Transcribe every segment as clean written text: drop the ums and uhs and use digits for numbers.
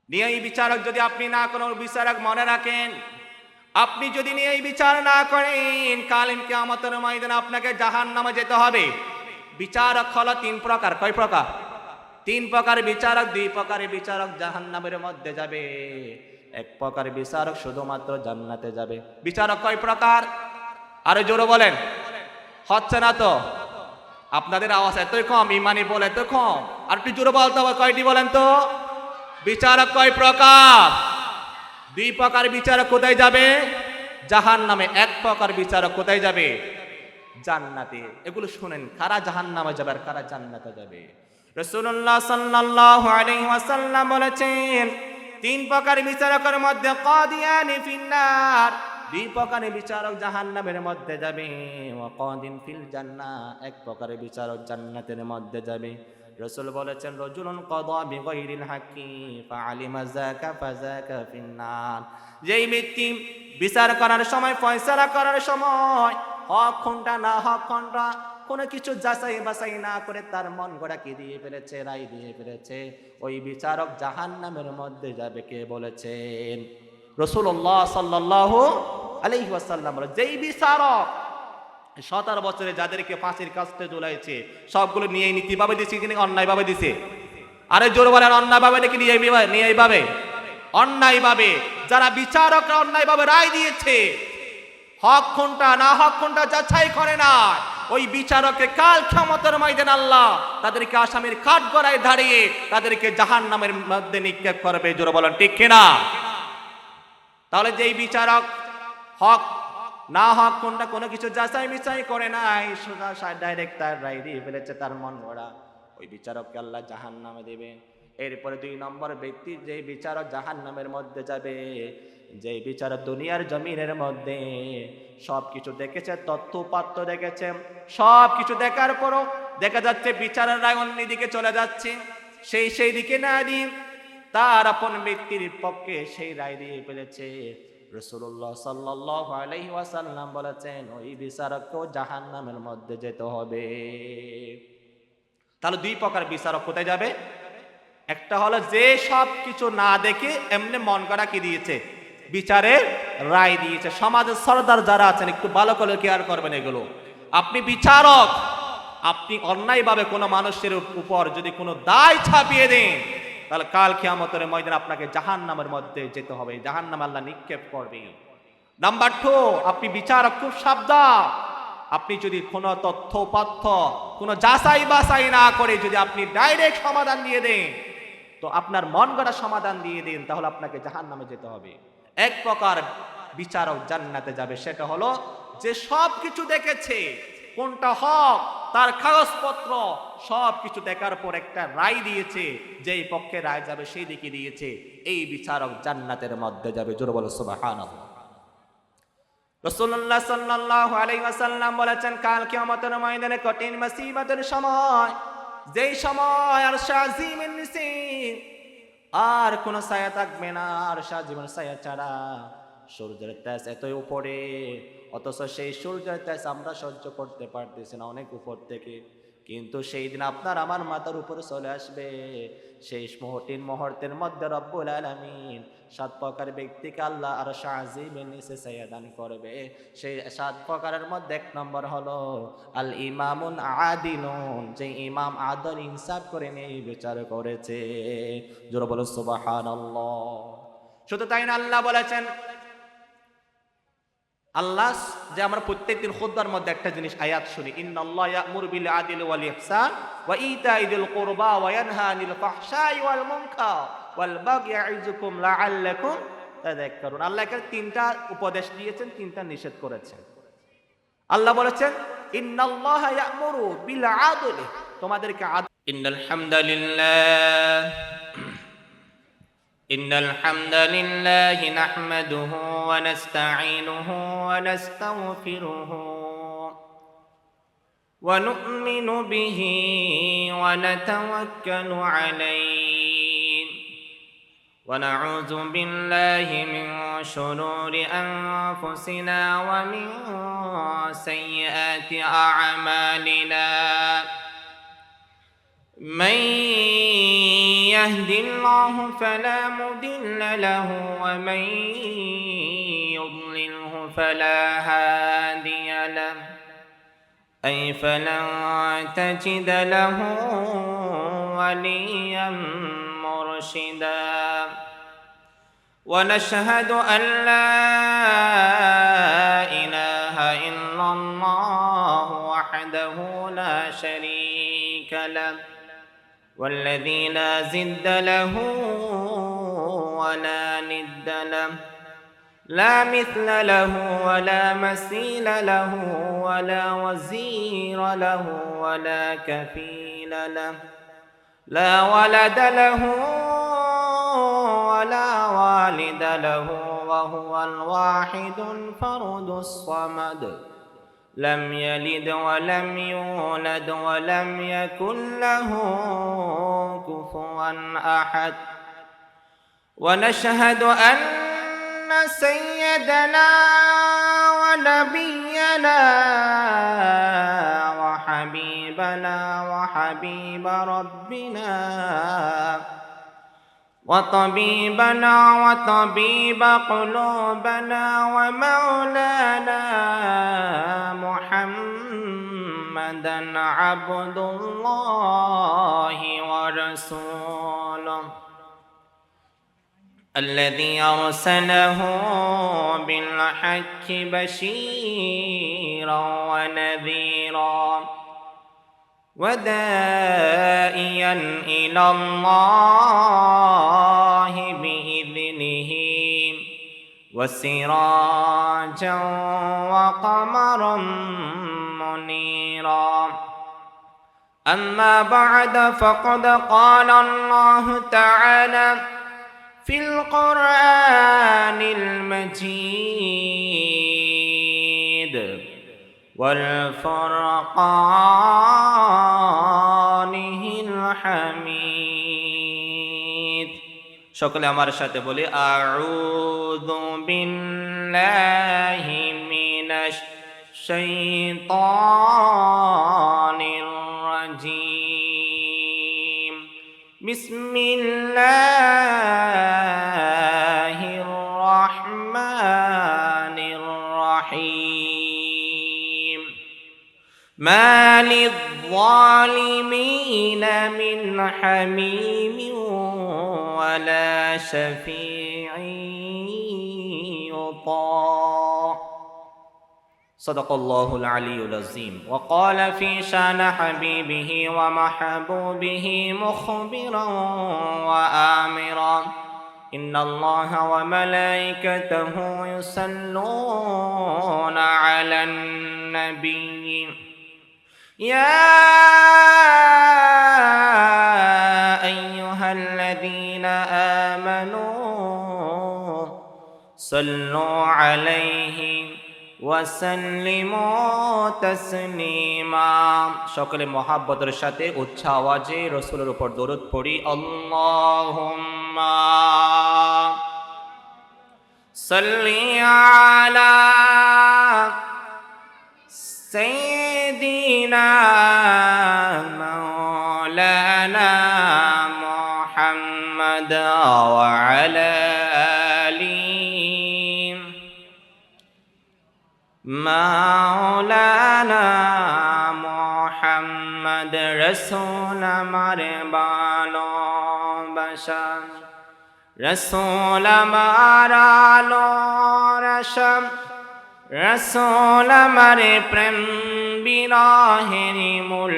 ন্যায় বিচারক যদি আপনি না কোনো বিচারক মনে রাখেন, আপনি যদি ন্যায় বিচার না করেন, কাল কিয়ামতের ময়দানে আপনাকে জাহান্নামে যেতে হবে। বিচারক হলো তিন প্রকার। কয় প্রকার? তিন প্রকার বিচারক। দুই প্রকার বিচারক জাহান্নামের মধ্যে যাবে, এক প্রকার বিচারক শুধুমাত্র জান্নাতে যাবে। বিচারক কয় প্রকার? আরে জোরে বলেন, হচ্ছে না তো? আপনাদের আওয়াজ এতই কম, ইমানি বলে এত কম, আর একটু জোরে বলতে হবে। কয়টি বলেন তো? বিচারক কয় প্রকার? দুই প্রকার বিচারক কোথায় যাবে? জাহান্নামে। এক প্রকার বিচারক কোথায় যাবে? জান্নাতে। এগুলো শুনেন, কারা জাহান্নামে যাবে আর কারা জান্নাতে যাবে। রাসূলুল্লাহ সাল্লাল্লাহু আলাইহি ওয়াসাল্লাম বলেছেন, তিন প্রকার বিচারকের মধ্যে কাদিয়ানি ফিন্নার, দুই প্রকার বিচারক জাহান্নামের মধ্যে যাবে। ওয়া কাদিন ফিল জান্নাহ, এক প্রকার বিচারক জান্নাতের মধ্যে যাবে। রাসূল বলেছেন, রাজুলুন কাদা বিগাইরিল হাক্কি ফাআলিমা যাকা ফাযাকা ফিন্নার, যেই ব্যক্তি বিচার করার সময়, ফয়সালা করার সময় হক কোনটা না হক কোনটা কোনো কিছু যাচাই বাছাই না করে তার মন গড়া কি দিয়ে ফেলেছে, রায় দিয়ে ফেলেছে, ওই বিচারক জাহান্নামের মধ্যে যাবে। কে বলেছেন? রাসূলুল্লাহ সাল্লাল্লাহু আলাইহি ওয়াসাল্লাম। যেই বিচারক 17 বছরে যাদেরকে ফাঁসির কাস্টে ঝুলাইছে, সবগুলো নিয়ে নীতিভাবে দিছে কিনা অন্যায়ভাবে দিছে? আরে জোর বলেন, অন্যায়ভাবে নাকি ন্যায়ভাবে? অন্যায়ভাবে। যারা বিচারকরা অন্যায়ভাবে রায় দিয়েছে, হক কোনটা না হক কোনটা যাচাই করে না, ওই বিচারককে কাল কিয়ামতের ময়দানে আল্লাহ তাদেরকে আসামির কাঠগড়ায় দাঁড়িয়ে তাদেরকে জাহান্নামের মধ্যে নিক্ষেপ করবে। জোরে বলেন ঠিক কিনা? তাহলে যেই বিচারক হক না হক কোনটা কোনো কিছু যাচাই মিচাই করে নাই, সোজা ডাইরেক্ট তার রায় দিয়ে ফেলেছে, তার মন গড়া, ওই বিচারককে আল্লাহ জাহান্নামে দেবে। এরপরে দুই নম্বর ব্যক্তি, যেই বিচারক জাহান্নামের মধ্যে যাবে, যেই বিচারক দুনিয়ার জমিনের মধ্যে সব কিছু দেখেছে, তথ্যপাত্র দেখেছে, সব কিছু দেখার পরও দেখা যাচ্ছে বিচারের রায় অন্যদিকে চলে যাচ্ছে, সেই দিকে না দিয়ে তার আপন ব্যক্তির পক্ষে সেই রায় দিয়ে ফেলেছে। রাসূলুল্লাহ সাল্লাল্লাহু আলাইহি ওয়াসাল্লাম বলেছেন, ওই বিচারককেও জাহান্নামের মধ্যে যেতে হবে। তাহলে দুই প্রকার বিচারক কোথায় যাবে? একটা হলো যে সব কিছু না দেখে এমনি মন গড়া কি দিয়েছে, বিচারের রায় দিয়েছে। সমাজের সরদার যারা আছেন একটু ভালো করে কেয়ার করবেন এগুলো। আপনি বিচারক, আপনি অন্যায়ভাবে কোনো মানুষের উপর যদি কোনো দায় ছাপিয়ে দেন, তাহলে কাল কিয়ামতের ময়দানে আপনাকে জাহান্নামের মধ্যে যেতে হবে, জাহান্নামে আল্লাহ নিক্ষেপ করবে। নাম্বার 2, আপনি বিচারক, খুব সাবধান। আপনি যদি কোনো তথ্যপাত্র কোনো যাচাই বাছাই না করে যদি আপনি ডাইরেক্ট সমাধান দিয়ে দেন, তো আপনার মন গড়া সমাধান দিয়ে দিন, তাহলে আপনাকে জাহান্নামে যেতে হবে। এক প্রকার বিচারক জান্নাতে যাবে, সেটা হলো যে সব কিছু দেখেছে, কোনটা হক তার কাগজপত্র সব কিছু দেখার পর একটা রায় দিয়েছে, যেই পক্ষে রায় যাবে সেই দিকে দিয়েছে, এই বিচারক জান্নাতের মধ্যে যাবে। জোরে বলো সুবহানাল্লাহ। রাসূলুল্লাহ সাল্লাল্লাহু আলাইহি ওয়াসাল্লাম বলেছেন, কাল কিয়ামতের ময়দানে কঠিন মুসিবতের সময়, যেই সময় আরশ আজিমের নিচে আর কোনো ছায়া থাকবে না, আরশ আজিমের ছায়া ছাড়া সূর্যের তেজ এতই উপরে, অথচ সেই সূর্যের তেজ আমরা সহ্য করতে পারতেছি না, অনেক উপর থেকে। কিন্তু সেই দিন আপনার আমার মাথার উপরে চলে আসবে, সেই মুহূর্তের মধ্যে রব্বুল আলামিন 7 প্রকার ব্যক্তিকে আল্লাহ আরশ আজিমের নিচে ছায়া দান করবে। সেই 7 প্রকারের মধ্যে 1 নম্বর হলো আল ইমামুন আদিলুন, যে ইমাম আদল ইনসাফ করে নেই বিচার করেছে। জোরে বলো সুবহানাল্লাহ। শুধু তাই না, আল্লাহ বলেছেন, আল্লাহ যে আমরা প্রত্যেকদিন খুতবার মধ্যে একটা জিনিস আয়াত শুনি, ইন্নাল্লাহ ইয়া'মুরু বিল আদলি ওয়াল ইহসান ওয়া ইতাই যিল কুরবা ওয়া ইয়ানহা আনিল ফাহশাই ওয়াল মুনকার ওয়াল বাগই ইয়া'iযুকুম লাআল্লাকুম তাযাক্কারুন। আল্লাহ এখানে 3টা উপদেশ দিয়েছেন, 3টা নিষেধ করেছেন। আল্লাহ বলেছেন, ইন্নাল্লাহ ইয়া'মুরু বিল আদলি, তোমাদেরকে ইন্নাল হামদালিল্লাহ إن الحمد لله نحمده ونستعينه ونستغفره ونؤمن به ونتوكل عليه ونعوذ بالله من شرور أنفسنا ومن سيئات أعمالنا من يهد الله فلا مضل له ومن يضلله فلا هادي له أي فلن تجد له وليا مرشدا ونشهد أن لا إله إلا الله وحده لا شريك له والذي لا زد له ولا ند له لا مثل له ولا مثيل له ولا وزير له ولا كفيل له لا ولد له ولا والد له وهو الواحد الفرد الصمد لم يلد ولم يولد ولم يكن له كفوا أحد ونشهد أن سيدنا ونبينا وحبيبنا وحبيب ربنا وطبيبنا وطبيب قلوبنا ومولانا محمدا عبد الله ورسوله الذي أرسله بالحق بشيرا ونذيرا وداعيا إلى الله بإذنه وسراجا وقمرا منيرا أما بعد فقد قال الله تعالى في القرآن المجيد والفرقانه الحميد সকলে আমার সাথে বলি আউযু বিল্লাহি মিনাশ শাইতানির রাজিম বিসমিল্লাহির রহমানির রহিম মা লিয-যালিমিন মিন হামিম ওয়ালা শাফিঈন ইউতা صدق الله العلي العظيم وقال في شان حبيبه ومحبوبه مخبرا وآمرا إن الله وملائكته يصلون على النبي يا أيها الذين آمنوا صلوا عليه ওয়াসাল্লিমু তাসলিমা সকলে মহাব্বতের সাথে উচ্চ আওয়াজে রাসূলের উপর দরুদ পড়ি আল্লাহুম্মা সাল্লি আলা সাইয়্যিদিনা মাওলানা মুহাম্মাদ ওয়া আলা মাওলানা মুহাম্মদ রাসূল আমার ভালোবাসা রাসূল আমার আলোর আশা রাসূল আমার প্রেম বিরহের মূল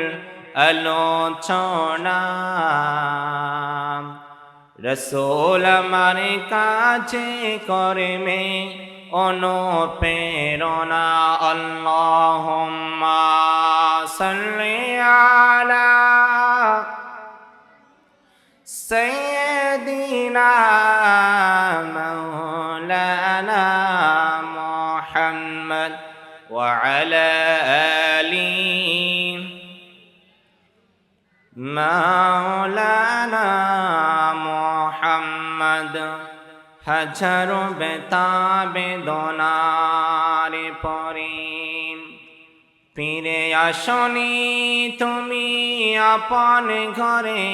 আলোচনা রাসূল আমার কাছে করমে অনুপ্রেরণা আল্লাহুম্মা সাল্লি আলা সাইয়্যিদিনা মাওলানা মুহাম্মদ ওয়া আলা আলিহি মাওলানা মুহাম্মদ হাজারো বেতা বেদনার পরে ফিরে আসনি তুমি আপন ঘরে,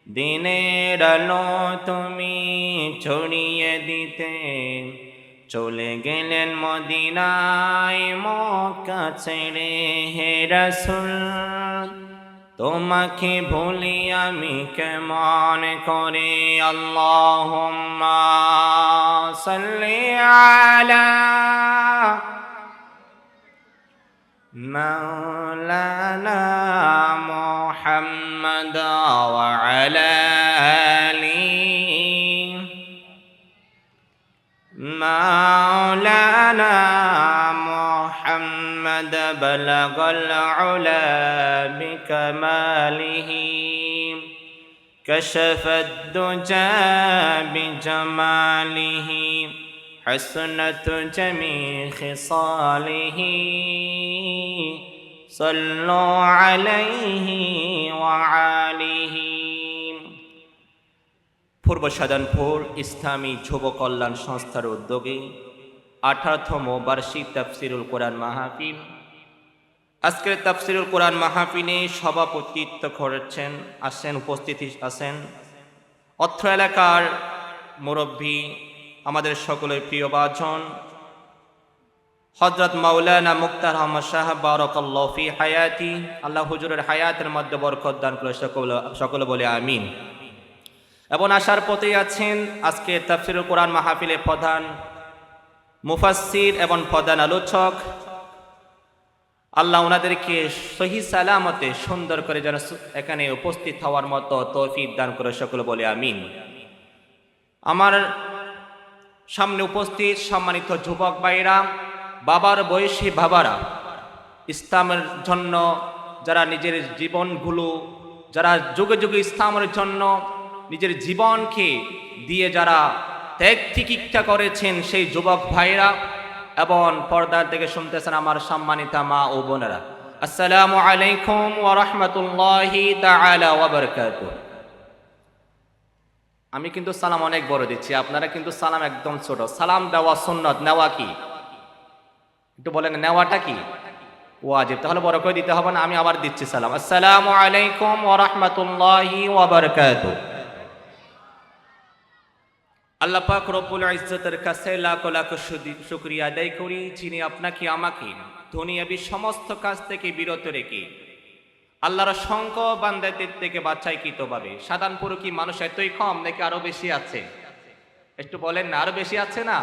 দিনের আলো তুমি ছড়িয়ে দিতে চলে গেলেন মদিনায় মক্কা ছেড়ে। হে রাসূল তোমাকে ভুলি আমি কেমন করে। আল্লাহুম্মা সাল্লি আলা মাওলানা মুহাম্মদ ওয়া আলা আলি মাওলানা মুহাম্মদ বালাগাল উলা বিকামালিহি কাশাফাদ দুজা বিজামালিহি حسنت جميع خصاله صلوا عليه وعليه। পূর্ব সাধনপুর ইসলামী যুব কল্যাণ সংস্থার উদ্যোগে 18তম বার্ষিক তাফসিরুল কোরআন মাহফিল। আজকের তাফসিরুল কোরআন মাহফিলে সভাপতিত্ব করেছেন উপস্থিত আছেন অত্র এলাকার মুরব্বী, আমাদের সকলের প্রিয় ভাজন হযরত মাওলানা মুক্তার আহমদ শাহ বারাকাল্লাহু ফি হায়াতি। আল্লাহ হুজুরের হায়াতের মধ্যে বরকত দান করে সকলে বলে আমিন। এবং আসার পথে আছেন আজকে তাফসিরুল কোরআন মাহফিলের প্রধান মুফাসসির এবং প্রধান আলোচক। আল্লাহ ওনাদেরকে সহি সালামতে সুন্দর করে যেন এখানে উপস্থিত হওয়ার মতো তৌফিক দান করে সকলে বলে আমিন। আমার সামনে উপস্থিত সম্মানিত যুবক ভাইরা, বাবার বয়সী বাবারা, ইসলামের জন্য যারা নিজের জীবনগুলো, যারা যুগে যুগে ইসলামের জন্য নিজের জীবনকে দিয়ে যারা ত্যাগ তিতিক্ষা করেছেন সেই যুবক ভাইরা এবং পর্দার থেকে শুনতেছেন আমার সম্মানিতা মা ও বোনেরা, আসসালামু আলাইকুম ওয়া রাহমাতুল্লাহি তাআলা ওয়া বারাকাতুহু। আমি কিন্তু সালাম অনেক বড় দিচ্ছি, আপনারা কিন্তু সালাম একদম ছোট। সালাম দেওয়া সুন্নত, নেওয়া কি? একটু বলেন নেওয়াটা কি? ওয়াজিব। তাহলে বড় করে দিতে হবে না, আমি আবার দিচ্ছি সালাম। আসসালামু আলাইকুম ওয়া রাহমাতুল্লাহি ওয়া বারাকাতুহু। আল্লাহ পাক রব্বুল ইজ্জতের কাছে লাখ লাখ শুকরিয়া আদায় করি, যিনি আপনাকে আমাকে দুনিয়াবি সমস্ত কাজ থেকে বিরত রেখে আল্লাহর অসংখ্য বান্দাদের থেকে বাছাইকৃতভাবে। সাধারণপুর কি মানুষ এতই কম নাকি আরো বেশি আছে? একটু বলেন না, আরো বেশি আছে না?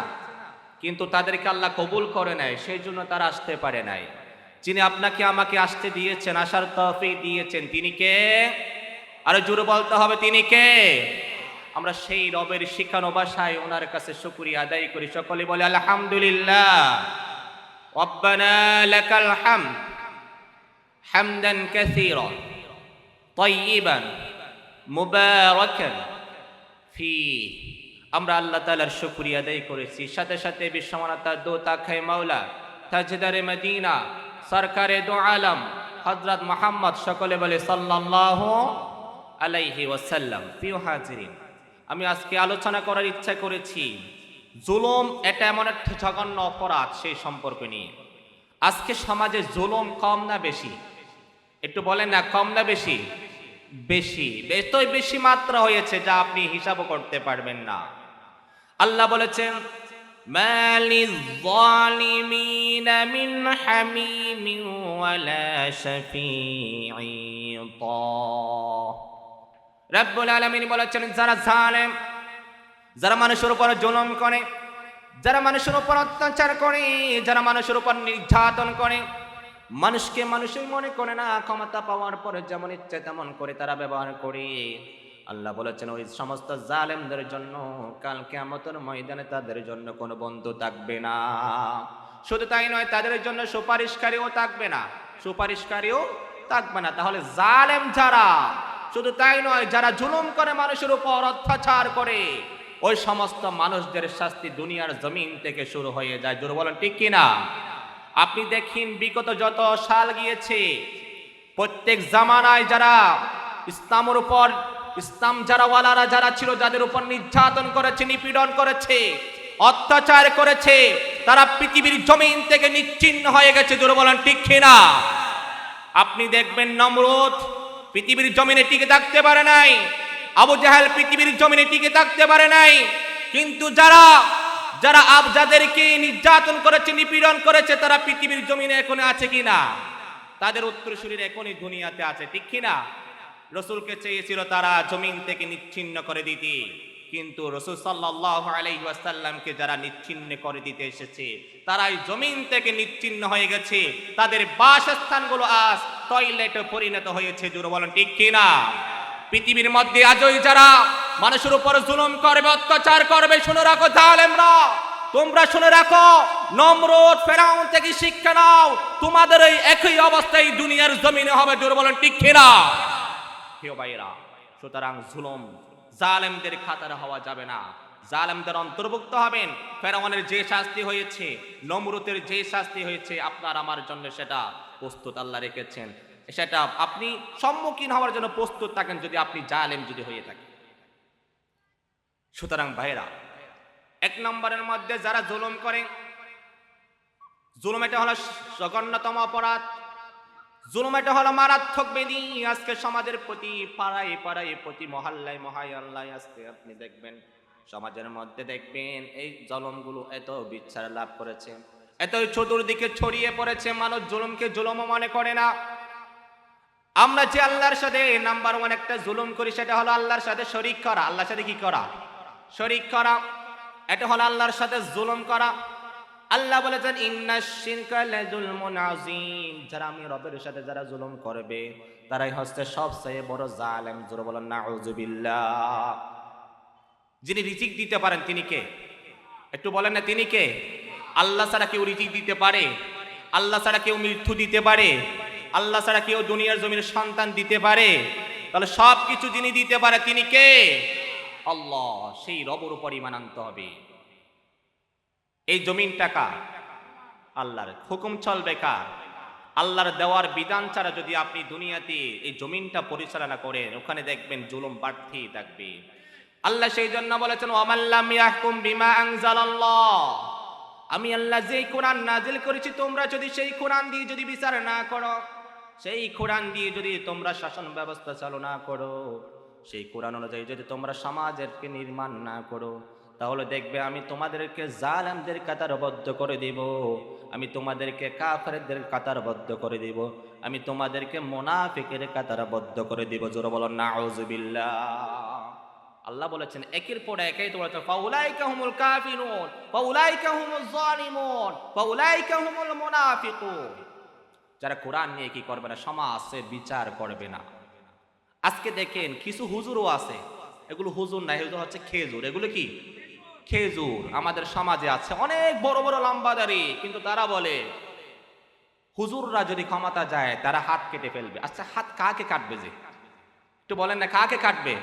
কিন্তু তাদেরকে আল্লাহ কবুল করে নেয়, সেই জন্য তারা আসতে পারে নাই। যিনি আপনাকে আমাকে আসতে দিয়েছেন, আসার তৌফিক দিয়েছেন, তিনি কে? আরো জোরে বলতে হবে, তিনি কে? আমরা সেই রবের শিখানো ভাষায় ওনার কাছে শুকরিয়া আদায় করি। সকলে বলে আলহামদুলিল্লাহ। রব্বানা লাকাল হামদ হামদান কাসীরান তাইয়িবান মুবারাকান ফীহি। আমরা আল্লাহ তাআলার শুকরিয়া আদায় করেছি, সাথে সাথে বিশ্বমানতার দো তাখায় মাওলা তাজদারে মদিনা সরকারে দো আলম হযরত মুহাম্মদ, সকলে বলে সাল্লাল্লাহু আলাইহি ওয়াসাল্লাম। প্রিয় হাজিরিন, আমি আজকে আলোচনা করার ইচ্ছা করেছি জুলুম, এটা এমন একটা জঘন্য অপরাধ, সেই সম্পর্কে নিয়ে। আজকে সমাজে জুলুম কম না বেশি? একটু বলেন না, কম না বেশি? বেশি। এতই বেশি মাত্রা হয়েছে যা আপনি হিসাবও করতে পারবেন না। আল্লাহ বলেছেন মালিয যালিমিনা মিন হামিমিন ওয়ালা শাফীঈন। রব্বুল আলামিন বলেছেন যারা জালেম, যারা মানুষের উপর জুলুম করে, যারা মানুষের উপর অত্যাচার করে, যারা মানুষের উপর নির্যাতন করে, মানুষকে মানুষই মনে করে না, ক্ষমতা পাওয়ার পরে যেমন ইচ্ছে তেমন করে তারা ব্যবহার করে। আল্লাহ বলেছেন ওই সমস্ত জালেমদের জন্য কাল কিয়ামতের ময়দানে তাদের জন্য কোনো বন্ধু থাকবে না। শুধু তাই নয়, তাদের জন্য সুপারিশকারীও থাকবে না, সুপারিশকারীও থাকবে না। তাহলে জালেম যারা, শুধু তাই নয়, যারা জুলুম করে, মানুষের উপর অত্যাচার করে, ওই সমস্ত মানুষদের শাস্তি দুনিয়ার জমিন থেকে শুরু হয়ে যায়। জোরে বলেন ঠিক কিনা? আপনি দেখেন বিগত যত সাল গিয়েছে, প্রত্যেক জামানায় যারা ইসলামের উপর, ইসলাম যারা ওয়ালারা যারা ছিল, যাদের উপর নির্যাতন করেছে, নিপীড়ন করেছে, অত্যাচার করেছে, তারা পৃথিবীর জমিন থেকে নিশ্চিহ্ন হয়ে গেছে। জোরে বলেন ঠিক কিনা? আপনি দেখবেন নমরুদ পৃথিবীর জমিনে টিকে থাকতে পারে নাই, আবু জাহেল পৃথিবীর জমিনে টিকে থাকতে পারে নাই, কিন্তু যারা যাদেরকে নির্যাতন করেছে, নিপীড়ন করেছে, তারা পৃথিবীর জমিনে এখন আছে কিনা? তাদের উত্তরসূরিরা এখনই দুনিয়াতে আছে, ঠিক কিনা? রসুলকে চেয়েছিল তারা জমিন থেকে নিচ্ছিন্ন করে দিতে, কিন্তু রসুল সাল্লাল্লাহু আলাইহি ওয়াসাল্লামকে যারা নিচ্ছিন্ন করে দিতে এসেছে তারাই জমিন থেকে নিচ্ছিন্ন হয়ে গেছে। তাদের বাসস্থানগুলো আজ টয়লেটে পরিণত হয়েছে। জোরে বলেন ঠিক কিনা? পৃথিবীর মধ্যে আজই যারা মানুষের উপর জুলুম করবে, অত্যাচার করবে, শুনে রাখো জালেমরা, তোমরা শুনে রাখো, নমরুদ ফেরাউন থেকে শিক্ষা নাও, তোমাদের এই একই অবস্থায় দুনিয়ার জমিনে হবে। জোরে বলেন ঠিক কিনা? প্রিয় ভাইরা, সুতরাং জুলুম জালেমদের খাতারে হওয়া যাবে না, জালেমদের অন্তর্ভুক্ত হবেন। ফেরাউনের যে শাস্তি হয়েছে, নমরুদের যে শাস্তি হয়েছে, আপনার আমার জন্য সেটা প্রস্তুত আল্লাহ রেখেছেন। সেটা আপনি সম্মুখীন হওয়ার জন্য প্রস্তুত থাকেন যদি আপনি জালেম যদি হয়ে থাকেন। সুতরাং ভাইরা, এক নম্বরের মধ্যে যারা জুলুম করে, জুলুম এটা হলো জঘন্যতম অপরাধ, জুলুম এটা হলো মারাত্মক বেদী। আজকে সমাজের প্রতি পাড়ায় পাড়ায়, প্রতি মহল্লায় মহল্লায় আজকে আপনি দেখবেন সমাজের মধ্যে দেখবেন এই জুলুমগুলো এত বিস্তার লাভ করেছে, এত চতুর্দিকে ছড়িয়ে পড়েছে, মানুষ জুলুমকে জুলুমও মনে করে না। আমরা যে আল্লাহর সাথে নাম্বার ওয়ান একটা জুলুম করি সেটা হলো আল্লাহর সাথে শরীক করা। আল্লাহর সাথে কি করা? শরীক করা। এটা হলো আল্লাহর সাথে জুলুম করা। আল্লাহ বলেছেন ইন্নাশ শিরকা লাযুলমুন আযীম, যারা আমি রবের সাথে যারা জুলুম করবে তারাই হচ্ছে সবচেয়ে বড় জালেম। জোরে বলেন নাউযুবিল্লাহ। যিনি রিজিক দিতে পারেন তিনি কে? একটু বলেন না, তিনি কে? আল্লাহ ছাড়া কেউ রিজিক দিতে পারে? আল্লাহ ছাড়া কেউ মৃত্যু দিতে পারে? আল্লাহ ছাড়া কেউ দুনিয়ার জমির সন্তান দিতে পারে? তাহলে সব কিছু যিনি দিতে পারে তিনি কে? আল্লাহ। সেই রবের উপর ঈমান আনতে হবে। এই জমিনটা কার? আল্লাহর। হুকুম চলবে কার? আল্লাহর দেওয়ার বিধান ছাড়া যদি আপনি দুনিয়াতে এই জমিনটা পরিচালনা করেন, ওখানে দেখবেন জুলুম বাড়তেই থাকবে। আল্লাহ সেই জন্য বলেছেন ওয়ামান লাম ইয়াহকুম বিমা আনজালাল্লাহ, আমি আল্লাহ যেই কোরআন নাজিল করেছি তোমরা যদি সেই কোরআন দিয়ে যদি বিচার না করো, সেই কোরআন দিয়ে যদি তোমরা শাসন ব্যবস্থা চালু না করো, সেই কোরআন অনুযায়ী যদি তোমরা সমাজকে নির্মাণ না করো, তাহলে দেখবে আমি তোমাদেরকে জালেমদের কাতারবদ্ধ করে দিব, আমি তোমাদেরকে কাফেরদের কাতারবদ্ধ করে দিব, আমি তোমাদেরকে মুনাফিকের কাতারবদ্ধ করে দিব। জোরে বলো নাউযুবিল্লাহ। আল্লাহ বলেছেন একের পর একাই তো বলেছেন ফাউলাইকা হুমুল কাফিরুন ফাউলাইকা হুমুজ জালিমুন ফাউলাইকা হুমুল মুনাফিকুন। যারা কোরআন নিয়ে কি করবে না, সমাজে বিচার করবে না। আজকে দেখেন কিছু হুজুরও আছে, এগুলো হুজুর না, এগুলো হচ্ছে খেজুর। এগুলো কি? খেজুর। আমাদের সমাজে আছে অনেক বড় বড় লম্বাদারি, কিন্তু তারা বলে হুজুররা যদি ক্ষমতা যায় তারা হাত কেটে ফেলবে। আচ্ছা, হাত কাকে কাটবে? যে একটু বলেন না, কাকে কাটবে?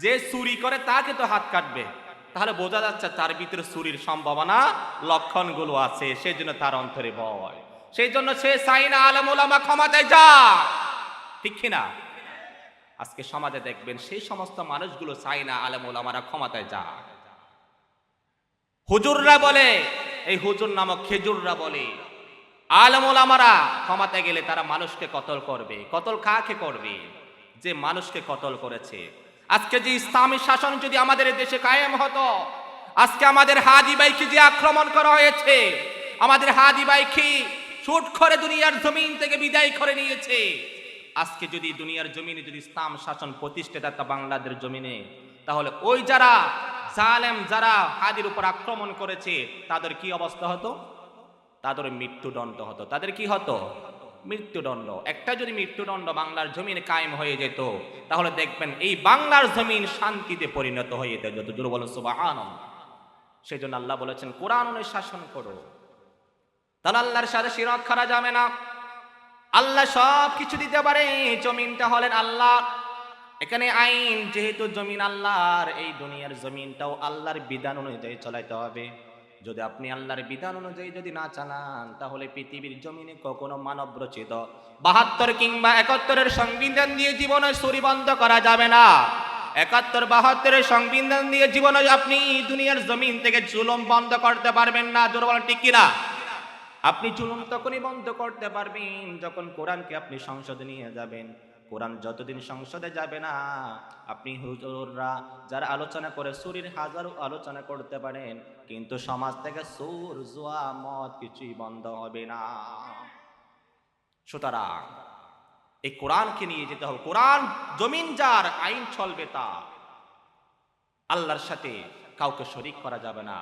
যে চুরি করে তাকে তো হাত কাটবে। তাহলে বোঝা যাচ্ছে তার ভিতরে চুরির সম্ভাবনা লক্ষণগুলো আছে, সেই জন্য তার অন্তরে ভয়, সেই জন্য সে চাই না আলেম ওলামা ক্ষমতায় যা, ঠিক কিনা? আজকে সমাজে দেখবেন সেই সমস্ত মানুষগুলো চাই না আলেম ওলামারা ক্ষমতায় যা। হুজুররা বলে, এই হুজুর নামক খেজুররা বলে আলেম ওলামারা ক্ষমতায় গেলে তারা মানুষকে কতল করবে। কতল কাকে করবে? যে মানুষকে কতল করেছে। আজকে যে ইসলামী শাসন যদি আমাদের দেশে কায়েম হতো, আজকে আমাদের হাদি ভাইকে যে আক্রমণ করা হয়েছে, আমাদের হাদি ভাইকে শুট করে দুনিয়ার জমিন থেকে বিদায় করে নিয়েছে, আজকে যদি দুনিয়ার জমিনে যদি ইসলাম শাসন প্রতিষ্ঠিত হতো বাংলাদেশের জমিনে, তাহলে ওই যারা জালেম, যারা হাদির উপর আক্রমণ করেছে তাদের কি অবস্থা হতো? তাদের মৃত্যুদণ্ড হতো। তাদের কি হতো? মৃত্যুদণ্ড। একটা যদি মৃত্যুদণ্ড বাংলার জমিনে কায়েম হয়ে যেত, তাহলে দেখবেন এই বাংলার জমিন শান্তিতে পরিণত হয়ে যেত। যত জোরে বলেন সুবহানাল্লাহ। সেই জন্য আল্লাহ বলেছেন কোরআন অনুযায়ী শাসন করো, তাহলে আল্লাহর সাথে শিরক করা যাবে না। আল্লাহ সব কিছু দিতে পারে, জমিনটা হলেন আল্লাহ। এখানে আইন যেহেতু জমিন আল্লাহর, এই দুনিয়ার জমিনটাও আল্লাহর বিধান অনুযায়ী চালাইতে হবে। যদি আপনি আল্লাহর বিধান অনুযায়ী যদি না চালান, তাহলে পৃথিবীর জমিনে কখনো মানব রচিত 72 কিংবা 71 সংবিধান দিয়ে জীবনে চুরি বন্ধ করা যাবে না। 71-72 সংবিধান দিয়ে জীবনে আপনি দুনিয়ার জমিন থেকে জুলুম বন্ধ করতে পারবেন না। জোরে বলেন ঠিক কিনা? আপনি জুলুম তখনই বন্ধ করতে পারবেন যখন কোরআনকে আপনি সংসদে নিয়ে যাবেন। কোরআন যতদিন সংসদে যাবে না, আপনি হুজুররা যারা আলোচনা করে সুরের হাজারো আলোচনা করতে পারেন, কিন্তু সমাজ থেকে সুর, জুয়া, মদ কিছুই বন্ধ হবে না। সুতরাং এই কোরআনকে নিয়ে যেতে হবে। কোরআন জমিন যার, আইন চলবে তার। আল্লাহর সাথে কাউকে শরীক করা যাবে না।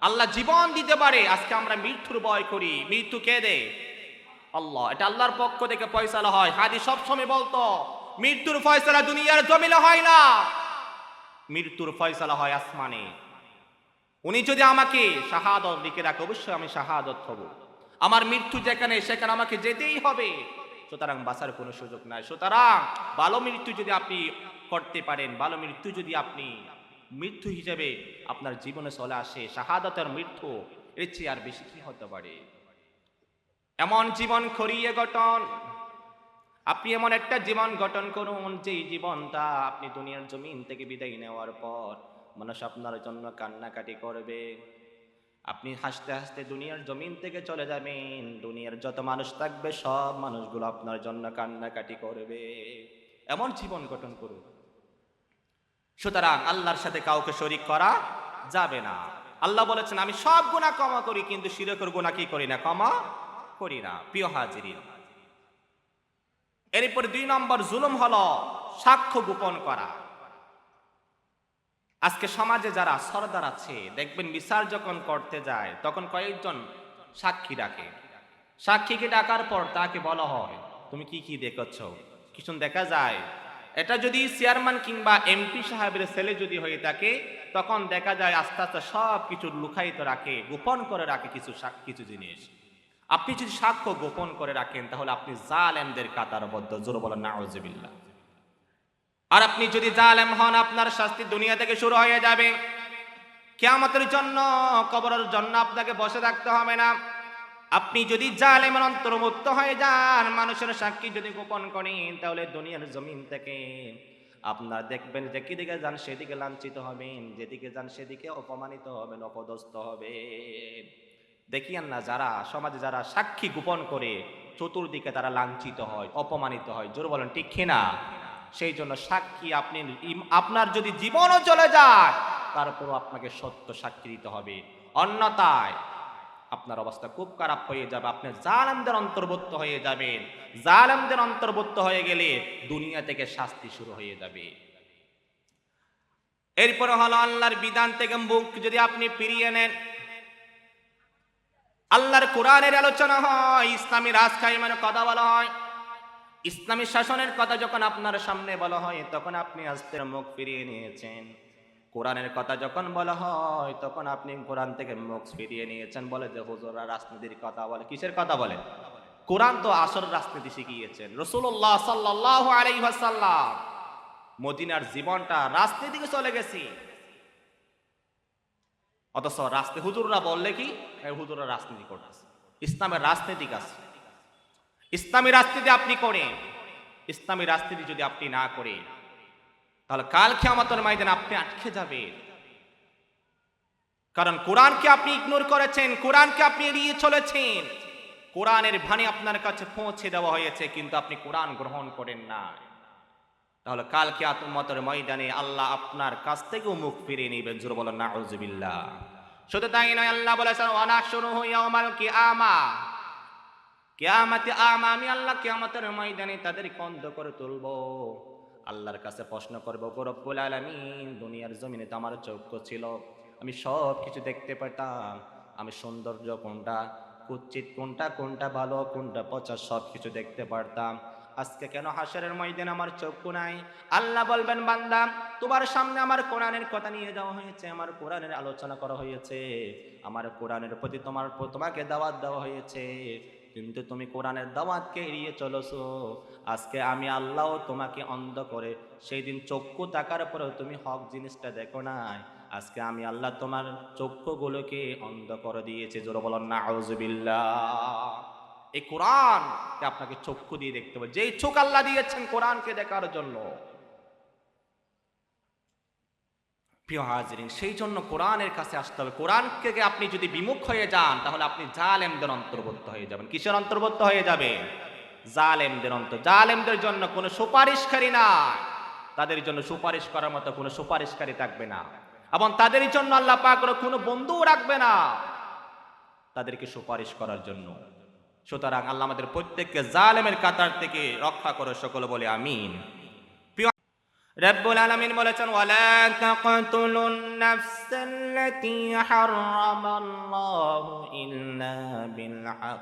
আল্লাহ জীবন দিতে পারে, আজকে আমরা মৃত্যুর ভয় করি। মৃত্যু কে দেয়? আল্লাহ। এটা আল্লাহর পক্ষ থেকে ফয়সালা হয়। হাদিস সবসময় বলতো মৃত্যুর ফয়সালা দুনিয়ার জমিনে হয় না, মৃত্যুর ফয়সালা হয় আসমানে। উনি যদি আমাকে শাহাদত লিখে রাখে, অবশ্যই আমি শাহাদত হব। আমার মৃত্যু যেখানে, সেখানে আমাকে যেতেই হবে। সুতরাং বাঁচার কোনো সুযোগ নাই। সুতরাং ভালো মৃত্যু যদি আপনি করতে পারেন, ভালো মৃত্যু যদি আপনি মৃত্যু হিসেবে আপনার জীবনে চলে আসে, শাহাদতের মৃত্যু, এর চেয়ে আর বেশি কি হতে পারে? এমন জীবন করিয়ে গঠন, আপনি এমন একটা জীবন গঠন করুন যেই জীবনটা আপনি দুনিয়ার জমিন থেকে বিদায় নেওয়ার পর মানুষ আপনার জন্য কান্নাকাটি করবে। আপনি হাসতে হাসতে দুনিয়ার জমিন থেকে চলে যাবেন, দুনিয়ার যত মানুষ থাকবে সব মানুষগুলো আপনার জন্য কান্নাকাটি করবে। এমন জীবন গঠন করুন। সুতরাং আল্লাহর সাথে কাউকে শরীক করা যাবে না। আল্লাহ বলেছেন আমি সব গুনাহ ক্ষমা করি, কিন্তু শিরকের গুনাহ কি করি না? ক্ষমা করি না। প্রিয় হাজিরিন, এরপর 2 নম্বর জুলুম হলো সাক্ষ্য গোপন করা। আজকে সমাজে যারা সরদার আছে, দেখবেন বিচার যখন করতে যায় তখন কয়েকজন সাক্ষী ডাকে। সাক্ষীকে ডাকার পর তাকে বলা হয় তুমি কি কি দেখেছ? কিছু দেখা যায়। এটা যদি চেয়ারম্যান কিংবা এমপি সাহেবের ছেলে যদি হয়ে থাকে, তখন দেখা যায় আস্তে আস্তে সব কিছু লুকায়িত রাখে, গোপন করে রাখে কিছু জিনিস। আপনি যদি সাক্ষ্য গোপন করে রাখেন, তাহলে আপনি জালেমদের কাতারবদ্ধ। জোরে বলেন নাউজুবিল্লাহ। আর আপনি যদি জালেম হন, আপনার শাস্তি দুনিয়া থেকে শুরু হয়ে যাবে। কিয়ামতের জন্য, কবরের জন্য আপনাকে বসে থাকতে হবে না। আপনি যদি জালেমের অন্তর্ভুক্ত হয়ে যান, মানুষের সাক্ষী যদি গোপন করেন, তাহলে দুনিয়ার জমিন থেকে আপনার দেখবেন যে কিদিকে যান সেদিকে লাঞ্ছিত হবেন, যেদিকে যান সেদিকে অপমানিত হবেন, অপদস্থ হবেন। দেখিয়েন না যারা সমাজে যারা সাক্ষী গোপন করে, চতুর্দিকে তারা লাঞ্ছিত হয়, অপমানিত হয়। জোর বলেন ঠিক কিনা? সেই জন্য সাক্ষী আপনি, আপনার যদি জীবনও চলে যায়, তারপরও আপনাকে সত্য সাক্ষী দিতে হবে, অন্যথায় আপনার অবস্থা খুব খারাপ হয়ে যাবে। আপনি জালেমদের অন্তর্ভুক্ত হয়ে যাবেন। জালেমদের অন্তর্ভুক্ত হয়ে গেলে দুনিয়া থেকে শাস্তি শুরু হয়ে যাবে। এরপরে হলো আল্লাহর বিধান থেকে মুখ যদি আপনি ফিরিয়ে নেন, আল্লাহর কোরআনের আলোচনা হয়, ইসলামী রাজ কায়েমের কথা বলা হয়, ইসলামী শাসনের কথা যখন আপনার সামনে বলা হয়, তখন আপনি আস্তে মুখ ফিরিয়ে নিয়েছেন। কোরআনের কথা যখন বলা হয়, তখন আপনি কোরআন থেকে মুখ ফিরিয়ে নিয়েছেন। বলে যে হুজুররা রাজনীতির কথা বলে। কিসের কথা বলে? কোরআন তো আসল রাজনীতি শিখিয়েছেন। রাসূলুল্লাহ সাল্লাল্লাহু আলাইহি ওয়াসাল্লাম মদিনার জীবনটা রাজনীতিকে চলে গেছে। অথচ হুজুররা বললে কি, হুজুররা রাজনীতি করতেছে। ইসলামের রাজনীতিক আছে। ইসলামী রাজনীতি আপনি করেন। ইসলামী রাজনীতি যদি আপনি না করেন, তাহলে কাল কিয়ামতের ময়দানে আপনি আটকে যাবেন। কারণ কোরআনকে আপনি ইগনোর করেছেন, কোরআনকে আপনি এড়িয়ে চলেছেন। কোরআনের বাণী আপনার কাছে পৌঁছে দেওয়া হয়েছে, কিন্তু আপনি কোরআন গ্রহণ করেন না। তাহলে কাল কিয়ামতের ময়দানে আল্লাহ আপনার কাছ থেকেও মুখ ফিরিয়ে নেবেন। জোরে বলেন নাউজুবিল্লাহ। শুধু তাই নয়, আল্লাহ বলেছেন ওয়ানাহশুরুহু ইয়াওমাল কিয়ামাহ, কিয়ামতে আমা, আমি আল্লাহ কিয়ামতের ময়দানে তাদেরকে অন্ধ করে তুলব। আল্লাহর কাছে প্রশ্ন করব, গো রব্বুল আলামিন, দুনিয়ার জমিনে তো আমার চক্ষু ছিল, আমি সব কিছু দেখতে পেতাম। আমি সৌন্দর্য কোনটা, কুৎসিত কোনটা, কোনটা ভালো কোনটা পচা, সব কিছু দেখতে পারতাম। আজকে কেন হাসরের ময়দানে আমার চক্ষু নাই? আল্লাহ বলবেন, বান্দা, তোমার সামনে আমার কোরআনের কথা নিয়ে যাওয়া হয়েছে, আমার কোরআনের আলোচনা করা হয়েছে, আমার কোরআনের প্রতি তোমাকে দাওয়াত দেওয়া হয়েছে, কিন্তু তুমি কোরআনের দাওয়াতকে এড়িয়ে চলেছো। আজকে আমি আল্লাহ তোমাকে অন্ধ করে, সেই দিন চক্ষু দেখার পরেও তুমি হক জিনিসটা দেখো নাই। আজকে আমি আল্লাহ তোমার চক্ষুগুলোকে অন্ধ করে দিয়েছে। জোরে বলেন নাউজুবিল্লাহ। এই কোরআন আপনাকে চক্ষু দিয়ে দেখতে হবে, যেই চোখ আল্লাহ দিয়েছেন কোরআনকে দেখার জন্য। প্রিয় হাজিরিন, সেই জন্য কোরআনের কাছে আসতে হবে। কোরআনকে আপনি যদি বিমুখ হয়ে যান তাহলে আপনি জালেমদের অন্তর্ভুক্ত হয়ে যাবেন। কিসের অন্তর্ভুক্ত হয়ে যাবে? জালেমদের জালেমদের জন্য কোনো সুপারিশকারী না, তাদের জন্য সুপারিশ করার মতো কোনো সুপারিশকারী থাকবে না, এবং তাদের জন্য আল্লাহ পাক কোনো বন্ধুও রাখবে না তাদেরকে সুপারিশ করার জন্য। সুতরাং আল্লাহ আমাদের প্রত্যেককে জালেমের কাতার থেকে রক্ষা করে, সকলে বলে আমিন। রব্বুল আলামিন বলেছেন, ওয়ালা তাকতুলুন নাফসাল্লাতী হারামাল্লাহু ইল্লা বিল হক।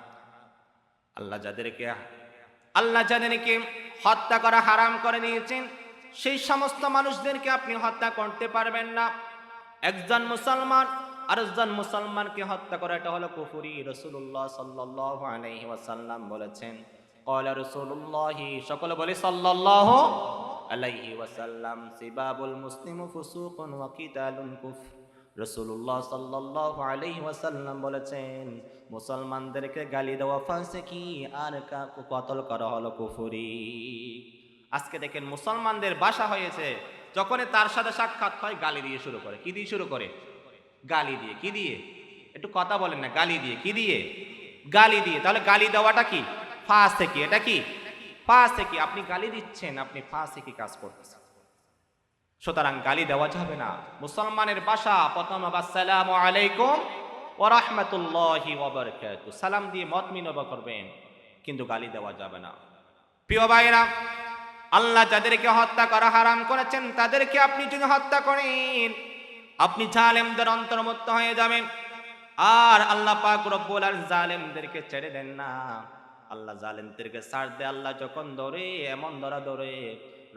আল্লাহ যাদেরকে হত্যা করা হারাম করে দিয়েছেন সেই সমস্ত মানুষদেরকে আপনি হত্যা করতে পারবেন না। একজন মুসলমান আরেকজন মুসলমানকে হত্যা করা এটা হলো কুফরি। রাসূলুল্লাহ সাল্লাল্লাহু আলাইহি ওয়াসাল্লাম বলেছেন, ক্বালা রাসূলুল্লাহ, সকলে বলে সাল্লাল্লাহু আলাইহি ওয়াসাল্লাম, সিবাবুল মুসলিমু ফুসুকুন ওয়া কিতালুন কুফর। রাসূলুল্লাহ সাল্লাল্লাহু আলাইহি ওয়াসাল্লাম বলেছেন, মুসলমানদেরকে গালি দেওয়া ফাসিকি, আর কতল করা হলো কুফরি। আজকে দেখেন মুসলমানদের ভাষা হয়েছে, যখন তার সাথে সাক্ষাৎ হয় গালি দিয়ে শুরু করে। কি দিয়ে শুরু করে? গালি দিয়ে। কি দিয়ে? একটু কথা বলেন না। গালি দিয়ে। কি দিয়ে? গালি দিয়ে। তাহলে গালি দেওয়াটা কি? ফাসিকি। এটা কি? ফাসিকি। আপনি গালি দিচ্ছেন, আপনি ফাসিকি কাজ করতেছেন। সুতরাং গালি দেওয়া যাবে না। মুসলমানের ভাষা প্রথম আসসালামু আলাইকুম ওয়া রাহমাতুল্লাহি ওয়া বারাকাতুহু, সালাম দিয়ে মত বিনিময় করবেন, কিন্তু গালি দেওয়া যাবে না। প্রিয় ভাইরা, আল্লাহ যাদেরকে হত্যা করা হারাম করেছেন তাদেরকে আপনি যদি হত্যা করেন আপনি জালেমদের অন্তর্ভুক্ত হয়ে যাবেন। আর আল্লাহ পাক রব্বুল আলামিন জালেমদেরকে ছেড়ে দেন না। আল্লাহ জালেমদেরকে ছাড় দেয়। আল্লাহ যখন ধরে এমন ধরে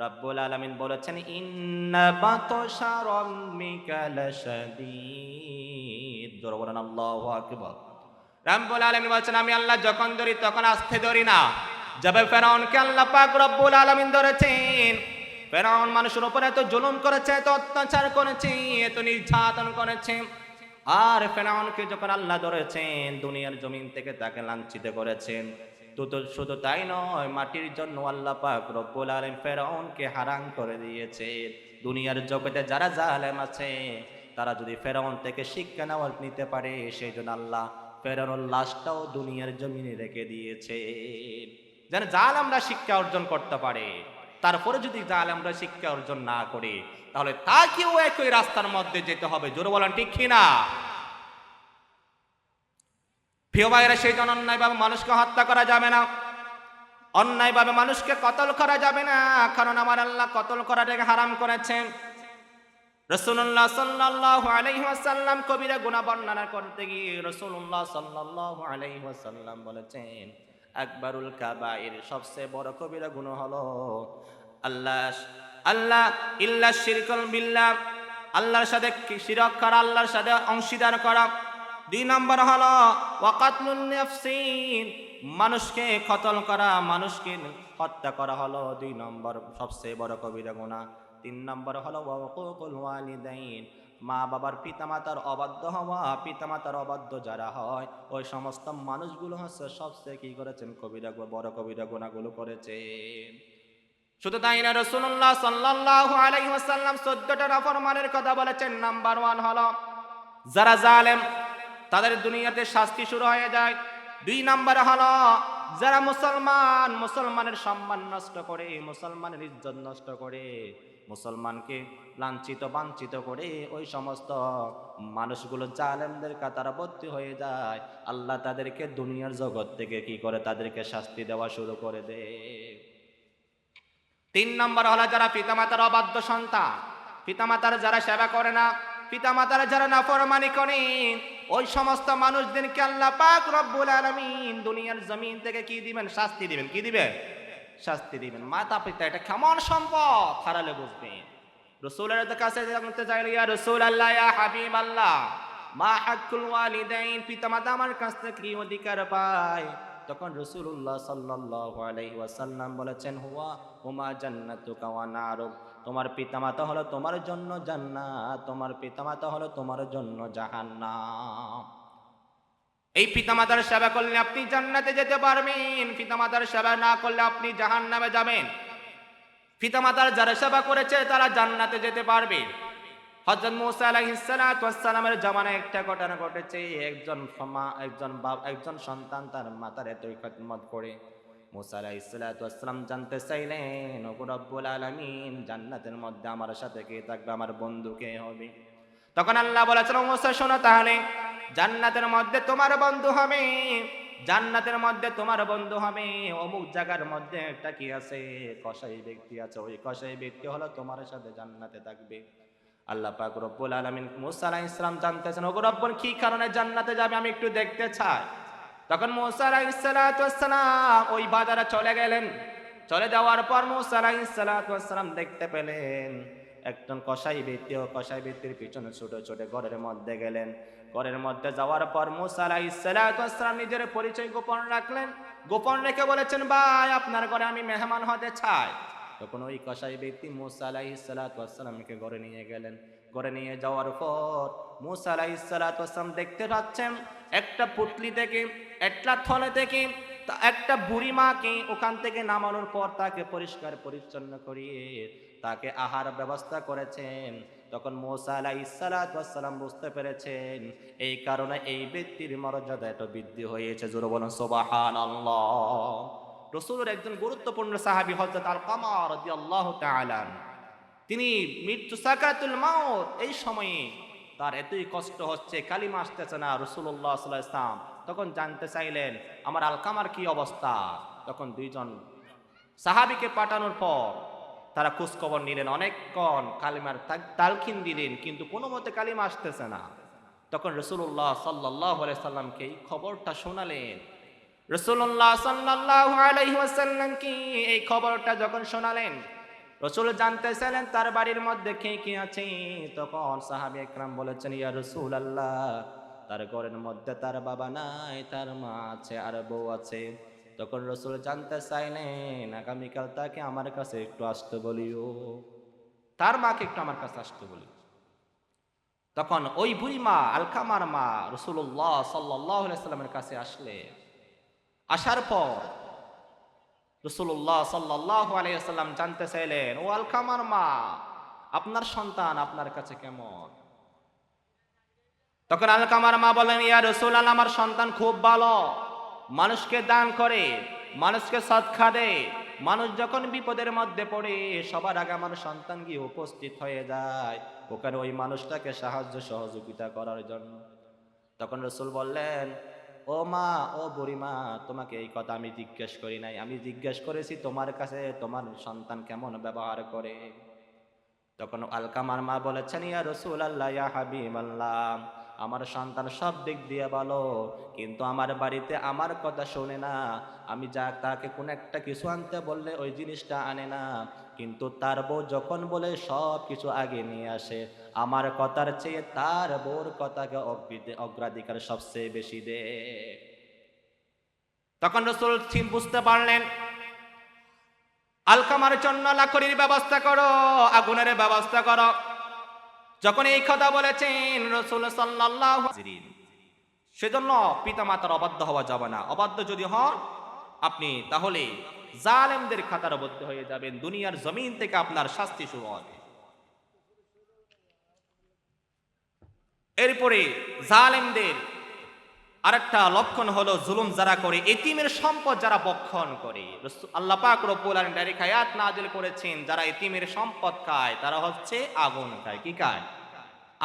রব্বুল আলামিন বলেছেন, ইন্না বাতশা রাব্বিকা লাশাদীদ। জোরে বলেন আল্লাহু আকবার। রব্বুল আলামিন বলেছেন, আমি আল্লাহ যখন ধরি তখন আস্তে ধরি না। যাবে ফেরাউনকে আল্লাহ পাক রব্বুল আলামিন ধরেছেন। ফেরাউন মানুষের উপর এত জুলুম করেছে, এত অত্যাচার করেছে, এত নির্যাতন করেছে। আর ফেরাউনকে যখন আল্লাহ ধরেছেন দুনিয়ার জমিন থেকে তাকে লাঞ্ছিত করেছেন। শুধু তাই নয়, মাটির জন্য আল্লাহ পাক রব্বুল আলামিন ফেরাউনকে হারাম করে দিয়েছে। দুনিয়ার জগতে যারা জালেম আছে তারা যদি ফেরাউন থেকে শিক্ষা নিতে পারে, সেই জন্য আল্লাহ ফেরাউনের লাশটাও দুনিয়ার জমিনে রেখে দিয়েছে, যেন জালেমরা শিক্ষা অর্জন করতে পারে। তারপরে যদি জালেমরা শিক্ষা অর্জন না করে তাহলে তাকেও একই রাস্তার মধ্যে যেতে হবে। জোরে বলেন ঠিক কিনা? প্রিয় ভাইরা, সেই জন্য অন্যায়ভাবে মানুষকে হত্যা করা যাবে না, অন্যায়ভাবে মানুষকে কতল করা যাবে না, কারণ আমার আল্লাহ কতল করাটাকে হারাম করেছেন। রাসূলুল্লাহ সাল্লাল্লাহু আলাইহি ওয়াসাল্লাম কবিরা গুনাহ বর্ণনা করতে গিয়ে রাসূলুল্লাহ সাল্লাল্লাহু আলাইহি ওয়াসাল্লাম বলেছেন, আকবারুল কাবাইর, সবচেয়ে বড় কবিরা গুনাহ হলো আল্লাহ ইল্লা শিরকুল বিল্লাহ, আল্লাহর সাথে শিরক করা, আল্লাহর সাথে অংশীদার করা। 2 নম্বর হলো ওয়াকাতলুন নাফসিন, মানুষকে কতল করা, মানুষকে হত্যা করা হলো 2 নম্বর সবচেয়ে বড় কবিরা গুনাহ। 3 নম্বর হলো ওয়াকুকুল ওয়ালিদাইন, মা বাবার পিতামাতার অবাধ্য হওয়া। পিতামাতার অবাধ্য যারা হয় ওই সমস্ত মানুষগুলো হচ্ছে সবচেয়ে কি করেছেন? বড় কবিরা গুনাহগুলো করেছেন। শুধু তাই না, রাসূলুল্লাহ সাল্লাল্লাহু আলাইহি ওয়াসাল্লাম 14টা নাফরমানের কথা বলেছেন। নাম্বার 1 হলো যারা জালেম তাদের দুনিয়াতে শাস্তি শুরু হয়ে যায়। 2 নম্বর হলো যারা মুসলমানের সম্মান নষ্ট করে, মুসলমানের ইজ্জত নষ্ট করে, মুসলমানকে লাঞ্ছিত বাঞ্ছিত করে ওই সমস্ত মানুষগুলো জালেমদের কাতারে ভর্তি হয়ে যায়। আল্লাহ তাদেরকে দুনিয়ার জগৎ থেকে কি করে? তাদেরকে শাস্তি দেওয়া শুরু করে দেয়। 3 নম্বর হলো যারা পিতামাতার অবাধ্য সন্তান, পিতামাতার যারা সেবা করে না, পিতামাতার যারা নাফরমানি করে, ওই সমস্ত মানুষদেরকে আল্লাহ পাক রব্বুল আলামিন দুনিয়ার জমিন থেকে কি দিবেন? শাস্তি দিবেন। কি দিবেন? শাস্তি দিবেন। মাতা পিতা এটা কেমন সম্পদ হারালে বুঝবেন। রাসূলের কাছে জানতে চাইলে, ইয়া রাসূলুল্লাহ, ইয়া হাবিবাল্লাহ, মা হাক্কুল ওয়ালিদাইন, পিতামাতা আমার কাছ থেকে কি অধিকার পায়? তখন রাসূলুল্লাহ সাল্লাল্লাহু আলাইহি ওয়াসাল্লাম বলেছেন, হুমা জান্নাতুকা ওয়া নারুক, তোমার পিতামাতা হলো তোমার জন্য জান্নাত, তোমার পিতামাতা হলো তোমার জন্য জাহান্নাম। এই পিতামাতার সেবা করলে আপনি জান্নাতে যেতে পারবেন, পিতামাতার সেবা না করলে আপনি জাহান্নামে যাবেন। পিতামাতার যারা সেবা করেছে তারা জান্নাতে যেতে পারবে। হযরত মূসা আলাইহিস সালাতু ওয়াস সালামের জামানায় একটা ঘটনা ঘটেছে। একজন সন্তান তার মাতার এতই খেদমত করে। মূসা আলাইহিস সালাতু ওয়াস সালাম জানতে চাইলেন, ওগো রব্বুল আলামিন, জান্নাতের মধ্যে আমার সাথে কে থাকবে, আমার বন্ধু কে হবে? তখন আল্লাহ বলেছেন, মূসা শোনো তাহলে, জান্নাতের মধ্যে তোমার বন্ধু হবে, জান্নাতের মধ্যে তোমার বন্ধু হবে। অমুক জায়গার মধ্যে একটা কি আছে, কসাই ব্যক্তি আছে, ওই কসাই ব্যক্তি হলো তোমার সাথে জান্নাতে থাকবে। আল্লাহ পাক রব্বুল আলামিন মূসা আলাইহিস সালাম জানতেছেন, ওগো রব্বুল, কি কারণে জান্নাতে যাবে আমি একটু দেখতে চাই। তখন মূসা আলাইহিস সালাতু ওয়াস সালাম ওই বাজারে চলে গেলেন। চলে যাওয়ার পর মূসা আলাইহিস সালাতু ওয়াস সালাম দেখতে পেলেন একজন কসাই ব্যক্তি, ও কসাই ব্যক্তির পিছনে ছোট ছোট ঘরের মধ্যে গেলেন। ঘরের মধ্যে যাওয়ার পর মূসা আলাইহিস সালাতু ওয়াস সালাম নিজের পরিচয় গোপন রাখলেন। গোপন রেখে বলেছেন, ভাই, আপনার ঘরে আমি মেহমান হতে চাই। তখন ওই কসাই ব্যক্তি মূসা আলাইহিস সালাতু ওয়াস সালামকে ঘরে নিয়ে গেলেন। ঘরে নিয়ে যাওয়ার পর মূসা আলাইহিস সালাতু ওয়াস সালাম দেখতে পাচ্ছেন একটা পুতলি থেকে, একটা থলে থেকে একটা বুড়ি মাকে ওখান থেকে নামানোর পর তাকে পরিষ্কার পরিচ্ছন্ন করিয়ে তাকে আহার ব্যবস্থা করেছেন। তখন মূসা আলাইহিস সালাতু ওয়াস সালাম বুঝতে পেরেছেন এই কারণে এই ব্যক্তির মর্যাদা এত বৃদ্ধি হয়েছে। জোরে বলুন সুবহানাল্লাহ। রাসূলের একজন গুরুত্বপূর্ণ সাহাবী হযরত আলকামা রাদিয়াল্লাহু তাআলা, তিনি মৃত্যু সাকরাতুল মাউত, এই সময়ে তার এতই কষ্ট হচ্ছে, কালিমা আসতেছে না। রাসূলুল্লাহ সাল্লাল্লাহু আলাইহি ওয়াসাল্লাম তখন জানতে চাইলেন আমার আলকামার কি অবস্থা। তখন দুইজন সাহাবীকে পাঠানোর পর তারা খোঁজ খবর নিলেন, অনেকক্ষণ কালিমার তালকিন দিলেন, কিন্তু কোনো মতে কালিমা আসতেছে না। তখন রাসূলুল্লাহ সাল্লাল্লাহু আলাইহি সাল্লামকে এই খবরটা শোনালেন। রাসূলুল্লাহ সাল্লাল্লাহু আলাইহি ওয়াসাল্লাম কি এই খবরটা যখন শোনালেন, রাসূল জানতে চাইলেন তার বাড়ির মধ্যে কে কে আছে। তখন সাহাবী একরাম বলেছেন, ইয়া রাসূলুল্লাহ, তার ঘরের মধ্যে তার বাবা নাই, তার মা আছে আর বউ আছে। তখন রাসূল জানতে চাইলেন, আগামীকাল তাকে আমার কাছে একটু আসতে বলিও, তার মাকে একটু আমার কাছে আসতে বলি। তখন ওই বুড়ি মা, আলকামার মা, রাসূলুল্লাহ সাল্লাল্লাহু আলাইহি সাল্লামের কাছে আসলেন। আসার পর রাসূলুল্লাহ সাল্লাল্লাহু আলাইহি ওয়াসাল্লাম জানতে চাইলেন, ও আলকামার মা, আপনার সন্তান আপনার কাছে কেমন? তখন আলকামার মা বলেন, ইয়া রাসূলুল্লাহ, আমার সন্তান খুব ভালো, মানুষকে দান করে, মানুষকে সদকা দেয়। মানুষ যখন বিপদের মধ্যে পড়ে সবার আগে আমার সন্তান গিয়ে উপস্থিত হয়ে যায় ওখানে ওই মানুষটাকে সাহায্য সহযোগিতা করার জন্য। তখন রাসূল বললেন, ও মা, ও বুড়ি মা, তোমাকে এই কথা আমি জিজ্ঞেস করি নাই, আমি জিজ্ঞেস করেছি তোমার কাছে তোমার সন্তান কেমন ব্যবহার করে। তখন আলকামার মা বলেছেন, ইয়া রাসূলুল্লাহ, ইয়া হাবিবাল্লাহ, আমার সন্তান সব দিক দিয়ে ভালো, কিন্তু আমার বাড়িতে আমার কথা শোনে না। আমি তাকে কোন একটা কিছু আনতে বললে ওই জিনিসটা আনে না, কিন্তু তার বউ যখন বলে সব কিছু আগে নিয়ে আসে। আমার কথার চেয়ে তার বউর কথাকে অগ্রাধিকার সবচেয়ে বেশি দেয়। তখন রাসূল বুঝতে পারলেন, আলকামার জন্য লাকড়ির ব্যবস্থা করো, আগুনের ব্যবস্থা করো। যখন এই কথা বলেছেন রাসূল সাল্লাল্লাহু আলাইহি ওয়াসাল্লাম, সেজন্য পিতামাতার অবাধ্য হওয়া যাবে না। অবাধ্য যদি হন আপনি, তাহলে জালেমদের খাতার মধ্যে হয়ে যাবেন, দুনিয়ার জমিন থেকে আপনার শাস্তি শুরু হবে। এরপরে জালেমদের আরেকটা লক্ষণ হলো জুলুম যারা করে, এতিমের সম্পদ যারা ভক্ষণ করে। আল্লাহ পাক রব্বুল আলামিন ডাইরেক্ট আয়াত নাযিল করেছেন, যারা এতিমের সম্পদ খায় তারা হচ্ছে আগুন খায়। কি খায়?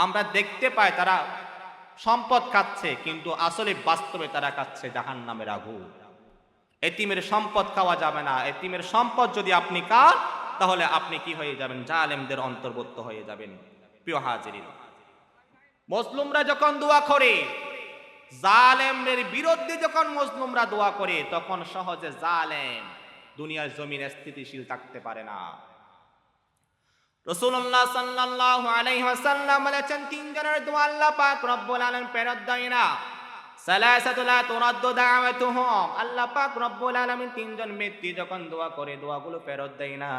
আমরা দেখতে পাই তারা সম্পদ খাচ্ছে, কিন্তু আসলে বাস্তবে তারা খাচ্ছে জাহান্নামের আগুন। এতিমের সম্পদ খাওয়া যাবে না। এতিমের সম্পদ যদি আপনি খান তাহলে আপনি কি হয়ে যাবেন? জালেমদের অন্তর্ভুক্ত হয়ে যাবেন। প্রিয় হাজিরিন, মুসলিমরা যখন দোয়া করে, জালেমের বিরুদ্ধে যখন মুসলিমরা দোয়া করে, তখন সহজে জালেম দুনিয়ার জমিনে স্থিতিশীল থাকতে পারে না। রাসূলুল্লাহ সাল্লাল্লাহু আলাইহি ওয়াসাল্লাম বলেছেন, তিন জনের দোয়া আল্লাহ পাক রব্বুল আলামিন ফেরত দেয় না। সালাসাতু লা তুরাদ্দু দাওয়াতুহুম, আল্লাহ পাক রব্বুল আলামিন তিনজন ব্যক্তি যখন দোয়া করে দোয়াগুলো ফেরত দেয় না।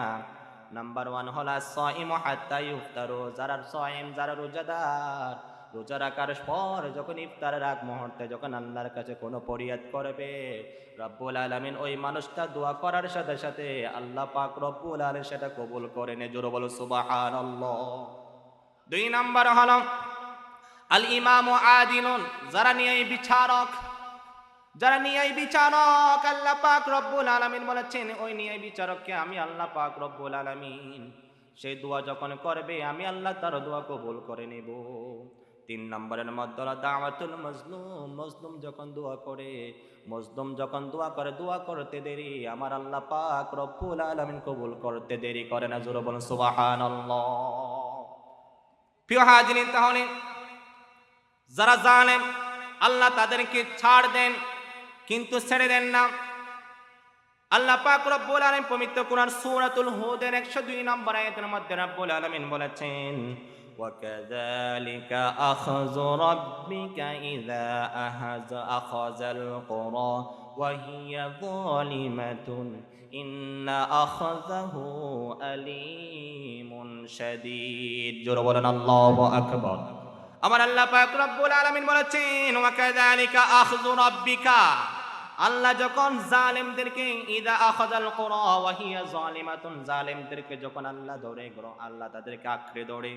নাম্বার 1 হলো সাইমু হাত্তা ইফতারু, যারা সাইম, যারা রোজাদার, রোজা রাখার পর যখন ইফতারের আগ মুহূর্তে যখন আল্লাহর কাছে কোনো ফরিয়াদ করবে, রব্বুল আলামিন ওই মানুষটা দোয়া করার সাথে সাথে আল্লাহ পাক রব্বুল আলামিন সেটা কবুল করে নেয়। জোরে বলো সুবহানাল্লাহ। দুই নম্বর হলো আল ইমামু আদিলুন, যারা ন্যায় বিচারক, যারা ন্যায় বিচারক আল্লাহ পাক রব্বুল আলামিন বলেছেন ওই ন্যায় বিচারককে আমি আল্লাহ পাক রব্বুল আলামিন সেই দোয়া যখন করবে আমি আল্লাহ তার দোয়া কবুল করে নেব। তিন নম্বরের মধ্যে হলো দাওয়াতুল মাজলুম, মজলুম যখন দোয়া করে, মজলুম যখন দোয়া করে, দোয়া করতে দেরি আমার আল্লাহ পাক রব্বুল আলামিন কবুল করতে দেরি করে না। জোরে বলুন সুবহানাল্লাহ। প্রিয় হাজিরিন, তাহলে যারা জালেম আল্লাহ তাদেরকে ছাড় দেন কিন্তু ছেড়ে দেন না। আল্লাহ পাক রব্বুল আলামিন পবিত্র কোরআন সূরাতুল হুদের 102 নম্বর আয়াতের মধ্যে রব্বুল আলামিন বলেছেন ওয়াকাযালিকা আখযু রাব্বিকা ইযা আখাযাল কুরা ওয়া হিয়া যালিমাতুন ইন্না আখাযাহু আলীমুন শাদীদ। জোরে বলেন আল্লাহু আকবার। আমার আল্লাহ পাক রব্বুল আলামিন বলেছেন ওয়াকাযালিকা আখযু রাব্বিকা, আল্লাহ যখন জালেমদেরকে ইযা আখাযাল কুরা ওয়া হিয়া যালিমাতুন, জালেমদেরকে যখন আল্লাহ ধরে, আল্লাহ তাদেরকে আঁকড়ে ধরে,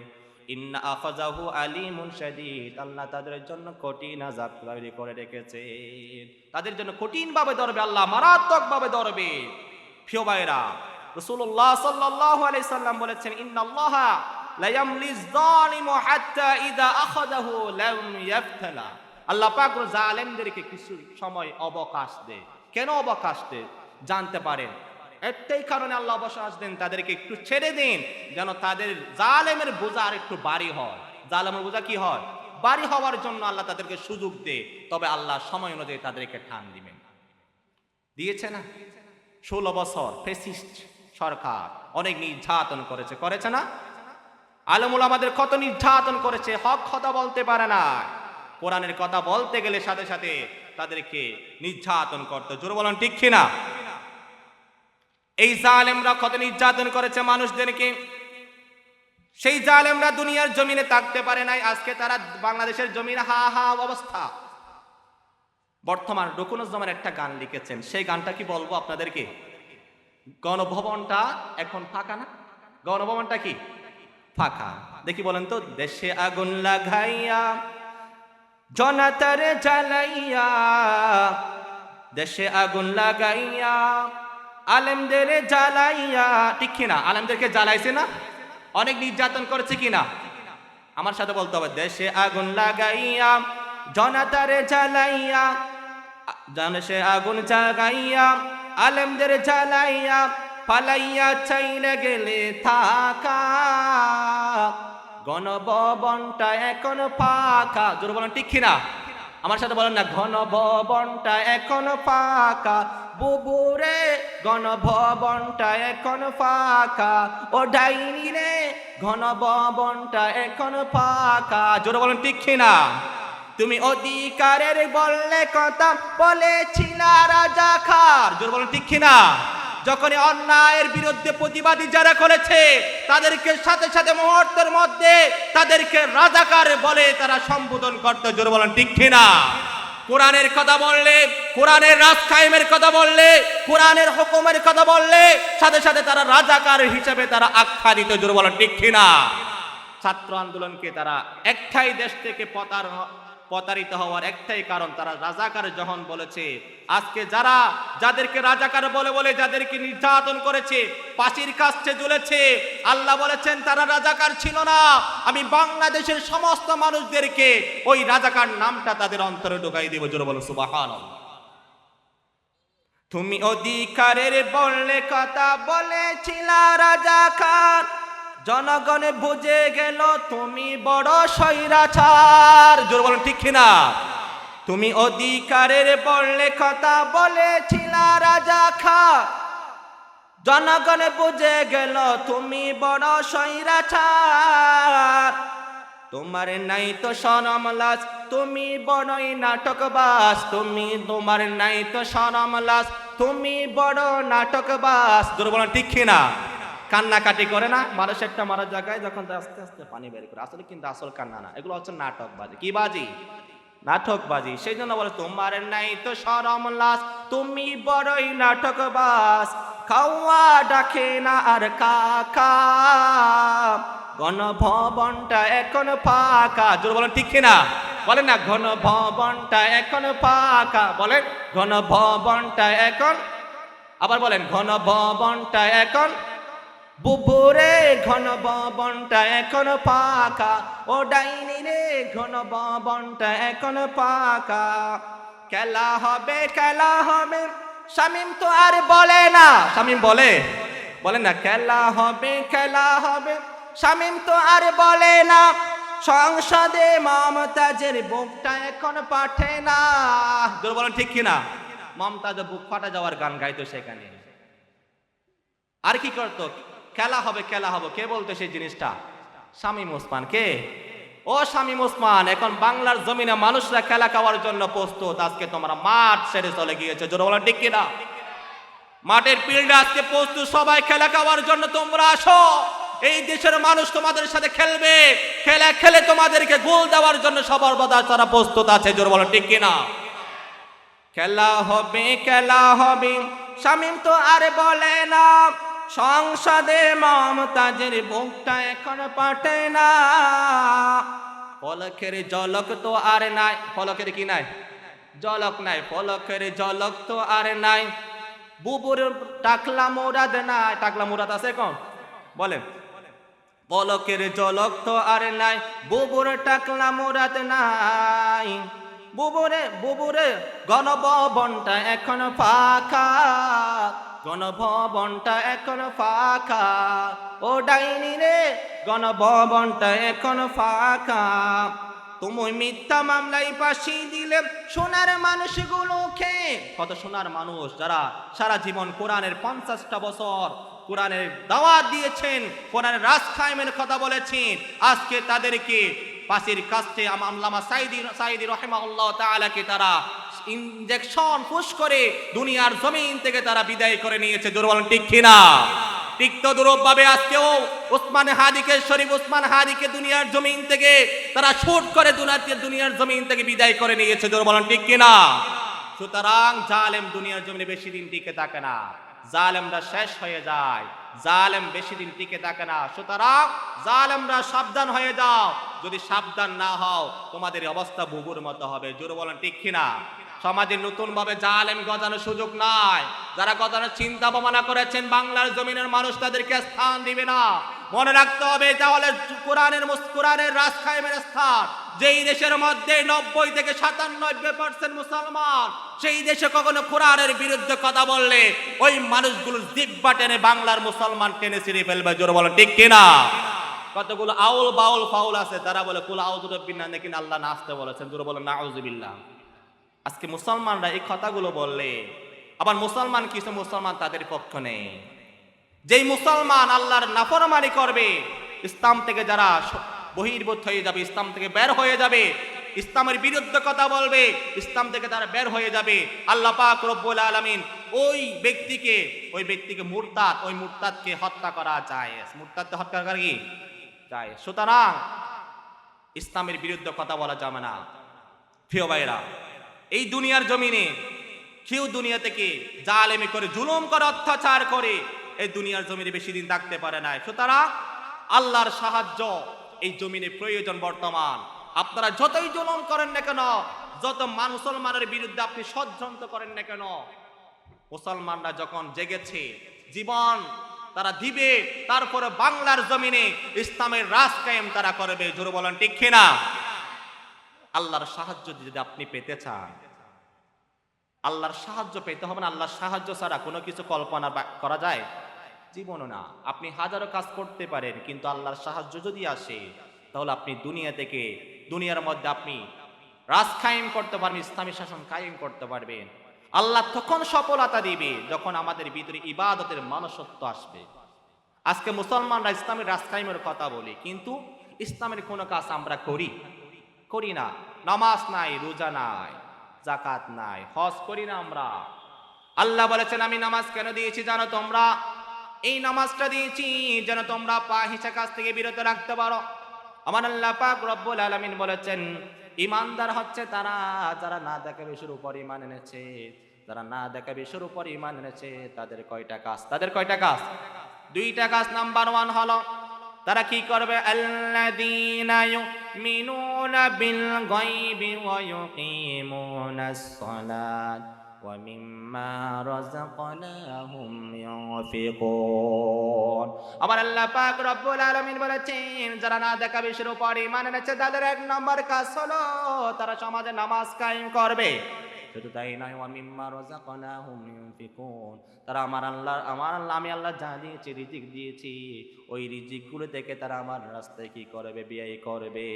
ইন্না আখাযাহু আলীমুন শাদীদ, আল্লাহ তাদের জন্য কঠিন আযাব তৈরি করে রেখেছে, তাদের জন্য কঠিন ভাবে ধরবে, আল্লাহ মারাত্মক ভাবে ধরবে। প্রিয় ভাইরা, রাসূলুল্লাহ সাল্লাল্লাহু আলাইহি সাল্লাম বলেছেন ইন্নাল্লাহা লা ইয়ামলিজ যালিমু হাত্তা ইযা আখাযাহু লাম ইয়াফতালা, আল্লাহ পাক জালেমদেরকে কিছু সময় অবকাশ দেয়। কেন অবকাশ দেয় জানতে পারেন? একটাই কারণে আল্লাহ অবকাশ দেন, তাদেরকে একটু ছেড়ে দিন যেন তাদের জালেমের বোঝা আর একটু ভারী হয়। জালেমের বোঝা কি হয়? ভারী হওয়ার জন্য আল্লাহ তাদেরকে সুযোগ দেয়, তবে আল্লাহ সময় অনুযায়ী তাদেরকে টান দিবেন। দিয়েছে না? 16 বছর ফ্যাসিস্ট সরকার অনেক নির্যাতন করেছে, করেছে না? আলেম ওলামাদের কত নির্যাতন করেছে, হক কথা বলতে পারে না, কোরআনের কথা বলতে গেলে সাথে সাথে তাদেরকে নির্যাতন করতে। জোরে বলেন ঠিক কিনা? এই জালেমরা কত নির্যাতন করেছে মানুষদেরকে, সেই জালেমরা দুনিয়ার জমিনে থাকতে পারে নাই, আজকে তারা বাংলাদেশের জমিনে হা হা অবস্থা। বর্তমান রকুনুজ্জামান একটা গান লিখেছেন, সেই গানটা কি বলবো আপনাদেরকে? গণভবনটা এখন ফাঁকা না? গণভবনটা কি ফাঁকা? দেখি বলেন তো। দেশে আগুন লাগাইয়া জনতারে জ্বালাইয়া, দেশে আগুন লাগাইয়া আলেমদের জ্বালাইয়া, ঠিক কিনা? আলেমদেরকে জ্বালাইছে না? অনেক নির্যাতন করেছে কিনা? আমার সাথে বলতে হবে, দেশে আগুন লাগাইয়া জনতারে জ্বালাইয়া, দেশে আগুন জাগাইয়া আলেমদের জ্বালাইয়া, পালাইয়া চাইলে গেলে থাকা, গণভবনটা এখন ফাঁকা। জোরে বলেন ঠিক কিনা? আমার সাথে বলেন না, গণভবনটা এখন ফাঁকা, বুবুরে গণভবনটা এখন ফাঁকা, ও ডাইনি রে গণভবনটা এখন ফাঁকা। জোরে বলেন ঠিক কিনা? তুমি অধিকারের বললে কথা বলেছিলা রাজাকার। জোরে বলেন ঠিক কিনা? যখন অন্যায়ের বিরুদ্ধে প্রতিবাদী যারা করেছে তাদেরকে সাথে সাথে মুহূর্তের মধ্যে তাদেরকে রাজাকার বলে তারা সম্বোধন করতে। জোরে বলেন ঠিক কিনা? কোরআনের কথা বললে, কোরআনের রাজ কায়েমের কথা বললে, কোরআনের হুকুমের কথা বললে সাথে সাথে তারা রাজাকার হিসেবে তারা আখ্যা দিত। জোরে বলেন ঠিক কিনা? ছাত্র আন্দোলনকে তারা একটাই দেশ থেকে প্রতারিত হওয়ার একটাই কারণ, তারা রাজাকার যখন বলেছে। আজকে যারা যাদেরকে রাজাকার বলে বলে যাদেরকে নির্যাতন করেছে, ফাঁসির কাছে ঝুলেছে, আল্লাহ বলেছেন তারা রাজাকার ছিল না। আমি বাংলাদেশের সমস্ত মানুষদেরকে ওই রাজাকার নামটা তাদের অন্তরে ঢুকাই দেব। জোরে বলো সুবহানাল্লাহ। তুমি অধিকারের বললে কথা বলেছিলা রাজাকার, জনগণে বুঝে গেল তুমি বড় স্বৈরাচার। জোরে বলেন ঠিক কিনা? তুমি অধিকারের বললে কথা বলেছিলা রাজাকার, জনগণে বুঝে গেল তুমি বড় স্বৈরাচার। তোমার নাই তো শরম লাজ, তুমি বড়ই নাটকবাজ, তোমার নাই তো শরম লাজ, তুমি বড় নাটকবাজ। জোরে বলেন ঠিক কিনা? কান্নাকাটি করে না মানুষেরটা মারা জায়গায় যখন আস্তে আস্তে পানি বের করে, আসলে কিন্তু আসল কান্না না, এগুলো হচ্ছে নাটকবাজি। কি বাজি? নাটকবাজি। সেই জন্য বলে তোমার নাই তো শরম লাজ, তুমি বড়ই নাটকবাজ। খাওয়া ডাকে না আর কাকা, গণভবনটা এখন ফাঁকা, জোর বলেন ঠিক কিনা, বলেন না ঘনভবনটা এখন ফাঁকা, বলেন ঘনভবনটা এখন, আবার বলেন ঘনভবনটা এখন, বুবুরে ঘনভবনটা এখন ফাঁকা, ও ডাইনি রে ঘনভবনটা এখন ফাঁকা। খেলা হবে খেলা হবে, শামীম তো আর বলে না, শামীম বলে, বলেন না খেলা হবে খেলা হবে, শামীম তো আর বলে না, সংসদে মমতাজের বুকটা এখন পাঠে না, জোর বলেন ঠিক কিনা, মমতাজের বুক ফাটা যাওয়ার গান গাইতো সেখানে। আর কি করতো, খেলা হবে খেলা হবে, কে বলতো সেই জিনিসটা, শামীম ওসমান। কে? ও শামীম ওসমান। এখন বাংলার জমিনে মানুষরা খেলা খাওয়ার জন্য প্রস্তুত, আজকে তোমরা মাঠ ছেড়ে চলে গিয়েছে, জোর বলেন ঠিক কিনা, মাঠের ফিল্ডে আজকে প্রস্তুত সবাই খেলা খাওয়ার জন্য, তোমরা আসো, এই দেশের মানুষ তোমাদের সাথে খেলবে, খেলা খেলে তোমাদেরকে গোল দেওয়ার জন্য সবার বাধা তারা প্রস্তুত আছে, জোর বলেন ঠিক কিনা। খেলা হবে, শামীম তো আর বলে না, সংসদে মমতাজের বুকটা এখন পাঠে না, পলকের ঝলক তো আর নাই, পলকের কি নাই, ঝলক নাই, পলকের ঝলক তো আর নাই, বুবুর টাকলা মুরাদ নাই, টাকলা মুরাদ আছে কোন, বলেন, পলকের ঝলক তো আর নাই, বুবুর টাকলা মুরাদ নাই, বুবুরে বুবুরে গণভবনটা এখন ফাঁকা, গণভবনটা এখন ফাঁকা, ও ডাইনি রে গণভবনটা এখন ফাঁকা, তুমি মিথ্যা মামলায় ফাঁসি দিলে সোনার মানুষগুলোকে, কত সোনার মানুষ যারা সারা জীবন কোরআনের 50টা বছর কোরআনের দাওয়াত দিয়েছেন, কোরআনের রাজ কায়েমের কথা বলেছেন, আজকে তাদেরকে ফাঁসির কাস্টে আল্লামা সাঈদী রাহিমাহুল্লাহ তাআলাকে তারা ইনজেকশন পুশ করে দুনিয়ার জমিন থেকে তারা বিদায় করে নিয়েছে, জোর বলেন ঠিক কিনা। তিক্ত দুরূহ ভাবে আজকেও ওসমান হাদিকে, শরীফ ওসমান হাদিকে দুনিয়ার জমিন থেকে তারা শুট করে দুনিয়ার জমিন থেকে বিদায় করে নিয়েছে, জোর বলেন ঠিক কিনা। সুতরাং জালেম দুনিয়ার জমিনে বেশি দিন টিকে থাকে না, জালেমরা শেষ হয়ে যায়, জালেম বেশি দিন টিকে থাকে না। সুতরাং জালেমরা সাবধান হয়ে যাও, যদি সাবধান না হও তোমাদের অবস্থা বুবুর মতো হবে, জোর বলেন ঠিক কিনা। সমাজে নতুন ভাবে জালেম গজানোর সুযোগ নাই, যারা গজানোর চিন্তা ভাবনা করেছেন বাংলার জমিনের মানুষ তাদেরকে স্থান দিবে না। মনে রাখতে হবে তাহলে কোরআনের রাজ কায়েমের স্থান, যেই দেশের মধ্যে 90 থেকে 97% মুসলমান, সেই দেশে কখনো কোরআনের বিরুদ্ধে কথা বললে ওই মানুষগুলোর জিহ্বা টেনে বাংলার মুসলমান টেনে ছিঁড়ে ফেলবে, জোর বলেন ঠিক কিনা। কতগুলো আউল বাউল ফাউল আছে, তারা বলে কুল আউযু বিরব্বিন নাস, আল্লাহ নাচতে বলেছেন, জোর বলেন নাউযুবিল্লাহ। আজকে মুসলমানরা এই কথাগুলো বললে আবার মুসলমান কিছু মুসলমান তাদের পক্ষ নেই, যেই মুসলমান আল্লাহর নাফরমানি করবে, ইসলাম থেকে যারা বহির্ভূত হয়ে যাবে, ইসলাম থেকে বের হয়ে যাবে, ইসলামের বিরুদ্ধে কথা বলবে, ইসলাম থেকে তারা বের হয়ে যাবে, আল্লাহ পাক রব্বুল আলামিন ওই ব্যক্তিকে মুরতাদ, ওই মুরতাদকে হত্যা করা যায়, মুরতাদকে হত্যা করা কি যায়। সুতরাং ইসলামের বিরুদ্ধে কথা বলা যাবে না। প্রিয় ভাইরা, এই দুনিয়ার জমিনে কেউ দুনিয়া থেকে জালেমি করে, জুলুম করে, অত্যাচার করে এই দুনিয়ার জমিনে বেশি দিন থাকতে পারে না। সুতরাং আল্লাহর সাহায্য এই জমিনে প্রয়োজন বর্তমান। আপনারা যতই জুলুম করেন না কেন, যত মুসলমানের বিরুদ্ধে আপনি ষড়যন্ত্র করেন না কেন, মুসলমানরা যখন জেগেছে জীবন তারা দিবে, তারপরে বাংলার জমিনে ইসলামের রাজ কায়েম তারা করবে, জোরে বলেন ঠিক কিনা। আল্লাহর সাহায্য যদি আপনি পেতে চান, আল্লাহর সাহায্য পেতে হবে না। আল্লাহর সাহায্য ছাড়া কোনো কিছু কল্পনা করা যায় জীবনও না। আপনি হাজারো কাজ করতে পারেন, কিন্তু আল্লাহর সাহায্য যদি আসে তাহলে আপনি দুনিয়ার মধ্যে আপনি রাজ কায়েম করতে পারবেন, ইসলামী শাসন কায়েম করতে পারবেন। আল্লাহ তখন সফলতা দিবে যখন আমাদের ভিতরে ইবাদতের মনুষ্যত্ব আসবে। আজকে মুসলমানরা ইসলামের রাজ কায়েমের কথা বলি, কিন্তু ইসলামের কোনো কাজ আমরা করি না। নামাজ নাই, রোজা নাই, যাকাত নাই, হজ করি না আমরা। আল্লাহ বলেছেন আমি নামাজ কেন দিয়েছি জানো তোমরা? এই নামাজটা দিয়েছি যেন তোমরা ফাহিশা কাজ থেকে বিরত রাখতে পারো। আমার আল্লাহ পাক রব্বুল আলামিন বলেছেন ঈমানদার হচ্ছে তারা যারা না দেখা বিষয়ের উপর ঈমান এনেছে। যারা না দেখা বিষয়ের উপর ঈমান এনেছে তাদের কয়টা কাজ? দুইটা কাজ। নাম্বার 1 হলো তারা কি করবে? আল্লাযীনা ইউমিনুনা বিল গায়বি ওয়া ইউকিমুনাস সালাত ওয়া মিম্মা রাযাকনাহুম ইউনফিকুন। আমার আল্লাহ পাক রব্বুল আলামিন বলেছেন, যারা না দেখা বিষয়ের উপর ঈমান এনেছে তাদের এক নম্বর কাজ হলো তারা সমাজে নামাজ কায়েম করবে। শুধু তাই নয়, ওয়া মিম্মা রাযাকনাহুম ইউনফিকুন, তারা আমার আল্লাহ আমি আল্লাহ যা দিয়েছি, রিজিক দিয়েছি, ওই রিজিকগুলো থেকে তারা আমার রাস্তায় কি করবে? ব্যয় করবে।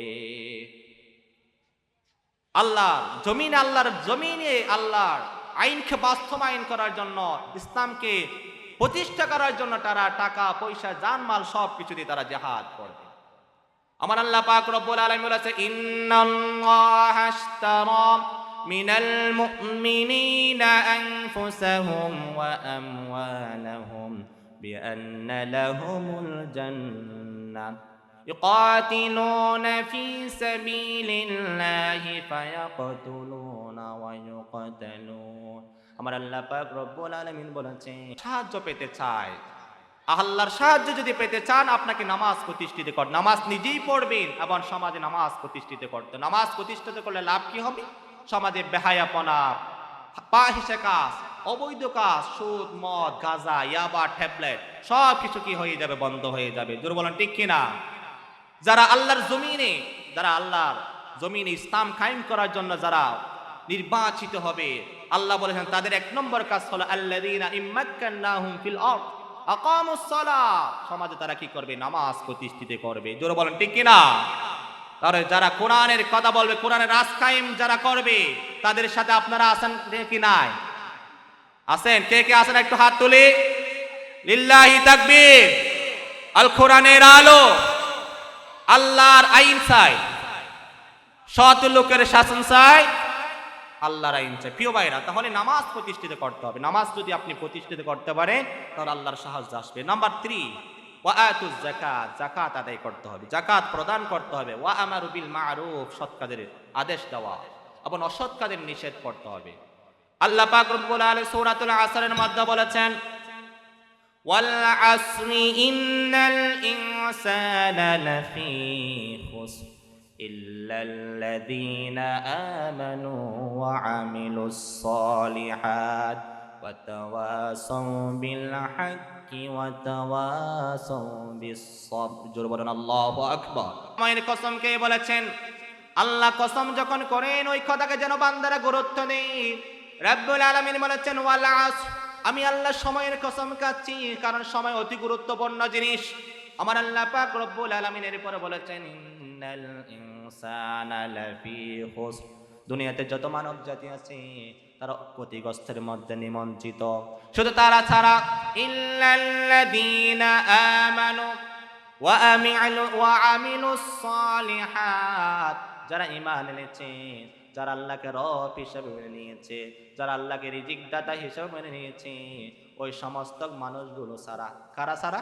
আল্লাহর জমিনে আল্লাহর আইনকে বাস্তবায়ন করার জন্য, ইসলামকে প্রতিষ্ঠা করার জন্য তারা টাকা পয়সা জানমাল সব কিছু দিয়ে তারা জিহাদ করবে। আমার আল্লাহ পাক রব্বুল আলামিন বলেছে, ইন্নাল্লাহা আশতারা মিনাল মুমিনিনা আনফুসাহুম ওয়া আমওয়ালাহুম বিআন্না লাহুমুল জান্নাহ ইউকাতিলুনা ফি সাবিলিল্লাহি ফায়াকতুলুনা ওয়া ইউকতালুন। আমার আল্লাহ পাক রব্বুল আলামিন বলেছেন, সাহায্য পেতে চায়, আল্লাহর সাহায্য যদি পেতে চান, আপনাকে নামাজ প্রতিষ্ঠিত কর, নামাজ নিজেই পড়বেন এবং সমাজে নামাজ প্রতিষ্ঠিত করতে। নামাজ প্রতিষ্ঠিত করলে লাভ কি হবে? সমাজে বেহায়াপনা, ফাহিশা কাজ, অবৈধ কাজ, সুদ, মদ, গাঁজা, ইয়াবা, ট্যাবলেট সব কিছু কি হয়ে যাবে? বন্ধ হয়ে যাবে। জোরে বলেন ঠিক কিনা? যারা আল্লাহর জমিনে ইসলাম কায়েম করার জন্য যারা নির্বাচিত হবে, আল্লাহ বলেছেন তাদের এক নম্বর কাজ হলো আল্লাযীনা ইম্মাক্কান্নাহুম ফিল আরদ আকামুস সালাহ, সমাজে তারা কি করবে? নামাজ প্রতিষ্ঠিত করবে। জোরে বলেন ঠিক কিনা? তাহলে যারা কোরআনের কথা বলবে, কোরআনের রাজ কায়েম যারা করবে, তাদের সাথে আপনারা আছেন কি নাই? আছেন? কে কে আছেন একটু হাত তুলি। লিল্লাহি তাকবীর। আল কোরআনের আলো, আল্লাহর আইন চাই, সৎ লোকের শাসন চাই, আল্লাহর আইন চাই। প্রিয় ভাইরা, তাহলে নামাজ প্রতিষ্ঠিত করতে হবে। নামাজ যদি আপনি প্রতিষ্ঠিত করতে পারেন, তাহলে আল্লাহর সাহায্য আসবে। নাম্বার 3, ওয়া আতুজ যাকাত, যাকাত আদায় করতে হবে, যাকাত প্রদান করতে হবে। ওয়া আমারু বিল মা'রুফ, সৎ কাজের আদেশ দেওয়া এবং অসৎ কাজের নিষেধ করতে হবে। আল্লাহ পাক রব্বুল আলামিন সূরাতুল আসরের মধ্যে বলেছেন, ওয়াল আসরি ইন্নাল ইনসানা লাফি খুসর ইল্লাল্লাযীনা আমানু ওয়া আমিলুস সালিহাত ওয়া তাওয়াসাউ বিল হাক্কি ওয়া তাওয়াসাউ বিস সাবর। জোরে বলেন আল্লাহু আকবার। মায়ের কসম কে বলেছেন? আল্লাহ কসম যখন করেন, ওই কথাকে যেন বান্দারা গুরুত্ব দেয়। রব্বুল আলামিন বলেছেন, ওয়াল আসর, আমি আল্লাহ সময়ের কসম খাচ্ছি, কারণ সময় অতি গুরুত্বপূর্ণ জিনিস। আমার আল্লাহ পাক রব্বুল আলামিন এর পরে বলেছেন, ইন্নাল ইনসানা লাফি খুসর, দুনিয়াতে যত মানব জাতি আছে তারা ক্ষতিগ্রস্তের মধ্যে নিমজ্জিত। শুধু তারা ছাড়া, ইল্লাল্লাযীনা আমানু ওয়া আমিলুস সালিহাত, যারা ঈমান এনেছে, যারা আল্লাহকে রব হিসেবে মেনে নিয়েছে, যারা আল্লাহকে রিজিক দাতা হিসেবে মেনে নিয়েছে, ওই সমস্ত মানুষগুলো ছাড়া। কারা ছাড়া?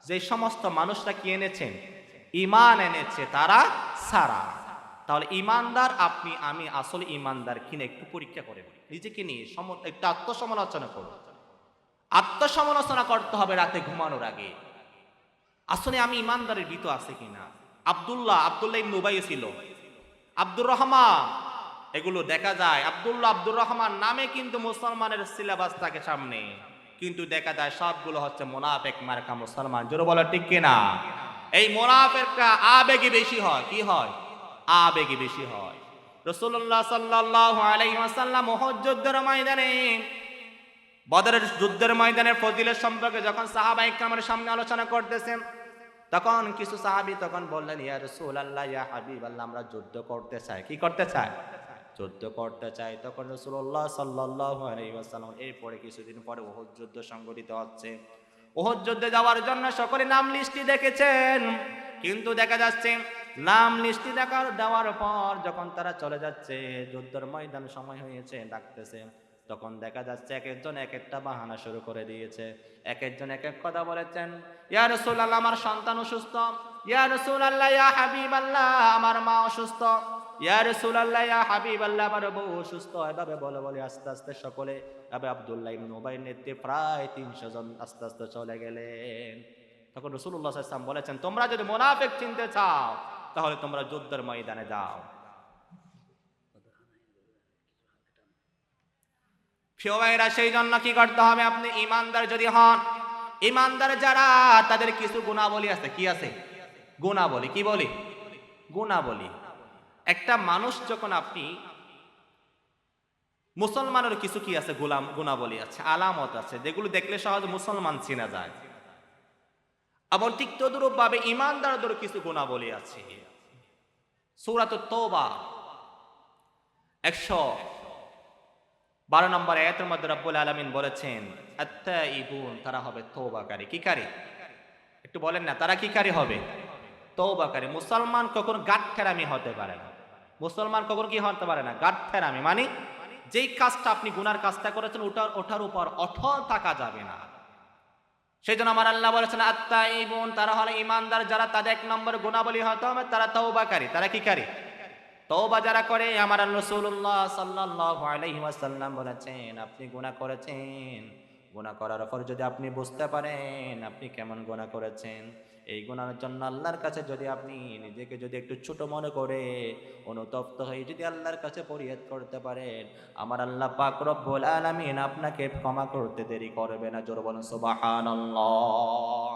যে সমস্ত মানুষরা কি এনেছেন? ঈমান এনেছে, তারা ছাড়া। তাহলে ঈমানদার আপনি আমি আসলে ঈমানদার কিনা একটু পরীক্ষা করে নিজেকে নিয়ে একটু আত্মসমালোচনা করুন। আত্মসমালোচনা করতে হবে রাতে ঘুমানোর আগে, আসলে আমি ঈমানদারের ভিতর আছে কিনা। আব্দুল্লাহ ইবনে উবাই ছিল, আব্দুর রহমান, এগুলো দেখা যায়। আব্দুর রহমান নামে কিন্তু মুসলমানের সিলেবাস থাকে সামনে, কিন্তু দেখা যায় সবগুলো হচ্ছে মুনাফিক মার্কা মুসলমান। জোরে বলো ঠিক কিনা? এই মুনাফিকরা আবেগে বেশি হয়। কি হয়? আবেগে বেশি হয়। রাসূলুল্লাহ সাল্লাল্লাহু আলাইহি ওয়াসাল্লাম উহুদ যুদ্ধের ময়দানে, বদরের যুদ্ধের ময়দানের ফজিলত সম্পর্কে যখন সাহাবায়ে কেরামের সামনে আলোচনা করতেছেন, তখন কিছু সাহাবী তখন বললেন, ইয়া রাসূলুল্লাহ, ইয়া হাবিবাল্লাহ, আমরা যুদ্ধ করতে চাই। কি করতে চাই? যুদ্ধ করতে চাই। তখন রাসূলুল্লাহ সাল্লাল্লাহু আলাইহি ওয়াসাল্লাম, এরপরে কিছুদিন পরে উহুদ যুদ্ধ সংঘটিত হচ্ছে। উহুদ যুদ্ধে যাওয়ার জন্য সকলে নাম লিস্টি দেখেছেন, কিন্তু দেখা যাচ্ছে নাম লিস্টি দেওয়ার পর যখন তারা চলে যাচ্ছে, যুদ্ধের ময়দান সময় হয়েছে, ডাকতেছে, তখন দেখা যাচ্ছে এক একজন এক একটা বাহানা শুরু করে দিয়েছে। এক একজন এক এক কথা বলেছেন, ইয়া রাসূলুল্লাহ, আমার সন্তান অসুস্থ। ইয়া রাসূলুল্লাহ, ইয়া হাবিবাল্লাহ, আমার মা অসুস্থ। ইয়া রাসূলুল্লাহ, ইয়া হাবিবাল্লাহ, আমার বউ অসুস্থ। এভাবে বলে আস্তে আস্তে সকলে, আবু আব্দুল্লাহ ইবনে উবাইয়ের নেতৃত্বে প্রায় 300 জন আস্তে আস্তে চলে গেলেন। তখন রাসূলুল্লাহ সাল্লাল্লাহু আলাইহি ওয়াসাল্লাম বলেছেন, তোমরা যদি মুনাফিক চিনতে চাও তাহলে তোমরা যুদ্ধের ময়দানে যাও। প্রিয় ভাইরা, সেই জন্য কি করতে হবে? আপনি ইমানদার যদি হন, ইমানদার যারা, তাদের কিছু গুণাবলী আছে। কি আছে? গুণাবলী। কি বলি? গুণাবলী। একটা মানুষ যখন আপনি মুসলমানের কিছু কি আছে? গুণাবলী আছে, আলামত আছে, যেগুলো দেখলে সহজে মুসলমান চেনা যায়। আবার ঠিক তদ্রূপ ভাবে ইমানদারদের কিছু গুণাবলী আছে। সূরাতুত তাওবা 112 নম্বর আয়াতের মধ্যে রব্বুল আলামিন বলেছেন, আত-তাইবুন, তারা হবে তওবাকারী। কি কারী? একটু বলেন না, তারা কি কারী হবে? তওবাকারী। মুসলমান কখনো গাঁটফেরামি হতে পারে না। মুসলমান কখনো কি হতে পারে না? গাঁটফেরামি। মানে যেই কাজটা আপনি গুনার কাজটা করেছেন ওটার উপর অটল থাকা যাবে না। সেই জন্য আমার আল্লাহ বলেছেন, আত-তাইবুন, তারা হলো ইমানদার যারা, তাদের 1 নম্বর গুণাবলী হতে হবে তারা তওবাকারী। তারা কি কারী? তওবা যারা করে। আমার রাসূলুল্লাহ সাল্লাল্লাহু আলাইহি ওয়াসাল্লাম বলেছেন, আপনি গুনাহ করেছেন, গুনাহ করার পর যদি আপনি বুঝতে পারেন আপনি কেমন গুনাহ করেছেন, এই গুনাহের জন্য আল্লাহর কাছে যদি আপনি নিজেকে যদি একটু ছোট মনে করে অনুতপ্ত হয়ে যদি আল্লাহর কাছে ফরিয়াদ করতে পারেন, আমার আল্লাহ পাক রব্বুল আলামিন আপনাকে ক্ষমা করতে দেরি করবে না। জোরে বলুন সুবহানাল্লাহ।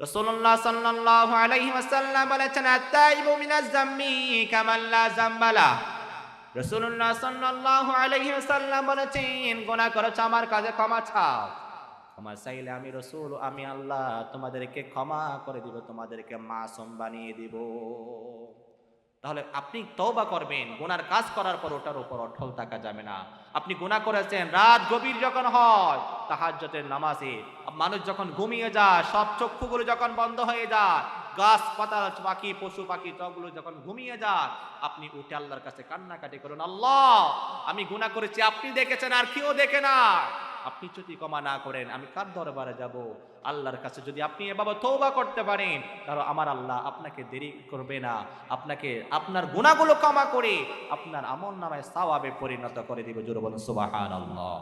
রাসূলুল্লাহ সাল্লাল্লাহু আলাইহি ওয়াসাল্লাম বলেছেন, আত-তাইবু মিনাজ যাম্মি কামান লা যাম্বালা। রাসূলুল্লাহ সাল্লাল্লাহু আলাইহি ওয়াসাল্লাম বলেছেন, গুনাহ করেছো আমার কাছে ক্ষমা চাও, ক্ষমা চাইলে আমি রাসূল, আমি আল্লাহ তোমাদেরকে ক্ষমা করে দিব, তোমাদেরকে মাসুম বানিয়ে দিব। তাহলে আপনি তওবা করবেন, গুনার কাজ করার পর ওটার উপর অটল থাকা যাবে না। আপনি গুনাহ করেছেন, রাত গভীর যখন হয় তাহাজ্জুদের নামাজে, মানুষ যখন ঘুমিয়ে যায়, সব চক্ষুগুলো যখন বন্ধ হয়ে যায়, গাছপাতা, পাখি, পশু পাখি সবগুলো যখন ঘুমিয়ে যায়, আপনি উঠে আল্লাহর কাছে কান্নাকাটি করুন, আল্লাহ আমি গুনাহ করেছি, আপনি দেখেছেন আর কেউ দেখে না, আপনি যদি ক্ষমা না করেন আমি কার দরবারে যাব? আল্লাহর কাছে যদি আপনি এভাবে তওবা করতে পারেন তাহলে আমার আল্লাহ আপনাকে দেরি করবে না, আপনাকে আপনার গুনাহগুলো ক্ষমা করে আপনার আমলনামায় সওয়াবে পরিণত করে দিবে। জোরে বলুন সুবহানাল্লাহ।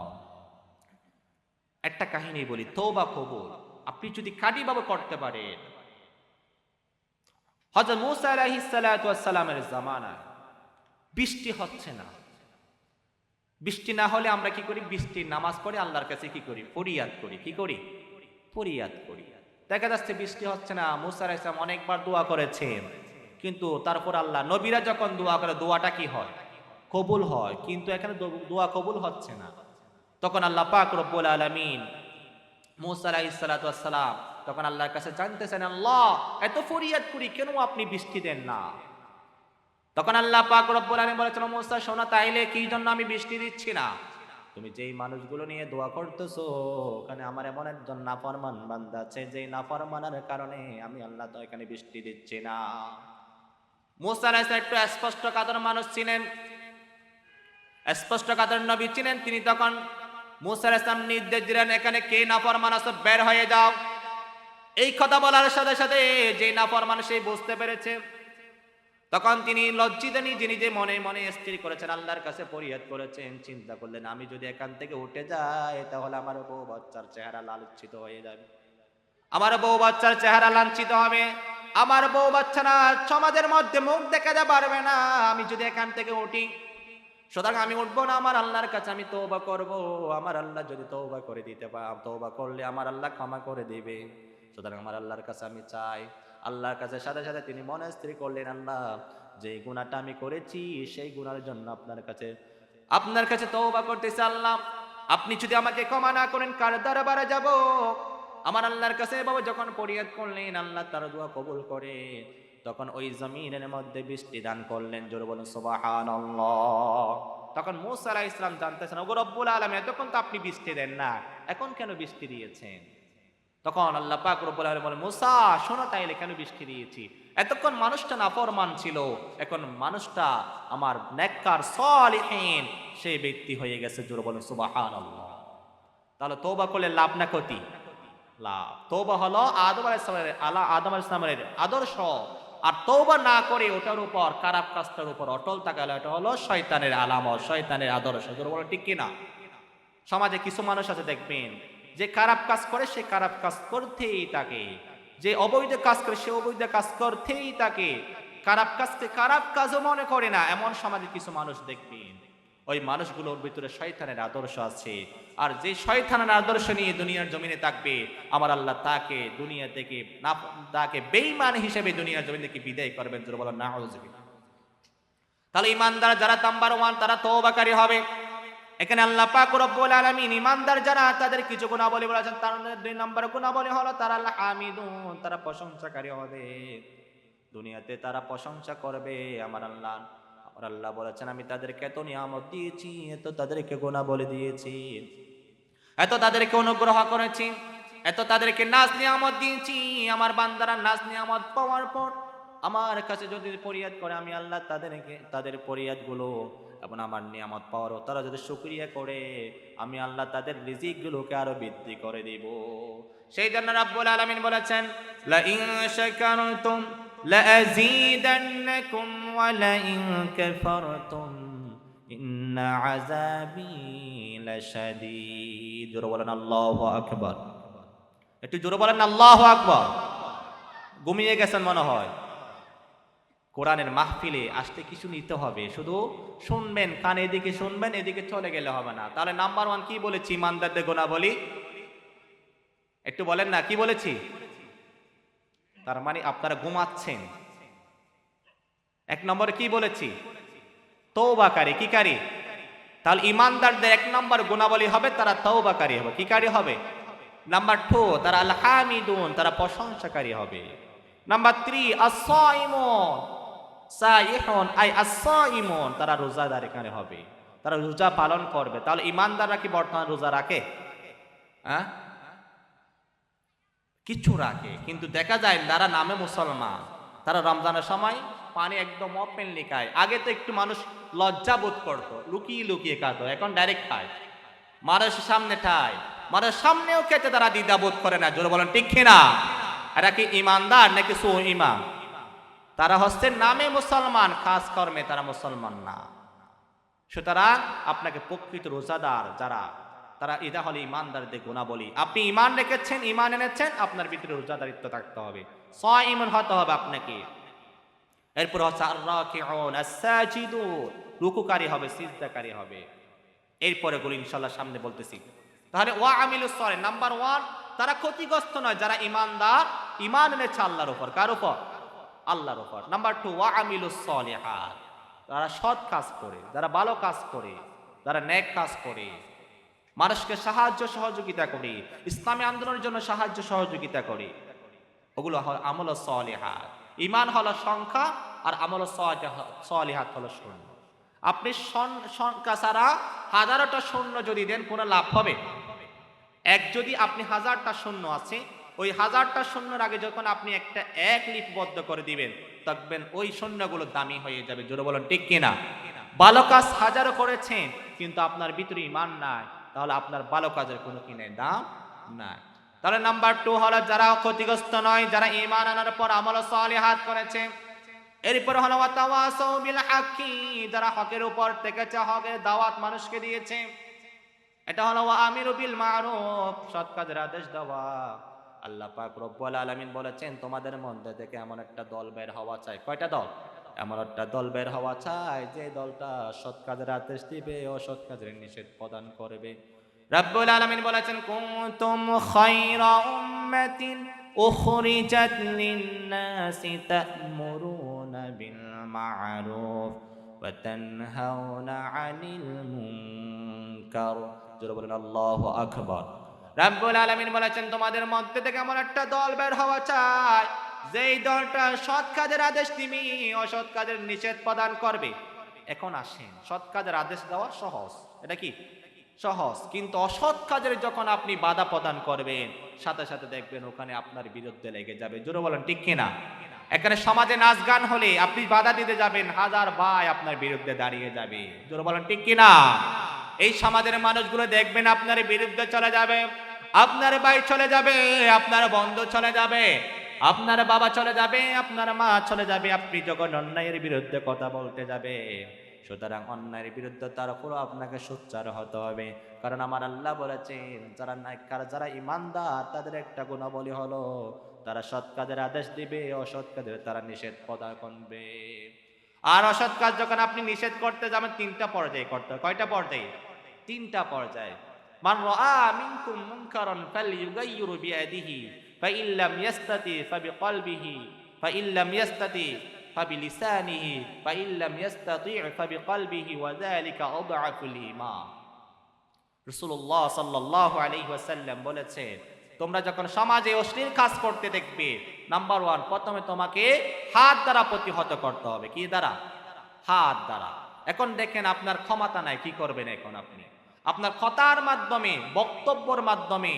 একটা কাহিনী বলি, তওবা কবুল আপনি যদি কাটিভাবে করতে পারেন। হযরত মূসা আলাইহিস সালাতু ওয়াস সালামের জামানায় বৃষ্টি হচ্ছে না। বৃষ্টি না হলে আমরা কি করি? বৃষ্টির নামাজ পড়ে আল্লাহর কাছে কি করি? ফরিয়াদ করি। কি করি? ফরিয়াদ করি। দেখা যাচ্ছে বৃষ্টি হচ্ছে না, মূসা আলাইহিস সালাম অনেকবার দোয়া করেছেন, কিন্তু তারপর আল্লাহ, নবীরা যখন দোয়া করে দোয়াটা কি হয়? কবুল হয়। কিন্তু এখানে দোয়া কবুল হচ্ছে না। তখন আল্লাহ পাক রব্বুল আলামিন মূসা আলাইহিস সালাতু ওয়াস সালাম তখন আল্লাহর কাছে জানতেছেন, আল্লাহ এত ফরিয়াদ করি কেন আপনি বৃষ্টি দেন না? তখন আল্লাহ পাক রব্বুল আলামিন বলেছেন, মূসা শোনো, তাইলে কি জন্য আমি বৃষ্টি দিচ্ছি না? তুমি যেই মানুষগুলো নিয়ে দোয়া করতেছো ওখানে আমার এমন একজন নাফরমান বান্দা আছে, যেই নাফরমানের কারণে আমি আল্লাহ তো এখানে বৃষ্টি দিচ্ছি না। মূসা আলাইহিস সালাম একটু স্পষ্ট কাদর মানুষ ছিলেন, স্পষ্ট কাদর নবী ছিলেন। তিনি তখন মূসা আলাইহিস সালাম নির্দেশ দিলেন, এখানে কে নাফরমান আছে বের হয়ে যাও। এই কথা বলার সাথে সাথে যে নাফরমান সে বুঝতে পেরেছে, তখন তিনি লজ্জিত নিজে নিজে মনে মনে স্থির করেছেন, আল্লাহর কাছে ফরিয়াদ করেছেন, চিন্তা করলেন আমি যদি এখান থেকে উঠে যাই তাহলে আমার বউ বাচ্চার চেহারা লাঞ্ছিত হয়ে যাবে, আমার বউ বাচ্চার চেহারা লাঞ্ছিত হবে, আমার বউ বাচ্চারা সমাজের মধ্যে মুখ দেখাতে পারবে না আমি যদি এখান থেকে উঠি। সুতরাং আমি উঠবো না, আমার আল্লাহর কাছে আমি তওবা করব। আমার আল্লাহ যদি তওবা করে দিতে পারে, তওবা করলে আমার আল্লাহ ক্ষমা করে দিবে। সুতরাং আমার আল্লাহর কাছে আমি চাই। আল্লাহর কাছে সাথে সাথে তিনি মনে স্থির করলেন, আল্লাহ যে গুনাহটা আমি করেছি সেই গুনাহের জন্য আপনার কাছে তওবা করতেছি। আল্লাহ আপনি যদি আমাকে ক্ষমা না করেন কার দরবারে যাব? আমার আল্লাহর কাছে বাবা যখন ফরিয়াদ করলেন, আল্লাহ তার দোয়া কবুল করে তখন ওই জমিনের মধ্যে বৃষ্টি দান করলেন। জোরে বলুন সুবহানাল্লাহ। তখন মূসা আলাইহিস সালাম জানতেছেন, ওগো রব্বুল আলামিন, এতক্ষণ তো আপনি বৃষ্টি দেন না, এখন কেন বৃষ্টি দিয়েছেন? তখন আল্লাহ পাক রব্বুল আলামিন বলেন, মূসা শোনো, তাইলে কেন বৃষ্টি দিয়েছি? এতক্ষণ মানুষটা নাফরমান ছিল, এখন মানুষটা আমার নেককার সালিহিন সেই ব্যক্তি হয়ে গেছে। জোরে বলুন সুবহানাল্লাহ। তাহলে তওবা করলে লাভ না ক্ষতি? লাভ। তওবা হলো আদম আলাইহিস সালামের আদর্শ, আর তওবা না করে ওটার উপর খারাপ কাজটার উপর অটল থাকা, এটা হলো শয়তানের আলামত, শয়তানের আদর্শ। জোরে বলুন ঠিক কিনা? সমাজে কিছু মানুষ আছে দেখবেন যে খারাপ কাজ করে, সে খারাপ কাজ করতেই থাকে, যে অবৈধ কাজ করে সে অবৈধ কাজ করতেই তাকে, খারাপ কাজকে খারাপ কাজও মনে করে না, এমন সমাজে কিছু মানুষ দেখবেন ওই মানুষগুলোর ভিতরে শয়তানের আদর্শ আছে। আর যে শয়তানের আদর্শ নিয়ে দুনিয়ার জমিনে থাকবে, আমার আল্লাহ তাকে দুনিয়া থেকে না, তাকে বেঈমান হিসেবে দুনিয়ার জমিন থেকে বিদায় করবেন। জোরে বলেন নাউযুবিল্লাহ। তাহলে ইমানদার যারা নাম্বার 1 তারা তওবাকারী হবে। এখানে আল্লাহ পাক রব্বুল আলামিন ইমানদার যারা তাদের কিছু গুণাবলী বলেছেন, তার 2 নম্বর গুণাবলী হলো তারা আল্লাহ হামিদুন, তারা প্রশংসাকারী হবে। দুনিয়াতে তারা প্রশংসা করবে আমার আল্লাহ বলেছেন আমি তাদেরকে এত নিয়ামত দিয়েছি, এত তাদেরকে গুণাবলী দিয়েছি, এত তাদেরকে অনুগ্রহ করেছি, এত তাদেরকে নাজ নিয়ামত দিয়েছি। আমার বান্দারা নাজ নিয়ামত পাওয়ার পর আমার কাছে যদি ফরিয়াদ করে, আমি আল্লাহ তাদেরকে তাদের ফরিয়াদগুলো এবং আমার নিয়ামত পাওয়ারও তারা যদি শুকরিয়া করে, আমি আল্লাহ তাদের রিজিকগুলোকে আরো বৃদ্ধি করে দিব। সেই জন্য রাব্বুল আলামিন বলেছেন লা ইন শাকারতুম লা আযীদান্নাকুম ওয়া লা ইন কাফারতুম ইন্না আযাবি লাশাদীদ। জোরে বলেন আল্লাহু আকবার। একটু জোরে বলেন আল্লাহু আকবার। ঘুমিয়ে গেছেন মনে হয়। কোরআনের মাহফিলে আসতে কিছু নিতে হবে, শুধু শুনবেন, কানে এদিকে শুনবেন, এদিকে চলে গেলে হবে না। তাহলে নাম্বার 1 কি বলেছি ইমানদারদের গুণাবলী? একটু বলেন না কি বলেছি? তার মানে আপনারা ঘুমাচ্ছেন। 1 নম্বরে কি বলেছি? তওবাকারী। কি কারী? তাহলে ইমানদারদের 1 নম্বর গুণাবলী হবে তারা তওবাকারী হবে। কি কারী হবে? নাম্বার 2 তারা আল হামিদুন, তারা প্রশংসাকারী হবে। নাম্বার 3 as-সাইমুন সাইহুন আই as-সাইমুন, তারা রোজাদার এখানে হবে, তারা রোজা পালন করবে। তাহলে ইমানদাররা কি বর্তমান রোজা রাখে? হ্যাঁ, কিছু রাখে, কিন্তু দেখা যায় তারা নামে মুসলমান, তারা রমজানের সময় পানি একদম ওপেনলি খায়। আগে তো একটু মানুষ লজ্জা বোধ করতো, লুকিয়ে লুকিয়ে খাতো, এখন ডাইরেক্ট খায়, মানুষের সামনে খায়, মানুষের সামনেও খেতে তারা দ্বিধা বোধ করে না। জোরে বলেন ঠিক কিনা? এরা কি ইমানদার নাকি সু ইমান? তারা হচ্ছে নামে মুসলমান, কাজ কর্মে তারা মুসলমান না। সুতরাং আপনাকে প্রকৃত রোজাদার যারা, তারা এটা হলে ইমানদারদের গুণাবলী। আপনি ইমান রেখেছেন, ইমান এনেছেন, আপনার ভিতরে রোজাদারিত্ব থাকতে হবে, সাইমুন হতে হবে আপনাকে। এরপর হচ্ছে আর-রাকিউন আস-সাজিদুন, রুকুকারী হবে, সিজদাকারী হবে। এরপরে গুলো ইনশাআল্লাহ সামনে বলতেছি। তাহলে ওয়া আমিলুস সালিহ নাম্বার 1 তারা ক্ষতিগ্রস্ত নয়, যারা ইমানদার, ইমান এনেছে আল্লাহর উপর। কার উপর? আল্লাহর উপর। নাম্বার 2 ওয়া আমিলুস সালিহাত, যারা সৎ কাজ করে, যারা ভালো কাজ করে, যারা নেক কাজ করে, মানুষকে সাহায্য সহযোগিতা করে, ইসলামী আন্দোলনের জন্য সাহায্য সহযোগিতা করে, ওগুলো হলো আমলুস সালিহাত। ঈমান হলো সংখ্যা আর আমলুস সালিহাত হলো শূন্য। আপনি সংখ্যা ছাড়া হাজারটা শূন্য যদি দেন কোনো লাভ হবে? যদি আপনি 1000টা শূন্য আছে, ওই 1000টা শূন্যর আগে যখন আপনি একটা 1 লিপিবদ্ধ করে দিবেন, দেখবেন ওই শূন্যগুলো দামি হয়ে যাবে। জোরে বলেন ঠিক কিনা? ভালো কাজ হাজারো করেছেন কিন্তু আপনার ভিতরে ঈমান নাই, তাহলে আপনার ভালো কাজের কোনো কি নাই, দাম নাই। তাহলে নাম্বার 2 হলো যারা ক্ষতিগ্রস্ত নয়, যারা ঈমান আনার পর আমল সালিহাত করেছে। এরপর হলো ওয়া তাওয়াসাউ বিল হাক্কি, যারা হকের উপর থেকেছে, হকের দাওয়াত মানুষকে দিয়েছে। এটা হলো ওয়া আমিরু বিল মারুফ, সৎ কাজের আদেশ দেওয়া। আল্লাহ পাক রব্বুল আলামিন বলেছেন তোমাদের মধ্যে থেকে এমন একটা দল বের হওয়া চাই। কয়টা দল? এমন একটা দল বের হওয়া চাই যে দলটা সৎ কাজের আদেশ দিবে, অসৎ কাজের নিষেধ প্রদান করবে। রব্বুল আলামিন বলেছেন কুনতুম খায়রা উম্মাতিন উখরিজাত লিন-নাসি তা'মুরুনা বিল মা'রুফ ওয়া তানহাউনা 'আনিল মুনকার। জোরে বলেন আল্লাহু আকবার। রব্বুল আলামিন বলেছেন তোমাদের মধ্যে থেকে এমন একটা দল বের হওয়া চাই যেই দলটা সৎ কাজের আদেশ দিবে, অসৎ কাজের নিষেধ প্রদান করবে। এখন আসেন, সৎ কাজের আদেশ দেওয়া সহজ, এটা কি সহজ, কিন্তু অসৎ কাজের যখন আপনি বাধা প্রদান করবেন, সাথে সাথে দেখবেন ওখানে আপনার বিরুদ্ধে লেগে যাবে। জোরে বলেন ঠিক কিনা? এখানে সমাজে নাচ গান হলে আপনি বাধা দিতে যাবেন, 1000 ভাই আপনার বিরুদ্ধে দাঁড়িয়ে যাবে। জোরে বলেন ঠিক কিনা? এই সমাজের মানুষগুলো দেখবেন আপনার বিরুদ্ধে চলে যাবে, আপনার ভাই চলে যাবে, আপনার বন্ধু চলে যাবে, আপনার বাবা চলে যাবে, আপনার মা চলে যাবে, আপনি যখন অন্যায়ের বিরুদ্ধে কথা বলতে যাবে। সুতরাং অন্যায়ের বিরুদ্ধে তার উপর আপনাকে সোচ্চার হতে হবে, কারণ আমার আল্লাহ বলেছেন যারা ইমানদার তাদের একটা গুণাবলী হলো তারা সৎ কাজের আদেশ দিবে, অসৎ কাজের তারা নিষেধ প্রদান করবে। আর অসৎ কাজ যখন আপনি নিষেধ করতে যাবেন, তিনটা পর্যায়ে করতে হবে। কয়টা পর্যায়ে? তিনটা পর্যায়ে। মান রাআ মিনকুম মুনকারান ফালইউগাইয়িরু বিয়াদিহি ফাইন লাম ইয়াস্তাতি ফাবিকলবিহি ফাইন লাম ইয়াস্তাতি ফাবিলিসানিহি ফাইন লাম ইয়াস্তাতি ফাবিকলবিহি ওয়া যালিকা আযআফুল ঈমান। রাসূলুল্লাহ সাল্লাল্লাহু আলাইহি ওয়াসাল্লাম বলেছেন, তোমরা যখন সমাজে অশ্লীল কাজ করতে দেখবে, নাম্বার 1 প্রথমে তোমাকে হাত দ্বারা প্রতিহত করতে হবে। কি দ্বারা? হাত দ্বারা। এখন দেখেন আপনার ক্ষমতা নাই, কি করবেন এখন আপনি? আপনার কথার মাধ্যমে, বক্তব্যের মাধ্যমে,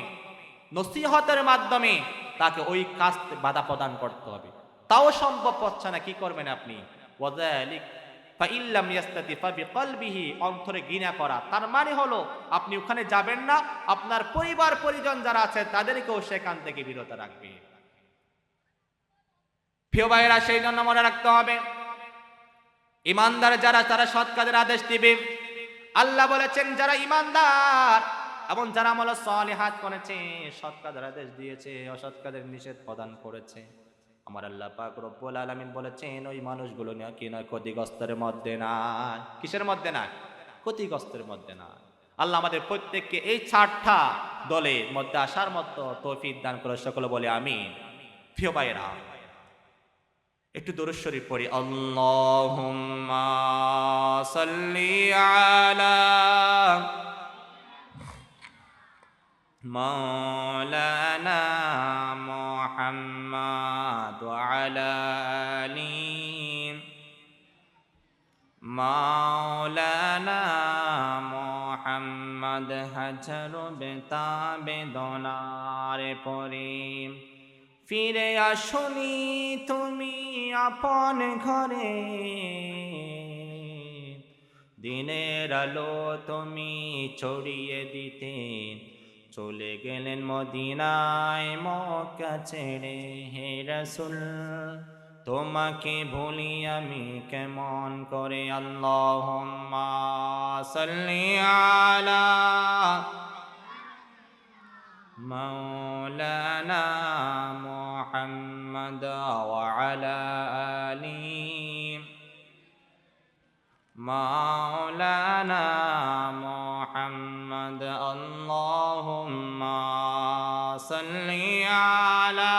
নসিহতের মাধ্যমে তাকে ওই কাজ বাধা প্রদান করতে হবে। তাও সম্ভব হচ্ছে না, কি করবেন আপনি? ওয়াযালিক ফাইন লাম ইয়াস্তাতি ফাবিকলবিহি, অন্তরে ঘৃণা করা। তার মানে হলো আপনি ওখানে যাবেন না, আপনার পরিবার পরিজন যারা আছে তাদেরকেও সেখান থেকে বিরত রাখবে। প্রিয় ভাইয়েরা, সেই জন্য মনে রাখতে হবে, ইমানদার যারা তারা সৎ কাজের আদেশ দিবে। আল্লাহ বলেছেন যারা ইমানদার এবং যারা আমল সালিহাত করেছে, সৎ কাজের আদেশ দিয়েছে, অসৎ কাজের নিষেধ প্রদান করেছে, আমার আল্লাহ পাক রব্বুল আলামিন বলেছেন ওই মানুষগুলো নাকি না ক্ষতিগ্রস্তের মধ্যে না। কিসের মধ্যে না? ক্ষতিগ্রস্তের মধ্যে না। আল্লাহ আমাদের প্রত্যেককে এই 4টা দলের মধ্যে আসার মতো তৌফিক দান করে, সকলে বলে আমিন। প্রিয় ভাইয়েরা, একটু দরুদ শরীফ পড়ি। আল্লাহুম্মা সাল্লি আলা মাওলানা মুহাম্মাদ ওয়া আলা আলি মাওলানা মুহাম্মাদ। হাজার বেতাবেদনার পরে ফিরে আসনি তুমি আপন ঘরে, দিনের আলো তুমি ছড়িয়ে দিতে চলে গেলেন মদিনায় মক্কা ছেড়ে। হে রাসূল, তোমাকে ভুলি আমি কেমন করে। আল্লাহুম্মা সাল্লি আলা মাওলানা মুহাম্মাদ ওয়া আলা আলি মাওলানা মুহাম্মাদ। আল্লাহুম্মা সাল্লি আলা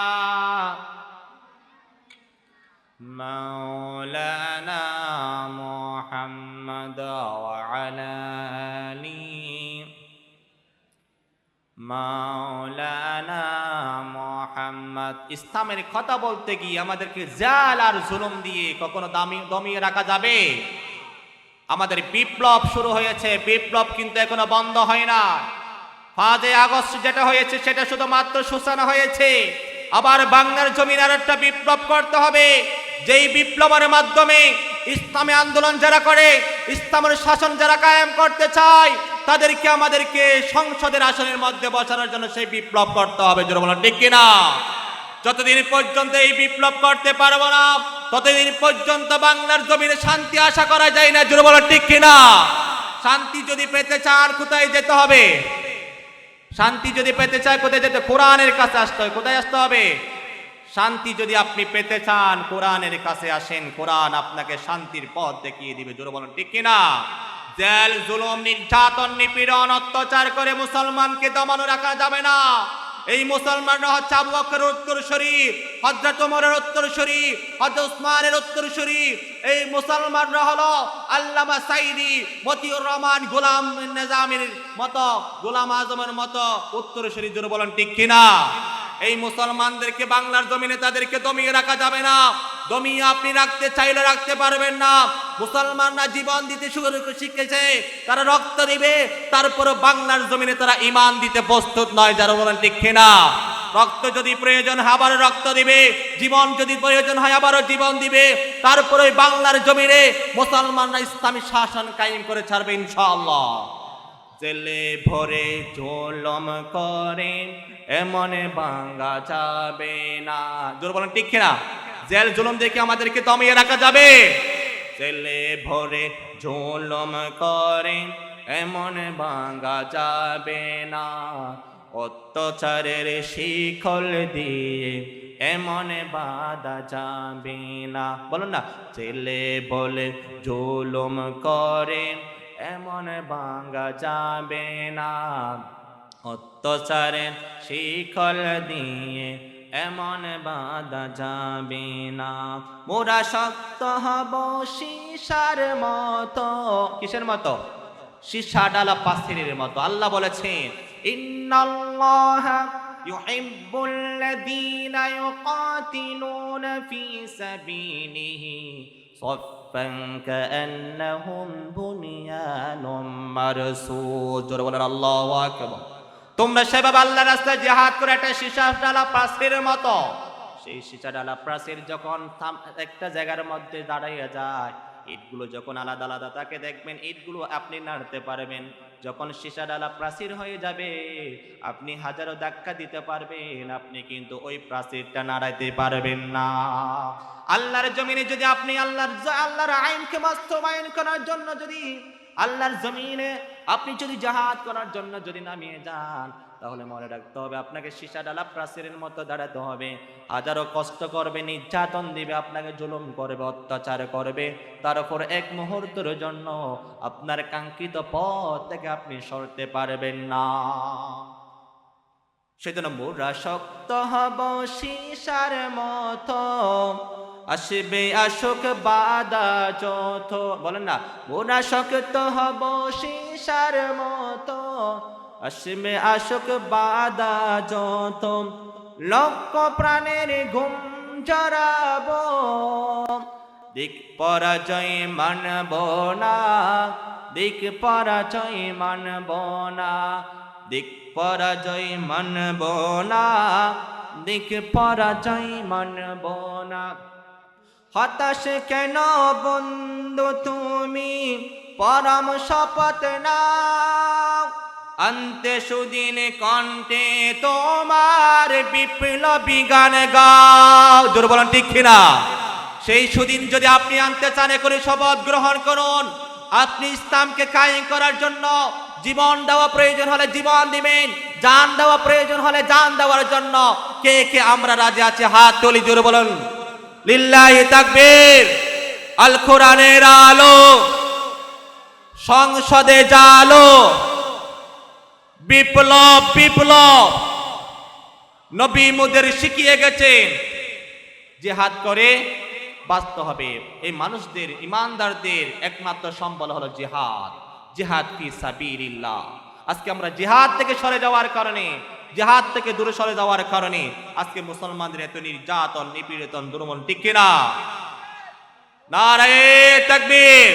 মাওলানা মুহাম্মাদ ওয়া আলা আলি মাওলানা মুহাম্মাদ। ইসলামের কথা বলতে গিয়ে আমাদেরকে জাল আর জুলুম দিয়ে কখনো দমিয়ে রাখা যাবে? আমাদের বিপ্লব শুরু হয়েছে, বিপ্লব কিন্তু এখনো বন্ধ হয় না। 5 আগস্ট যেটা হয়েছে সেটা শুধুমাত্র সূচনা হয়েছে। আবার বাংলার জমিনে আরেকটা বিপ্লব করতে হবে, যেই বিপ্লবের মাধ্যমে ইসলামী আন্দোলন যারা করে, ইসলামের শাসন যারা কায়েম করতে চায়, তাদেরকে আমাদেরকে সংসদের আসনের মধ্যে বসানোর জন্য সেই বিপ্লব করতে হবে। জোরে বলেন ঠিক কিনা? যতদিন পর্যন্ত এই বিপ্লব করতে পারবো না, ততদিন পর্যন্ত বাংলার জমিনে শান্তি আশা করা যায় না। জোরে বলেন ঠিক কিনা? শান্তি যদি পেতে চান কোথায় যেতে হবে? শান্তি যদি পেতে চায় কোথায় যেতে? কোরআনের কাছে আসতে হবে। কোথায় আসতে হবে? শান্তি যদি আপনি পেতে চান কোরআনের কাছে আসেন, কোরআন আপনাকে শান্তির পথ দেখিয়ে দিবে। জোরে বলেন ঠিক কিনা? জেল, জুলুম, নির্যাতন, নিপীড়ন, অত্যাচার করে মুসলমানকে দমানো রাখা যাবে না। এই মুসলমানরা হচ্ছে আবু বকরের উত্তরসূরি, হযরত ওমরের উত্তরসূরি, হযরত উসমানের উত্তরসূরি। এই মুসলমানরা হলো আল্লামা সাইদি, মতিউর রহমান, গোলাম নিজামের মতো, গোলাম আজমের মতো উত্তরসূরি। জোরে বলেন ঠিক কিনা? এই মুসলমানদেরকে বাংলার জমিনে তাদেরকে দমিয়ে রাখা যাবে না। দমিয়ে আপনি রাখতে চাইলে রাখতে পারবেন না। মুসলমানরা জীবন দিতে শিখেছে, তারা রক্ত দিবে, তারপরে বাংলার জমিনে তারা ঈমান দিতে প্রস্তুত নয়। যারা বলেন ঠিক কিনা? রক্ত যদি প্রয়োজন হয় আবারও রক্ত দিবে, জীবন যদি প্রয়োজন হয় আবারও জীবন দিবে, তারপরে বাংলার জমিনে মুসলমানরা ইসলামী শাসন কায়েম করে ছাড়বে ইনশাআল্লাহ। জেলে ভরে জুলুম করে এমন ভাঙা যাবে না। জোরে বলেন ঠিক কিনা? জেল জুলুম দেখে আমাদেরকে দমিয়ে রাখা যাবে? জেলে ভরে জুলুম করে এমন ভাঙা যাবে না। অত্যাচারের শিকল দিয়ে এমন বাধা যাবে না। বলুন না, ছেলে বলে জুলুম করে এমন ভাঙা যাবে না, অত্যাচারের শিকল দিয়ে এমন বাধা যাবে না। মোরা শক্ত হব সীসার মতো। কিসের মতো? সীসা ডালা পাথরের মতো। আল্লাহ বলেছেন, ইন্নাল্লাহা ইউহিব্বুল্লাযীনা ইউকাতিলুনা ফী সাবিলিহি সাফফান কাআন্নাহুম বুনিয়ানুম মারসুস। জোরে বলেন আল্লাহু আকবার। তোমরা সেভাবে আল্লাহর রাস্তায় জিহাদ করে একটা সীসা ডালা প্রাচীরের মতো। সেই সীসা ডালা প্রাচীর যখন একটা জায়গার মধ্যে দাঁড়াইয়া যায়, ইটগুলো যখন আলাদা আলাদা তাকে দেখবেন, ইটগুলো আপনি নাড়তে পারবেন। যখন সীসা ডালা প্রাচীর হয়ে যাবে, আপনি হাজারো ধাক্কা দিতে পারবেন, আপনি কিন্তু ওই প্রাচীরটা নাড়াইতে পারবেন না। আল্লাহর জমিনে যদি আপনি আল্লাহর আইনকে বাস্তবায়ন করার জন্য যদি আল্লাহর জমিনে আপনি যদি জিহাদ করার জন্য যদি নামিয়ে যান, তাহলে মনে রাখতে হবে আপনাকে সীসা ডালা প্রাচীরের মতো দাঁড়াতে হবে। হাজারো কষ্ট করবে, নির্যাতন দিবে, আপনাকে জুলুম করবে, অত্যাচার করবে, তার উপর এক মুহূর্তের জন্য আপনার কাঙ্ক্ষিত পথ থেকে আপনি সরতে পারবেন না। সেজন্য মোরা শক্ত হব সীসার মতো, আসবে আসুক বাধা যত। বলেন না, মোরা শক্ত হব সীসার মতো, আসবে আসুক বাধা যত। লক্ষ প্রাণের ঘুম জড়াব, দিক পরাজয় মানব না, দিক পরাজয় মানব না, দিক পরাজয় মানব না, দিক পরাজয় মানব না। হতাশ কেন বন্ধু তুমি, পরম শপথ নাও, আন্তে সুদিন কণ্ঠে তোমার বিপ্লবী গান গাও। জোর বলেন ঠিক কিনা? সেই সুদিন যদি আপনি আনতে চান, করে শপথ গ্রহণ করুন। আপনি ইসলামকে কায়েম করার জন্য জীবন দেওয়া প্রয়োজন হলে জীবন দিবেন, জান দেওয়া প্রয়োজন হলে জান দেওয়ার জন্য কে কে আমরা রাজি আছি? হাত তুলি, জোরে বলুন লিল্লাহি তাকবীর। আল কোরআনের আলো, সংসদে জালো, বিপ্লব বিপ্লব। নবী মুদের শিখিয়ে গেছেন জিহাদ করে বাঁচতে হবে। এই মানুষদের, ইমানদারদের একমাত্র সম্বল হলো জিহাদ, জিহাদ ফি সাবিলিল্লাহ। আজকে আমরা জিহাদ থেকে সরে যাওয়ার কারণে, জিহাদ থেকে দূরে সরে যাওয়ার কারণে আজকে মুসলমানদের এত নির্যাতন, নিপীড়ন, দুর্মন, ঠিক কিনা? নারায়ে তাকবীর।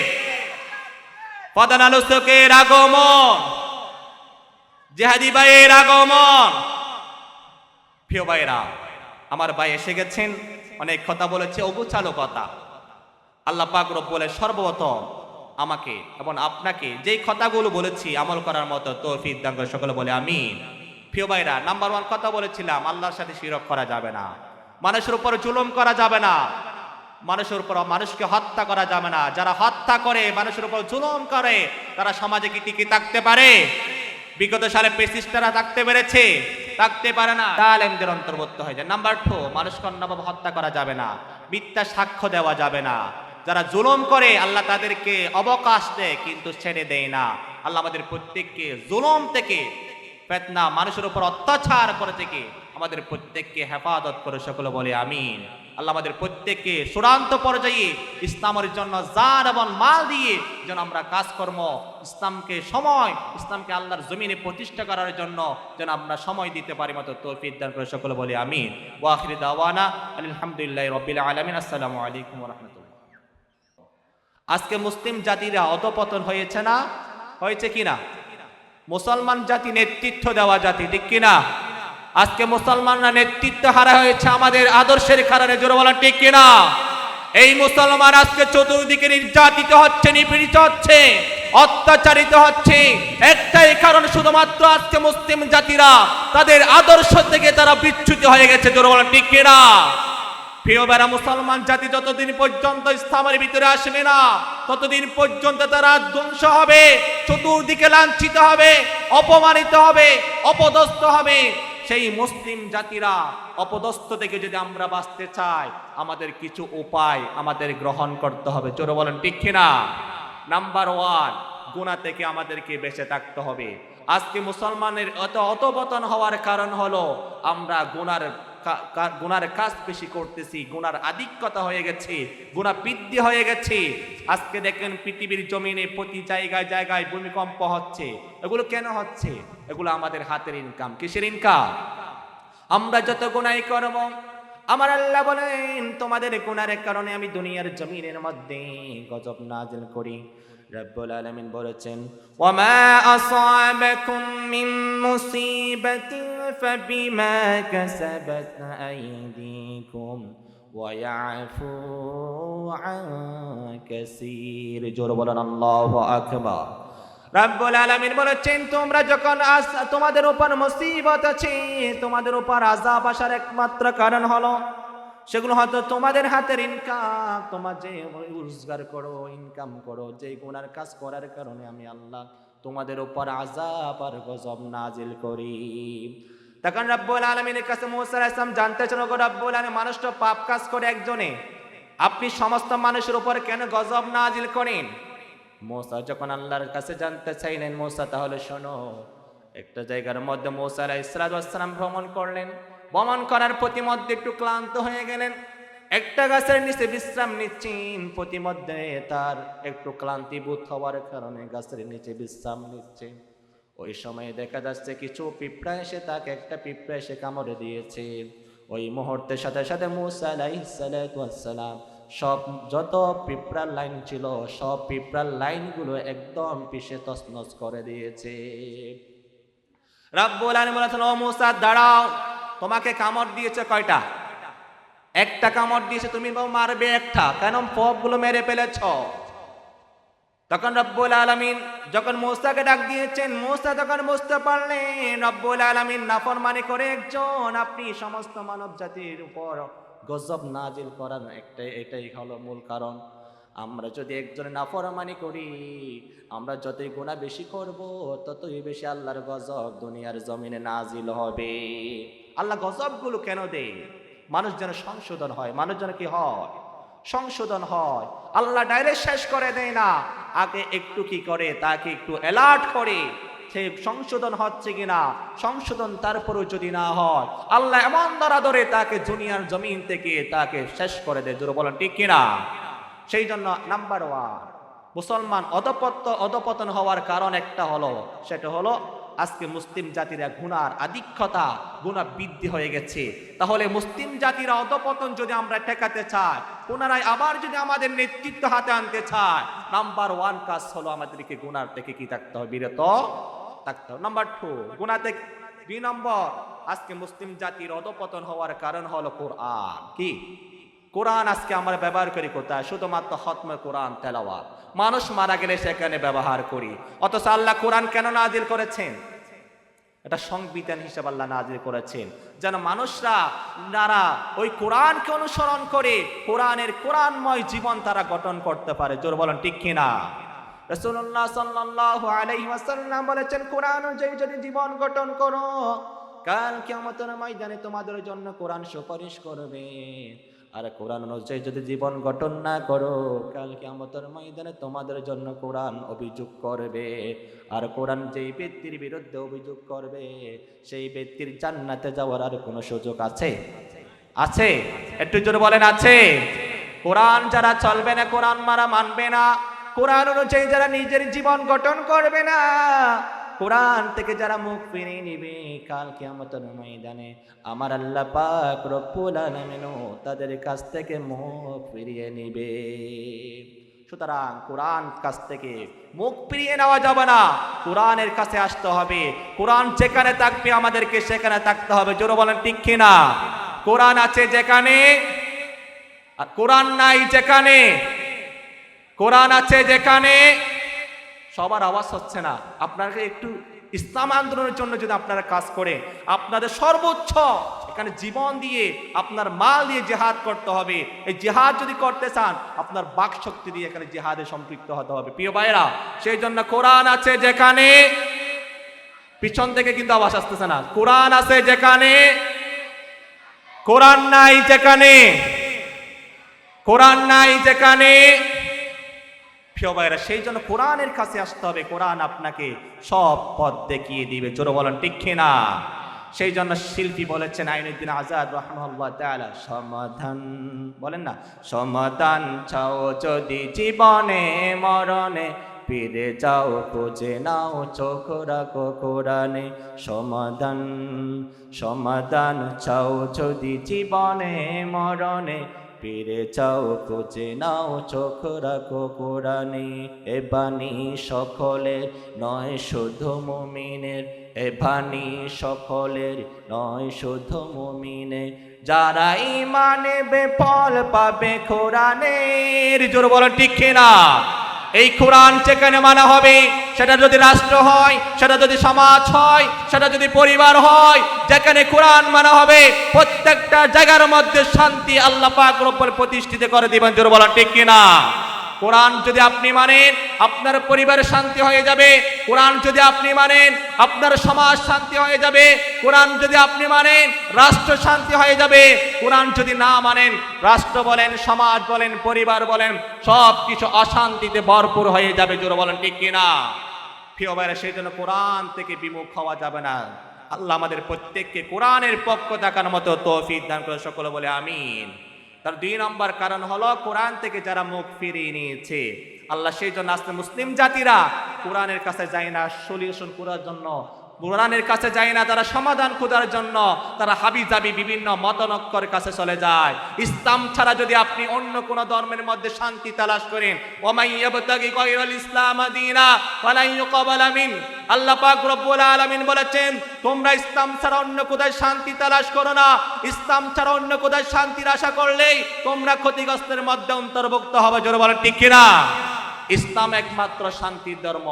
প্রধান আলোচকের আগমন, জিহাদি ভাইয়ের আগমন। প্রিয় ভাইরা, আমার ভাই এসে গেছেন, অনেক কথা বলেছে, অগোছালো কথা। আল্লাহ পাক রব্বুল সর্বপ্রথম আমাকে এবং আপনাকে যেই কথাগুলো বলেছি আমল করার মতো তৌফিক দান করে, সকলে বলে আমিন। প্রিয় ভাইরা, নাম্বার 1 কথা বলেছিলাম, আল্লাহর সাথে শিরক করা যাবে না, মানুষের উপর জুলুম করা যাবে না, মানুষের উপর মানুষকে হত্যা করা যাবে না। যারা হত্যা করে, মানুষের উপর জুলুম করে, তারা সমাজে কি টিকে থাকতে পারে? বিগত সালে পেসিস্টরা থাকতে পেরেছে? থাকতে পারে না। জালেমদের অন্তর্ভুক্ত হয়ে যায়। নাম্বার 2, মানুষকে অন্যভাবে হত্যা করা যাবে না, মিথ্যা সাক্ষ্য দেওয়া যাবে না। যারা জুলুম করে আল্লাহ তাদেরকে অবকাশ দেয় কিন্তু ছেড়ে দেয় না। আল্লাহ আমাদের প্রত্যেককে জুলুম থেকে, ফিতনা, মানুষের উপর অত্যাচার করে থেকে আমাদের প্রত্যেককে হেফাজত করে, সকলে বলে আমিন। আল্লাহ আমাদের প্রত্যেককে চূড়ান্ত পর্যায়ে ইসলামের জন্য জান এবং মাল দিয়ে যেন আমরা কাজকর্ম, ইসলামকে সময়, ইসলামকে আল্লাহর জমিনে প্রতিষ্ঠা করার জন্য যেন আমরা সময় দিতে পারি মতো তৌফিক দান করে, সকলে বলি আমিন। ওয়া আখিরু দাওয়ানা আলহামদুলিল্লাহি রাব্বিল আলামিন। আসসালামু আলাইকুম ওয়া রাহমাতুল্লাহ। আজকে মুসলিম জাতিরা অধপতন হয়েছে না? হয়েছে কিনা? মুসলমান জাতি নেতৃত্ব দেওয়া জাতি, ঠিক কিনা? আজকে মুসলমানরা নেতৃত্ব হারা হয়েছে আমাদের আদর্শের কারণে, জোরে বলেন ঠিক কিনা? এই মুসলমান আজকে চতুর্দিকে নির্যাতিত হচ্ছে, নিপীড়িত হচ্ছে, অত্যাচারিত হচ্ছে। একটাই কারণ, শুধুমাত্র আজকে মুসলিম জাতিরা তাদের আদর্শ থেকে তারা বিচ্যুত হয়ে গেছে, জোরে বলেন ঠিক কিনা? প্রিয় ভাইরা, মুসলমান জাতি যতদিন পর্যন্ত ইসলামের ভিতরে আসবে না, ততদিন পর্যন্ত তারা ধ্বংস হবে, চতুর্দিকে লাঞ্ছিত হবে, অপমানিত হবে, অপদস্থ হবে। সেই মুসলিম জাতিরা অপদস্থ থেকে যদি আমরা বাঁচতে চাই, আমাদের কিছু উপায় আমাদের গ্রহণ করতে হবে। জোরে বলেন ঠিক কিনা? নাম্বার 1, গুনাহ থেকে আমাদেরকে বেঁচে থাকতে হবে। আজকে মুসলমানের অধঃপতন হওয়ার কারণ হলো আমরা গুনার কাজ বেশি করতেছি, গুনার আধিক্যতা হয়ে গেছে, গুনাহ বৃদ্ধি হয়ে গেছে। আজকে দেখেন পৃথিবীর জমিনে প্রতি জায়গায় জায়গায় ভূমিকম্প হচ্ছে। এগুলো কেন হচ্ছে? এগুলো আমাদের হাতের ইনকাম। কিসের ইনকাম? আমরা যত গুনাহ করব, আমার আল্লাহ বলেন তোমাদের গুনাহের কারণে আমি দুনিয়ার জমিনের মধ্যে গজব নাযিল করি। রব্বুল আলামিন বলেছেন, ওয়ামা আসাবাকুম মিন মুসিবাতিন ফাবিমা কাসাবাত আইদিকুম ওয়া ইয়াফু আন কাসীর। জোরে বলেন আল্লাহু আকবার। রব্বুল আলামিন বলেছেন তোমরা যখন তোমাদের উপর মুসিবত আছে, তোমাদের উপর আযাব আসার একমাত্র কারণ হলো সেগুলো হয়তো তোমাদের হাতের ইনকাম। তোমার যে রোজগার করো, ইনকাম করো, যে গুনার কাজ করার কারণে আমি আল্লাহ তোমাদের উপর আযাব আর গজব নাজিল করি। তখন রব্বুল আলামিনের কাছে মুসা আলাইহিস সালাম জানতে চান, গো রব্বুল আলামিন, মানুষ তো পাপ কাজ করে একজনে, আপনি সমস্ত মানুষের উপর কেন গজব নাজিল করেন? মুসা যখন আল্লাহর কাছে জানতে চাইলেন, মুসা তাহলে শোনো, একটা জায়গার মধ্যে মুসা আলাইহিস সালাম ভ্রমণ করলেন। ভ্রমণ করার প্রতিমধ্যে একটু ক্লান্ত হয়ে গেলেন, একটা গাছের নিচে বিশ্রাম নিচ্ছেন। প্রতিমধ্যে তার একটু ক্লান্তিবোধ হওয়ার কারণে গাছের নিচে বিশ্রাম নিচ্ছে। ওই সময় দেখা যাচ্ছে কিছু পিঁপড়া এসে তাকে একটা পিঁপড়া এসে কামড়ে দিয়েছে। ওই মুহূর্তের সাথে সাথে মুসা আলাইহিস সালাম সব যত পিঁপড়ার লাইন ছিল সব পিঁপড়ার লাইনগুলো একদম পিষে তছনছ করে দিয়েছে। রব্বুল আলামিন বলেছেন, ও মুসা দাঁড়াও, তোমাকে কামড় দিয়েছে কয়টা? একটা কামড় দিয়েছে, তুমি মারবে একটা, কেন সবগুলো মেরে ফেলেছ? তখন রব্বুল আলামিন যখন মুসাকে ডাক দিয়েছেন, মুসা তখন বুঝতে পারলেন রব্বুল আলামিন নাফরমানি করে একজন, আপনি সমস্ত মানব জাতির উপর গজব নাজিল করার এটাই হলো মূল কারণ। আমরা যদি একজনের নাফরমানি করি, আমরা যতই গুনাহ বেশি করব ততই বেশি আল্লাহর গজব দুনিয়ার জমিনে নাজিল হবে। আল্লাহ গজবগুলো কেন দেয়? মানুষ যেন সংশোধন হয়। মানুষ যেন কি হয়? সংশোধন হয়। আল্লাহ ডাইরেক্ট শেষ করে দেয় না, আগে একটু কি করে, তাকে একটু অ্যালার্ট করে সে সংশোধন হচ্ছে কিনা। সংশোধন তারপরেও যদি না হয়, আল্লাহ এমন দ্বারা ধরে তাকে দুনিয়ার জমিন থেকে তাকে শেষ করে দেয়। জোরে বলেন ঠিক কিনা? সেই জন্য নাম্বার 1, মুসলমান অধঃপতন হওয়ার কারণ একটা হলো, সেটা হলো আজকে মুসলিম জাতিরা গুনার আধিক্যতা, গুনাহ বৃদ্ধি হয়ে গেছে। তাহলে মুসলিম জাতিরা অধঃপতন যদি আমরা ঠেকাতে চাই, পুনরায় আবার যদি আমাদের নেতৃত্ব হাতে আনতে চাই, নাম্বার 1 কাজ হলো আমাদেরকে গুনার থেকে কি থাকতে হবে? বিরত থাকতে হবে। নাম্বার 2, গুনাহ থেকে 2 নম্বর, আজকে মুসলিম জাতির অধঃপতন হওয়ার কারণ হলো কোরআন। কি? কোরআন আজকে আমরা ব্যবহার করি কোথায়? শুধুমাত্র খতমে কোরআন তেলাওয়াত। মানুষ মারা গেলে সেখানে ব্যবহার করি। অথচ আল্লাহ কোরআন কেন নাজিল করেছেন? এটা সংবিধান হিসেবে আল্লাহ নাজিল করেছেন, যেন মানুষরা যারা ওই কোরআনকে অনুসরণ করে কোরআনময় জীবন তারা গঠন করতে পারে। জোর বলেন ঠিক কিনা? রাসূলুল্লাহ সাল্লাল্লাহু আলাইহি ওয়াসাল্লাম বলেছেন, কোরআন অনুযায়ী যদি জীবন গঠন করো, কাল কিয়ামতের ময়দানে তোমাদের জন্য কোরআন সুপারিশ করবে। আর কোরআন অনুযায়ী যদি জীবন গঠন না করো, কাল কিয়ামতের ময়দানে তোমাদের জন্য কোরআন অভিযোগ করবে। আর কোরআন যেই ব্যক্তির বিরুদ্ধে অভিযোগ করবে, সেই ব্যক্তির জান্নাতে যাওয়ার আর কোনো সুযোগ আছে? আছে? একটু জোরে বলেন আছে? কোরআন যারা চলবে না, কোরআন মানবে না, কোরআন অনুযায়ী যারা নিজের জীবন গঠন করবে না, কোরআন থেকে যারা মুখ ফিরিয়ে নিবে, কাল কিয়ামতের ময়দানে আমার আল্লাহ পাক রব্বুল আলামিন তাদের কাছ থেকে মুখ ফিরিয়ে নিবে। সুতরাং কোরআন কাছ থেকে মুখ ফিরিয়ে নেওয়া যাবে না, কোরআনের কাছে আসতে হবে। কোরআন যেখানে থাকবে আমাদেরকে সেখানে থাকতে হবে। জোরে বলেন ঠিক কিনা? কোরআন আছে যেখানে আর কোরআন নাই যেখানে, কোরআন আছে যেখানে। সবার আওয়াজ হচ্ছে না। আপনাকে একটু ইসলাম আন্দোলনের জন্য যদি আপনারা কাজ করে, আপনাদের সর্বোচ্চ এখানে জীবন দিয়ে, আপনার মাল দিয়ে জিহাদ করতে হবে। এই জিহাদ যদি করতে চান, আপনার বাক শক্তি দিয়ে এখানে জিহাদে সম্পৃক্ত হতে হবে। প্রিয় ভাইরা, সেই জন্য কোরআন আছে যেখানে, পিছন থেকে কিন্তু আওয়াজ আসতেছে না। কোরআন আছে যেখানে, কোরআন নাই যেখানে, কোরআন নাই যেখানে। প্রিয় ভাইরা, সেই জন্য কোরআনের কাছে আসতে হবে। কোরআন আপনাকে সব পথ দেখিয়ে দিবে। জোরে বলেন ঠিক কিনা? সেই জন্য শিল্পী বলেছেন আইনুদ্দিন আজাদ রাহমাহুল্লাহ তাআলা, সমাধান বলেন না, সমাধান চাও যদি জীবনে মরণে, ফিরে যাও খুঁজে নাও চোখ রাখো কোরআনে। সমাধান, সমাধান চাও যদি জীবনে মরণে, ফিরে যাও খুঁজে নাও চোখ রাখো কোরআনে। এ বাণী সকলের নয় শুধু মুমিনের, এ বাণী সকলের নয় শুধু মুমিনের, যারা ঈমানে বেফল পাবে কোরআনের। জোরে বলেন ঠিক কিনা? এই কোরআন যেখানে মানা হবে, সেটা যদি রাষ্ট্র হয়, সেটা যদি সমাজ হয়, সেটা যদি পরিবার হয়, যেখানে কোরআন মানা হবে প্রত্যেকটা জায়গার মধ্যে শান্তি আল্লাহ পাক রব্বুল প্রতিষ্ঠিত করে দিবেন। জোরে বলেন ঠিক কিনা? কোরআন যদি আপনি মানেন, আপনার পরিবারে শান্তি হয়ে যাবে। কোরআন যদি আপনি মানেন, আপনার সমাজ শান্তি হয়ে যাবে। কোরআন যদি আপনি মানেন, রাষ্ট্র শান্তি হয়ে যাবে। কোরআন যদি না মানেন, রাষ্ট্র বলেন, সমাজ বলেন, পরিবার বলেন, সব কিছু অশান্তিতে ভরপুর হয়ে যাবে। জোরে বলেন ঠিক কিনা? প্রিয় ভাইরা, সেই জন্য কোরআন থেকে বিমুখ হওয়া যাবে না। আল্লাহ আমাদের প্রত্যেককে কোরআনের পক্ষ থাকার মতো তৌফিক দান করে, সকলে বলে আমিন। তার 2 নম্বর কারণ হলো কোরআন থেকে যারা মুখ ফিরিয়ে নিয়েছে আল্লাহ, সেই জন্য আজকে মুসলিম জাতিরা কোরআনের কাছে যায় না সলিউশন করার জন্য, কোরআনের কাছে যায় না তারা সমাধান খোঁজার জন্য, তারা হাবিজাবি বিভিন্ন মতানক্যের কাছে চলে যায়। ইসলাম ছাড়া যদি আপনি অন্য কোন ধর্মের মধ্যে শান্তি তালাশ করেন, ওমাই ইয়াবতাগি গায়রাল ইসলাম দীনা ফালা ইউকবালা মিন, আল্লাহ পাক রব্বুল আলামিন বলেছেন, তোমরা ইসলাম ছাড়া অন্য কোথায় শান্তি তালাশ করো না। ইসলাম ছাড়া অন্য কোথায় শান্তির আশা করলেই তোমরা ক্ষতিগ্রস্তের মধ্যে অন্তর্ভুক্ত হবে। জোরে বলেন ঠিক কিনা? ইসলাম একমাত্র শান্তির ধর্ম।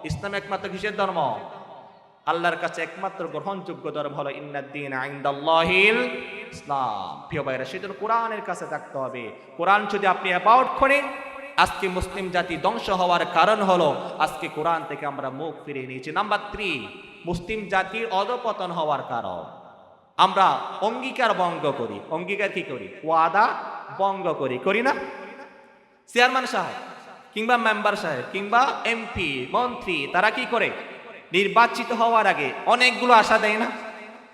ইসলাম একমাত্র কিসের ধর্ম? আল্লাহর কাছে একমাত্র গ্রহণযোগ্য ধর্ম হলো ইন্নাদ-দীন ইনদাল্লাহিল ইসলাম। প্রিয় ভাইরা, সেজন্য কোরআনের কাছে থাকতে হবে। কোরআন যদি আপনি অ্যাবাউট করেন, আজকে মুসলিম জাতি ধ্বংস হওয়ার কারণ হলো আজকে কোরআন থেকে আমরা মুখ ফিরিয়ে নিয়েছি। নাম্বার 3, মুসলিম জাতির অধঃপতন হওয়ার কারণ, আমরা অঙ্গীকার ভঙ্গ করি। অঙ্গীকার কি করি? ওয়াদা ভঙ্গ করি, করি না? চেয়ারম্যান সাহেব কিংবা মেম্বার সাহেব কিংবা এমপি মন্ত্রী, তারা কি করে? নির্বাচিত হওয়ার আগে অনেকগুলো আশা দেয় না,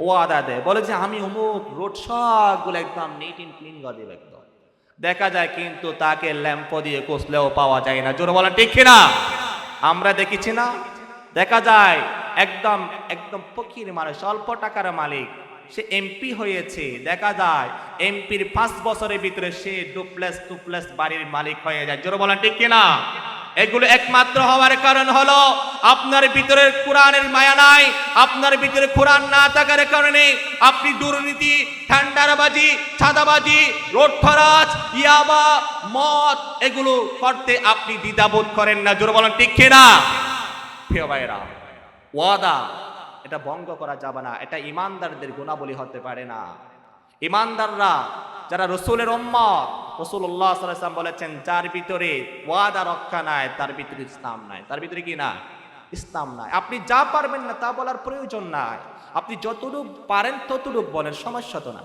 ওয়াদা দেয়, বলে যে আমি অমুক রোড সবগুলো একদম নিট এন্ড ক্লিন করে দেব একদম। দেখা যায় কিন্তু তাকে ল্যাম্প দিয়ে কষলেও পাওয়া যায় না। জোরে বলা ঠিক কিনা? আমরা দেখেছি না? দেখা যায় একদম একদম ফকির মানুষ, অল্প টাকার মালিক, সে এমপি হয়েছে, দেখা যায় এমপির 5 বছরের ভিতরে সে ডুপ্লেক্স বাড়ির মালিক হয়ে যায়। জোরে বলা ঠিক কিনা? এগুলো একমাত্র হওয়ার কারণ হলো আপনার ভিতরে কোরআনের মায়া নাই। আপনার ভিতরে কোরআন না থাকার কারণে আপনি দুর্নীতি, ঠান্ডারবাজি, চাঁদাবাজি, লুটতরাজ, ইয়াবা, মদ এগুলো করতে আপনি দ্বিধাবোধ করেন না। জোরে বলেন ঠিক কিনা? প্রিয় ভাইরা, ওয়াদা এটা ভঙ্গ করা যাবে না। এটা ইমানদারদের গুণাবলী হতে পারে না। ইমানদাররা যারা রসুলের উম্মত, রাসূলুল্লাহ সাল্লাল্লাহু আলাইহি ওয়াসাল্লাম বলেছেন, যার ভিতরে ওয়াদা রক্ষা নাই তার ভিতরে ইসলাম নাই। তার ভিতরে কি না? ইসলাম নাই। আপনি যা পারবেন না তা বলার প্রয়োজন নাই। আপনি যতটুকু পারেন ততটুকু বলেন, সমস্যা তো না।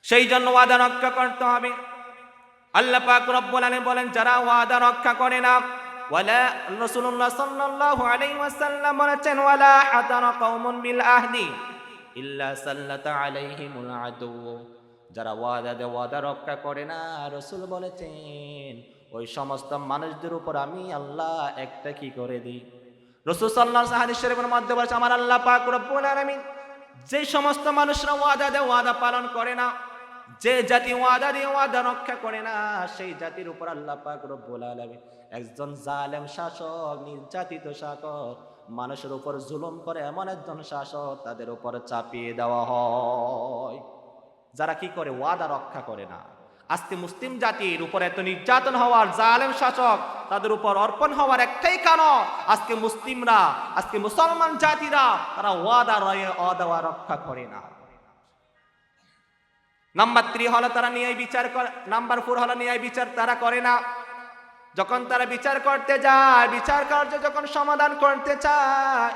সেই জন্য ওয়াদা রক্ষা করতে হবে। আল্লাহ পাক রব্বুল আলামিন বলেন, যারা ওয়াদা রক্ষা করে না, ওয়ালা রাসূলুল্লাহ সাল্লাল্লাহু আলাইহি ওয়াসাল্লাম বলেছেন, ওয়ালা হাদারা কওমুন বিল আহদি ইল্লা সাল্লাতা আলাইহিমুল আদু, যারা ওয়াদা রক্ষা করে না, রাসূল বলেছেন ওই সমস্ত মানুষদের উপর আমি আল্লাহ একটা কি করে দিই। রাসূল সাল্লাল্লাহু আলাইহি হাদিস শরীফের মধ্যে বলেছে, আমার আল্লাহ পাক রব্বুল আলামিন যে সমস্ত মানুষরা ওয়াদা পালন করে না, যে জাতি ওয়াদা দিয়ে ওয়াদা রক্ষা করে না, সেই জাতির উপর আল্লাহ পাক রব্বুল আলামিন একজন জালেম শাসক, নির্যাতিত শাসক, মানুষের উপর জুলুম করে এমন একজন শাসক তাদের উপর চাপিয়ে দেওয়া হয়, যারা কি করে? ওয়াদা রক্ষা করে না। আজকে মুসলিম জাতির উপর এত নির্যাতন হওয়ার, জালেম শাসক তাদের উপর অর্পণ হওয়ার একটাই কারণ, আজকে মুসলিমরা, আজকে মুসলমান জাতিরা তারা ওয়াদা রক্ষা করে না। নাম্বার 3 হলো তারা ন্যায় বিচার করে। নাম্বার 4 হলো ন্যায় বিচার তারা করে না। যখন তারা বিচার করতে যায়, বিচার কার্য যখন সমাধান করতে চায়,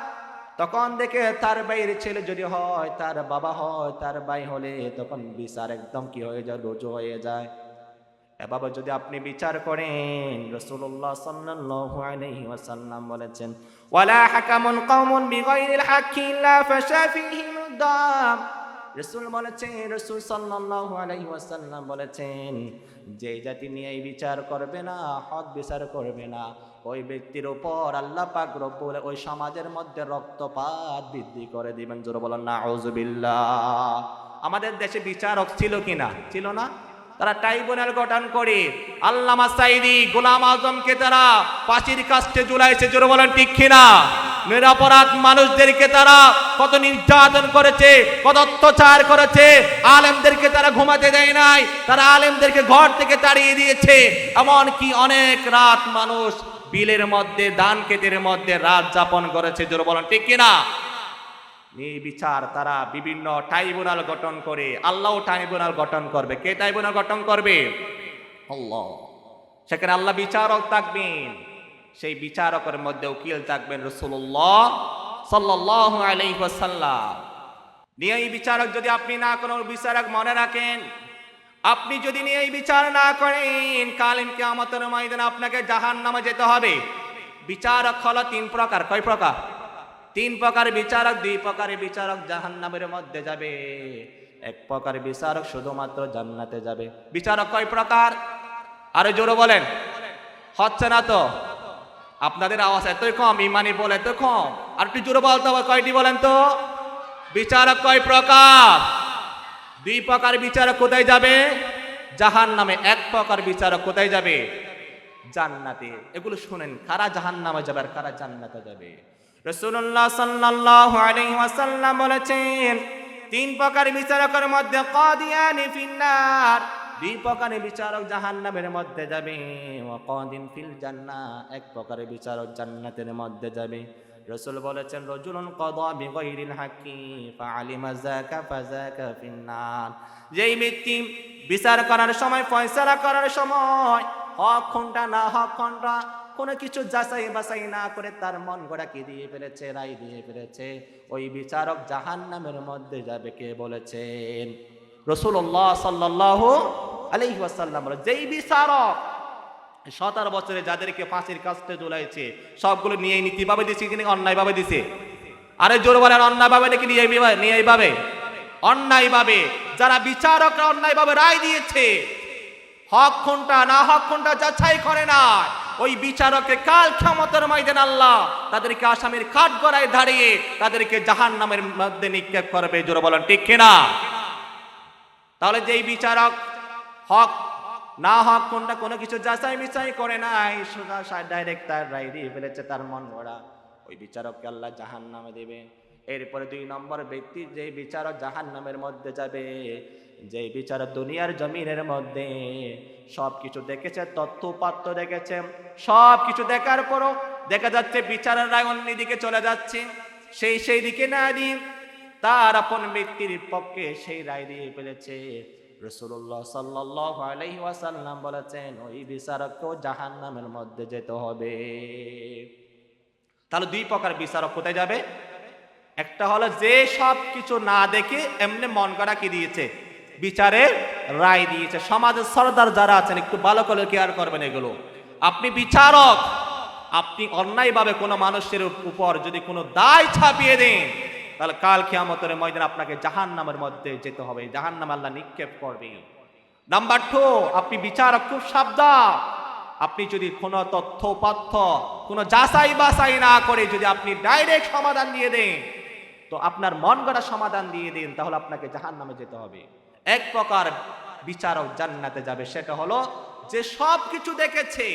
তখন দেখে তার ভাইয়ের ছেলে যদি হয়, তার বাবা হয়, তার ভাই হলে তখন বিচার একদম কি হয়ে যায়, রুজু হয়ে যায়। এভাবে যদি আপনি বিচার করেন, রাসূলুল্লাহ সাল্লাল্লাহু আলাইহি ওয়াসাল্লাম বলেছেন, ওয়ালা হাকামুন কওমুন বিগাইরিল হাক্কি ইল্লা ফাশা ফীহিম দাম। রাসূল বলেছেন, রাসূল সাল্লাল্লাহু আলাইহি ওয়াসাল্লাম বলেছেন, যে জাতি নিয়ে বিচার করবে না, হক বিচার করবে না, ওই ব্যক্তির উপর আল্লাহ পাক রব্বুল ওই সমাজের মধ্যে রক্তপাত বৃদ্ধি করে দিবেন। জোরে বলেন নাউযুবিল্লাহ। আমাদের দেশে বিচারক ছিল কিনা? ছিল না। তারা ট্রাইব্যুনাল গঠন করে আল্লামা সাঈদী, গোলাম আজমকে তারা ফাঁসির কাস্টে ঝুলাইছে। জোরে বলেন ঠিক কিনা? নিরপরাধ মানুষদেরকে তারা কত নির্যাতন করেছে, কত অত্যাচার করেছে। আলেমদেরকে তারা ঘুমাতে দেয় নাই, তারা আলেমদেরকে ঘর থেকে তাড়িয়ে দিয়েছে। এমনকি অনেক রাত মানুষ বিলের মধ্যে, ধান ক্ষেতের মধ্যে রাত যাপন করেছে। জোরে বলেন ঠিক কিনা? এই বিচার তারা বিভিন্ন ট্রাইব্যুনাল গঠন করে। আল্লাহও ট্রাইব্যুনাল গঠন করবে। কে ট্রাইব্যুনাল গঠন করবে? আল্লাহ। সেখানে আল্লাহ বিচারক থাকবেন, সেই বিচারকের মধ্যে উকিল থাকবেন রাসূলুল্লাহ সাল্লাল্লাহু আলাইহি ওয়াসাল্লাম। ন্যায় বিচারক যদি আপনি না করেন, বিচারক মনে রাখেন, আপনি যদি ন্যায় বিচার না করেন, কাল কিয়ামতের ময়দানে আপনাকে জাহান্নামে যেতে হবে। বিচারক হলো তিন প্রকার। কয় প্রকার? তিন প্রকার বিচারক। দুই প্রকার বিচারক জাহান্নামের মধ্যে যাবে, এক প্রকার বিচারক শুধুমাত্র জান্নাতে যাবে। বিচারক কয় প্রকার? আরে জোরে বলেন, হচ্ছে না তো? আপনাদের আওয়াজ এতই কম, ইমানি বলে এত কম, আর একটু জোরে বলতে হবে। কয়টি বলেন তো? বিচারক কয় প্রকার? দুই প্রকার বিচারক কোথায় যাবে? জাহান্নামে। এক প্রকার বিচারক কোথায় যাবে? জান্নাতে। এগুলো শুনেন, কারা জাহান্নামে যাবে আর কারা জান্নাতে যাবে। রাসূলুল্লাহ সাল্লাল্লাহু আলাইহি ওয়াসাল্লাম বলেছেন, তিন প্রকার বিচারকের মধ্যে কাদিয়ানি ফিন্নার, দুই প্রকার বিচারক জাহান্নামের মধ্যে যাবে। ওয়া কাদিন ফিল জান্নাহ, এক প্রকার বিচারক জান্নাতের মধ্যে যাবে। রাসূল বলেছেন, রাজুলুন কাদা বিগাইরিল হাক্কি ফাআলিমা যাকা ফাযাকা ফিন্নার, যেই ব্যক্তি বিচার করার সময়, ফয়সালা করার সময় হক কোনটা না হক কোনটা কোনো কিছু যাচাই বাছাই না করে তার মন গড়া কি দিয়ে ফেলেছে, রায় দিয়ে ফেলেছে, ওই বিচারক জাহান্নামের মধ্যে যাবে। কে বলেছেন? রাসূলুল্লাহ সাল্লাল্লাহু আলাইহি ওয়াসাল্লাম। যেই বিচারক 17 বছরে যাদেরকে ফাঁসির কাস্টে ঝুলাইছে, সবগুলো নিয়ে নীতিভাবে দিছে কিনা অন্যায়ভাবে দিছে? আরে জোর বলেন, অন্যায়ভাবে নাকি ন্যায়ভাবে? অন্যায়ভাবে। যারা বিচারকরা অন্যায়ভাবে রায় দিয়েছে, হক কোনটা না হক কোনটা যাচাই করে না, ওই বিচারককে কাল কিয়ামতের ময়দানে আল্লাহ তাদেরকে আসামির কাঠগড়ায় দাঁড়িয়ে তাদেরকে জাহান্নামের মধ্যে নিক্ষেপ করবে। জোরে বলেন ঠিক কিনা? তাহলে যেই বিচারক হক না হক কোনটা কোনো কিছু যাচাই মিচাই করে নাই, সোজা ডাইরেক্ট তার রায় দিয়ে ফেলেছে, তার মন গড়া, ওই বিচারককে আল্লাহ জাহান্নামে দেবে। এরপরে দুই নম্বর ব্যক্তি, যেই বিচারক জাহান্নামের মধ্যে যাবে, যেই বিচারক দুনিয়ার জমিনের মধ্যে সব কিছু দেখেছে, তথ্যপাত্র দেখেছে, সব কিছু দেখার পরও দেখা যাচ্ছে বিচারের রায় অন্যদিকে চলে যাচ্ছে, সেই দিকে না দিয়ে তার আপন ব্যক্তির পক্ষে সেই রায় দিয়ে ফেলেছে। রাসূলুল্লাহ সাল্লাল্লাহু আলাইহি ওয়াসাল্লাম বলেছেন, ওই বিচারককেও জাহান্নামের মধ্যে যেতে হবে। তাহলে দুই প্রকার বিচারক কোথায় যাবে? একটা হলো যে সব কিছু না দেখে এমনি মন গড়া কি দিয়েছে, বিচারের রায় দিয়েছে। সমাজের সরদার যারা আছেন একটু ভালো করে কেয়ার করবেন এগুলো। আপনি বিচারক, আপনি অন্যায়ভাবে কোনো মানুষের উপর যদি কোনো দায় ছাপিয়ে দেন, তাহলে কাল কিয়ামতের ময়দানে আপনাকে জাহান্নামের মধ্যে যেতে হবে, জাহান্নামে আল্লাহ নিক্ষেপ করবে। নাম্বার 2, আপনি বিচারক, খুব সাবধান। আপনি যদি কোনো তথ্যপাত্র, কোনো যাচাই বাছাই না করে যদি আপনি ডাইরেক্ট সমাধান দিয়ে দেন, তো আপনার মন গড়া সমাধান দিয়ে দিন, তাহলে আপনাকে জাহান্নামে যেতে হবে। এক প্রকার বিচারক জান্নাতে যাবে, সেটা হলো যে সব কিছু দেখেছে,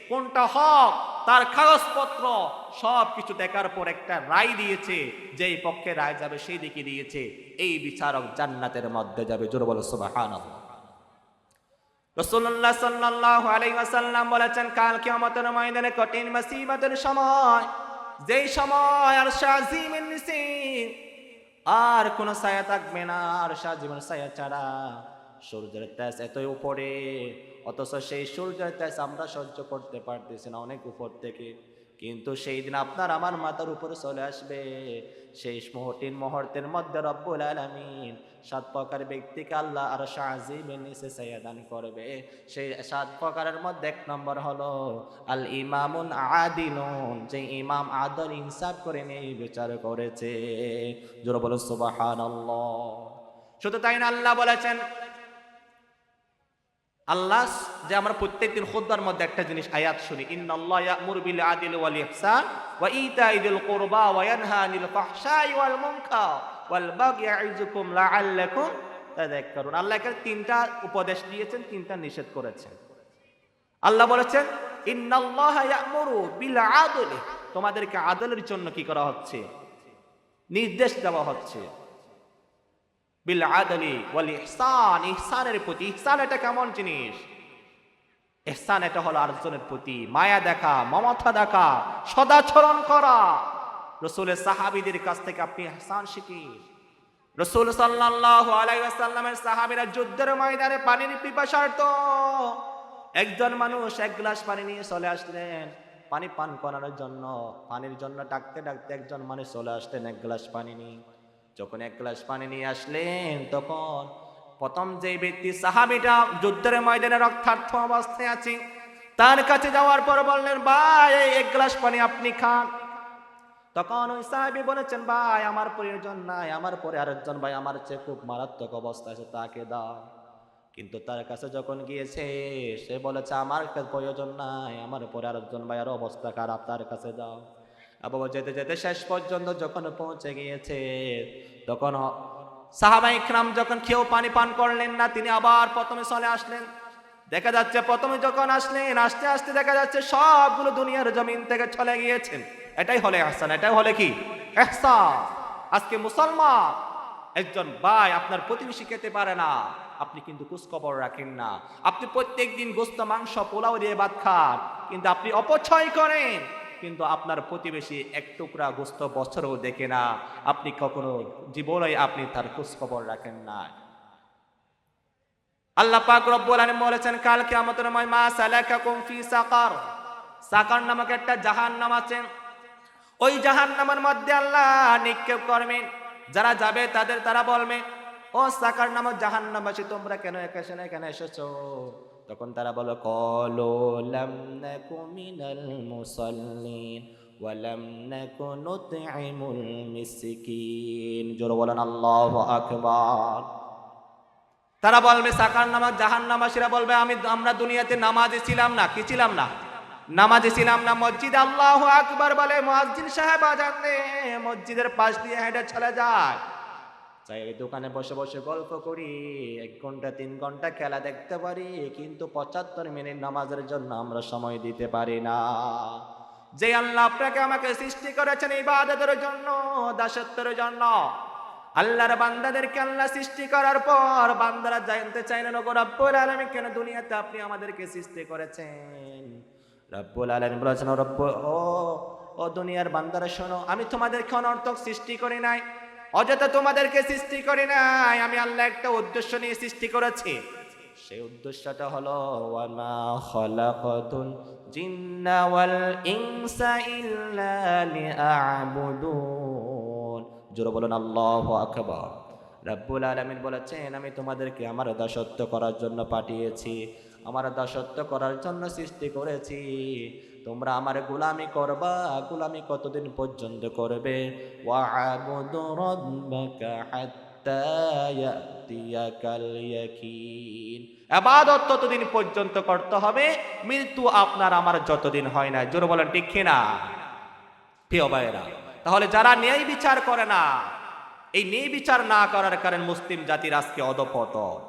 কোনটা হক তার কাগজপত্র সব কিছু দেখার পর একটা রায় দিয়েছে, যেই পক্ষে রায় যাবে সেই দিকে দিয়েছে, এই বিচারক জান্নাতের মধ্যে যাবে। জোরে বলো সুবহানাল্লাহ। রাসূলুল্লাহ সাল্লাল্লাহু আলাইহি ওয়াসাল্লাম বলেছেন, কাল কিয়ামতের ময়দানে কঠিন মুসিবতের সময়, যেই সময় আরশ আজিমের নিচে আর কোনো ছায়া থাকবে না, আরশ আজিমের ছায়া ছাড়া সূর্যের তেজ এতই উপরে, অথচ সেই সূর্যের তেজ আমরা সহ্য করতে পারতেছি না, অনেক উপর থেকে কিন্তু সেই দিন আপনার আমার মাথার উপরে চলে আসবে, সেই মুহূর্তের মধ্যে রব্বুল আলামিন 7 প্রকার ব্যক্তিকে আল্লাহ আরশ আজিমের নিচে ছায়া দান করবে। সেই 7 প্রকারের মধ্যে 1 নম্বর হলো আল ইমামুন আদিলুন, যে ইমাম আদল ইনসাফ করে নেই বিচার করেছে। জোরে বলো সুবহানাল্লাহ। শুধু তাই না, আল্লাহ বলেছেন, আল্লাহ যে আমরা প্রত্যেকদিন খুতবার মধ্যে একটা জিনিস আয়াত শুনি, ইন্নাল্লাহ ইয়া'মুরু বিল আদলি ওয়াল ইহসান ওয়া ইতাই যিল কুরবা ওয়া ইয়ানহা আনিল ফাহশাই ওয়াল মুনকার ওয়াল বাগই ইয়া'iযুকুম লাআল্লাকুম তাযাক্কারুন। আল্লাহ এখানে 3টা উপদেশ দিয়েছেন, 3টা নিষেধ করেছেন। আল্লাহ বলেছেন ইন্নাল্লাহ ইয়া'মুরু বিল আদলি, তোমাদেরকে আদলের জন্য কি করা হচ্ছে, নির্দেশ দেওয়া হচ্ছে। বিল আদলি ওয়াল ইহসান, ইহসানের প্রতি। ইহসান এটা কেমন জিনিস? ইহসান এটা হলো আরেকজনের প্রতি মায়া দেখা, মমতা দেখা, সদাচরণ করা। রাসূলের সাহাবীদের কাছ থেকে আপনি ইহসান শিখুন। রাসূল সাল্লাল্লাহু আলাইহি ওয়াসাল্লামের সাহাবীরা যুদ্ধের ময়দানে পানির পিপাসার্ত, একজন মানুষ 1 গ্লাস পানি নিয়ে চলে আসলেন পানি পান করার জন্য। পানির জন্য ডাকতে ডাকতে একজন মানুষ চলে আসলেন 1 গ্লাস পানি নিয়ে। যখন 1 গ্লাস পানি নিয়ে আসলেন, তখন প্রথম যে ব্যক্তি সাহাবীটা যুদ্ধের ময়দানে রক্তাক্ত অবস্থায় আছে, তার কাছে যাওয়ার পর বললেন, ভাই এই 1 গ্লাস পানি আপনি খান। তখন ওই সাহাবী বলেছেন, ভাই আমার প্রয়োজন নাই, আমার পরে আরেকজন ভাই আমার চেয়ে খুব মারাত্মক অবস্থা আছে, তাকে দাও। কিন্তু তার কাছে যখন গিয়েছে, সে বলেছে আমার কাছে প্রয়োজন নাই, আমার পরে আরেকজন ভাইয়ের অবস্থা খারাপ, তার কাছে দাও। আবু যেতে যেতে শেষ পর্যন্ত যখন পৌঁছে গিয়েছে, তখন সাহাবা ইকরাম যখন কেউ পানি পান করলেন না, তিনি আবার প্রথমে চলে আসলেন। দেখা যাচ্ছে প্রথমে যখন আসলেন, আস্তে আস্তে দেখা যাচ্ছে সবগুলো দুনিয়ার জমিন থেকে চলে গিয়েছেন। এটাই হলো ইহসান, এটাই হলো কি ইহসান। আজকে মুসলমান একজন ভাই আপনার প্রতিবেশী খেতে পারে না, আপনি কিন্তু খোঁজখবর রাখেন না। আপনি প্রত্যেকদিন গোস্ত মাংস পোলাও দিয়ে ভাত খান, কিন্তু আপনি অপচয় করেন। কিন্তু আপনার প্রতিবেশী 1 টুকরা গোস্ত বছরও দেখে না, আপনি কখনো জীবনে আপনি তার খোঁজখবর রাখেন না। আল্লাহ পাক রব্বুল আলামিন বলেছেন, কাল কিয়ামতের সময় মা সালাকাকুম ফি সাকার, সাকার নামক একটা জাহান্নাম আছে। ওই জাহান্নামের মধ্যে আল্লাহ নিক্ষেপ করবেন। যারা যাবে তারা বলবে, ও সাকার নামক জাহান্নামবাসী, তোমরা কেন এখানে এসেছো? তখন তারা বলে, ক্বালু লাম নাকু মিনাল মুসাল্লিন ওয়া লাম নাকু নুতঈমুল মিসকিন। জোরে বলেন আল্লাহু আকবার। তারা বলবে, সাকার নামক জাহান্নামবাসীরা বলবে, আমরা দুনিয়াতে নামাজে ছিলাম না। কি ছিলাম না? নামাজে ছিলাম না। মসজিদে আল্লাহু আকবার বলে মুয়াজ্জিন সাহেব আজান দেয়, মসজিদের পাশ দিয়ে হেঁটে চলে যায়। চাই দোকানে বসে বসে গল্প করি, 1 ঘন্টা 3 ঘন্টা খেলা দেখতে পারি, কিন্তু 75 মিনিট নামাজের জন্য আমরা সময় দিতে পারি না। যে আল্লাহ আপনাকে আমাকে সৃষ্টি করেছেন ইবাদতের জন্য, দাসত্বের জন্য, আল্লাহর বান্দাদেরকে আল্লাহ সৃষ্টি করার পর বান্দারা জানতে চাইলেন, ওগো রব্বুল আলামিন কেন দুনিয়াতে আপনি আমাদেরকে সৃষ্টি করেছেন? রব্বুল আলামিন বলেছেন, ও দুনিয়ার বান্দারা শোনো, আমি তোমাদেরকে অনর্থক সৃষ্টি করি নাই, অযথা তোমাদেরকে সৃষ্টি করি নাই। আমি আল্লাহ একটা উদ্দেশ্য নিয়ে সৃষ্টি করেছি। সেই উদ্দেশ্যটা হলো ওয়ামা খালাকাতুল জিন্না ওয়াল ইনসা ইল্লা লিআবুদুন। জোরে বলুন আল্লাহু আকবার। রব্বুল আলামিন বলেছেন, আমি তোমাদেরকে আমার দাসত্ব করার জন্য পাঠিয়েছি, আমার দাসত্ব করার জন্য সৃষ্টি করেছি। তোমরা আমার গোলামি করবা। গোলামি কতদিন পর্যন্ত করবে? ওয়া'বুদু রাব্বাকা হাত্তা ইয়াতিয়াকাল ইয়াকিন। ইবাদত ততদিন পর্যন্ত করতে হবে মৃত্যু আপনার আমার যতদিন হয় না। জোরে বলেন ঠিক কি না? প্রিয় ভাইরা, তাহলে যারা ন্যায় বিচার করে না, এই ন্যায় বিচার না করার কারণে মুসলিম জাতির আজকে অধঃপতন।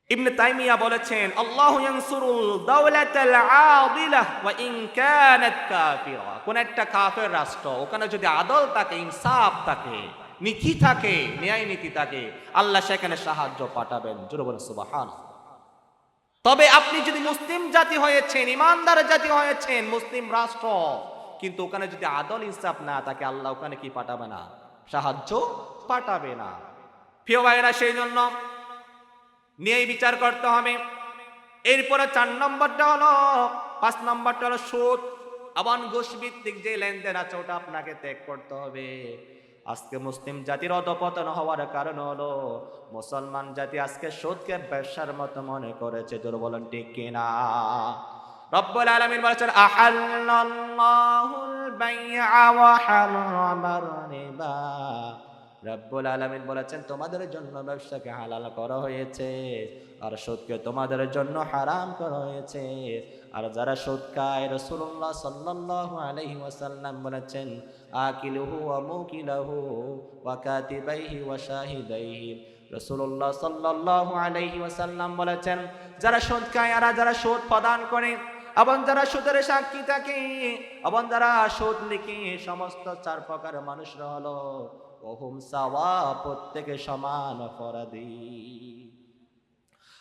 ইবনে তাইমিয়া বলেছেন, আল্লাহু ইয়ানসুরুল দাওলাতাল আদিলাহ ওয়া ইন কানাত কাফিরা। কোন একটা কাফের রাষ্ট্র, ওখানে যদি আদল থাকে, ইনসাফ থাকে, নীতি থাকে, ন্যায় নীতি থাকে, আল্লাহ সেখানে সাহায্য পাঠাবেন। জোরে বলেন সুবহানাল্লাহ। তবে আপনি যদি মুসলিম জাতি হয়েছেন, ইমানদার জাতি হয়েছেন, মুসলিম রাষ্ট্র, কিন্তু ওখানে যদি আদল ইনসাফ না থাকে, আল্লাহ ওখানে কি পাঠাবে না? সাহায্য পাঠাবে না। প্রিয় ভাইরা, সেই জন্য ন্যায় বিচার করতে হবে। এরপরে 4 নম্বরটা হলো, 5 নম্বরটা হলো সুদ। আবার ঘুষ ভিত্তিক যে লেনদেন আছে ওটা আপনাকে ত্যাগ করতে হবে। আজকে মুসলিম জাতির অধপতন হওয়ার কারণ হলো মুসলমান জাতি আজকে সুদকে ব্যবসার মতো মনে করেছে। জোরে বলেন ঠিক কিনা? রব্বুল আলামিন বলেছেন আহাল্লাল্লাহুল বাই'a ওয়া হারামার রিবা। রব্বুল আলামিন বলেছেন তোমাদের জন্য ব্যবসাকে হালাল করা হয়েছে আর সুদকে তোমাদের জন্য হারাম করা হয়েছে। আর যারা সুদ খায় রাসূলুল্লাহ সাল্লাল্লাহু আলাইহি ওয়াসাল্লাম বলেছেন আকিলুহু ওয়া মুকিলুহু ওয়া কাতিবাইহি ওয়া শাহিদাইহি। রাসূলুল্লাহ সাল্লাল্লাহু আলাইহি ওয়াসাল্লাম বলেছেন যারা সুদ খায় আর যারা সুদ প্রদান করে এবং যারা সুদের সাক্ষী থাকে এবং যারা সুদ লিখে সমস্ত চার প্রকার মানুষরা হলো ওহুম সাওয়া, প্রত্যেকে সমান অপরাধী।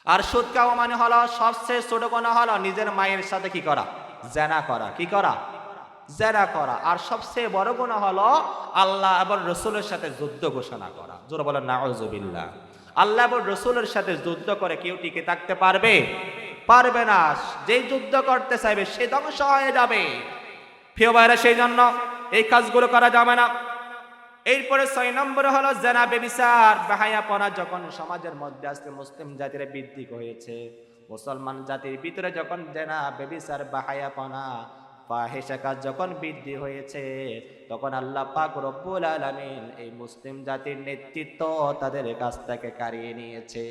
আর সুদ খাওয়া মানে হলো সবচেয়ে ছোট গুনাহ হলো নিজের মায়ের সাথে কি করা? জিনা করা। কি করা? জিনা করা। আর সবচেয়ে বড় গুনাহ হলো আল্লাহ এবং রাসূলের সাথে যুদ্ধ ঘোষণা করা। জোরে বলেন নাউযুবিল্লাহ। আল্লাহ এবং রাসূলের সাথে যুদ্ধ করে কেউ টিকে থাকতে পারবে? পারবে না। যে যুদ্ধ করতে চাইবে সে ধ্বংস হয়ে যাবে। প্রিয় ভাইরা, সেই জন্য এই কাজগুলো করা যাবে না। এরপরে 6 নম্বরে হলো জিনা, ব্যভিচার, বেহায়াপনা। যখন সমাজের মধ্যে আজকে মুসলিম জাতির বৃদ্ধি হয়েছে, মুসলমান জাতির ভিতরে যখন জিনা, ব্যভিচার, বেহায়াপনা, ফাহিশা কাজ যখন বৃদ্ধি হয়েছে, তখন আল্লাহ পাক রব্বুল আলামিন এই মুসলিম জাতির নেতৃত্ব তাদের কাছ থেকে কাড়িয়ে নিয়েছে।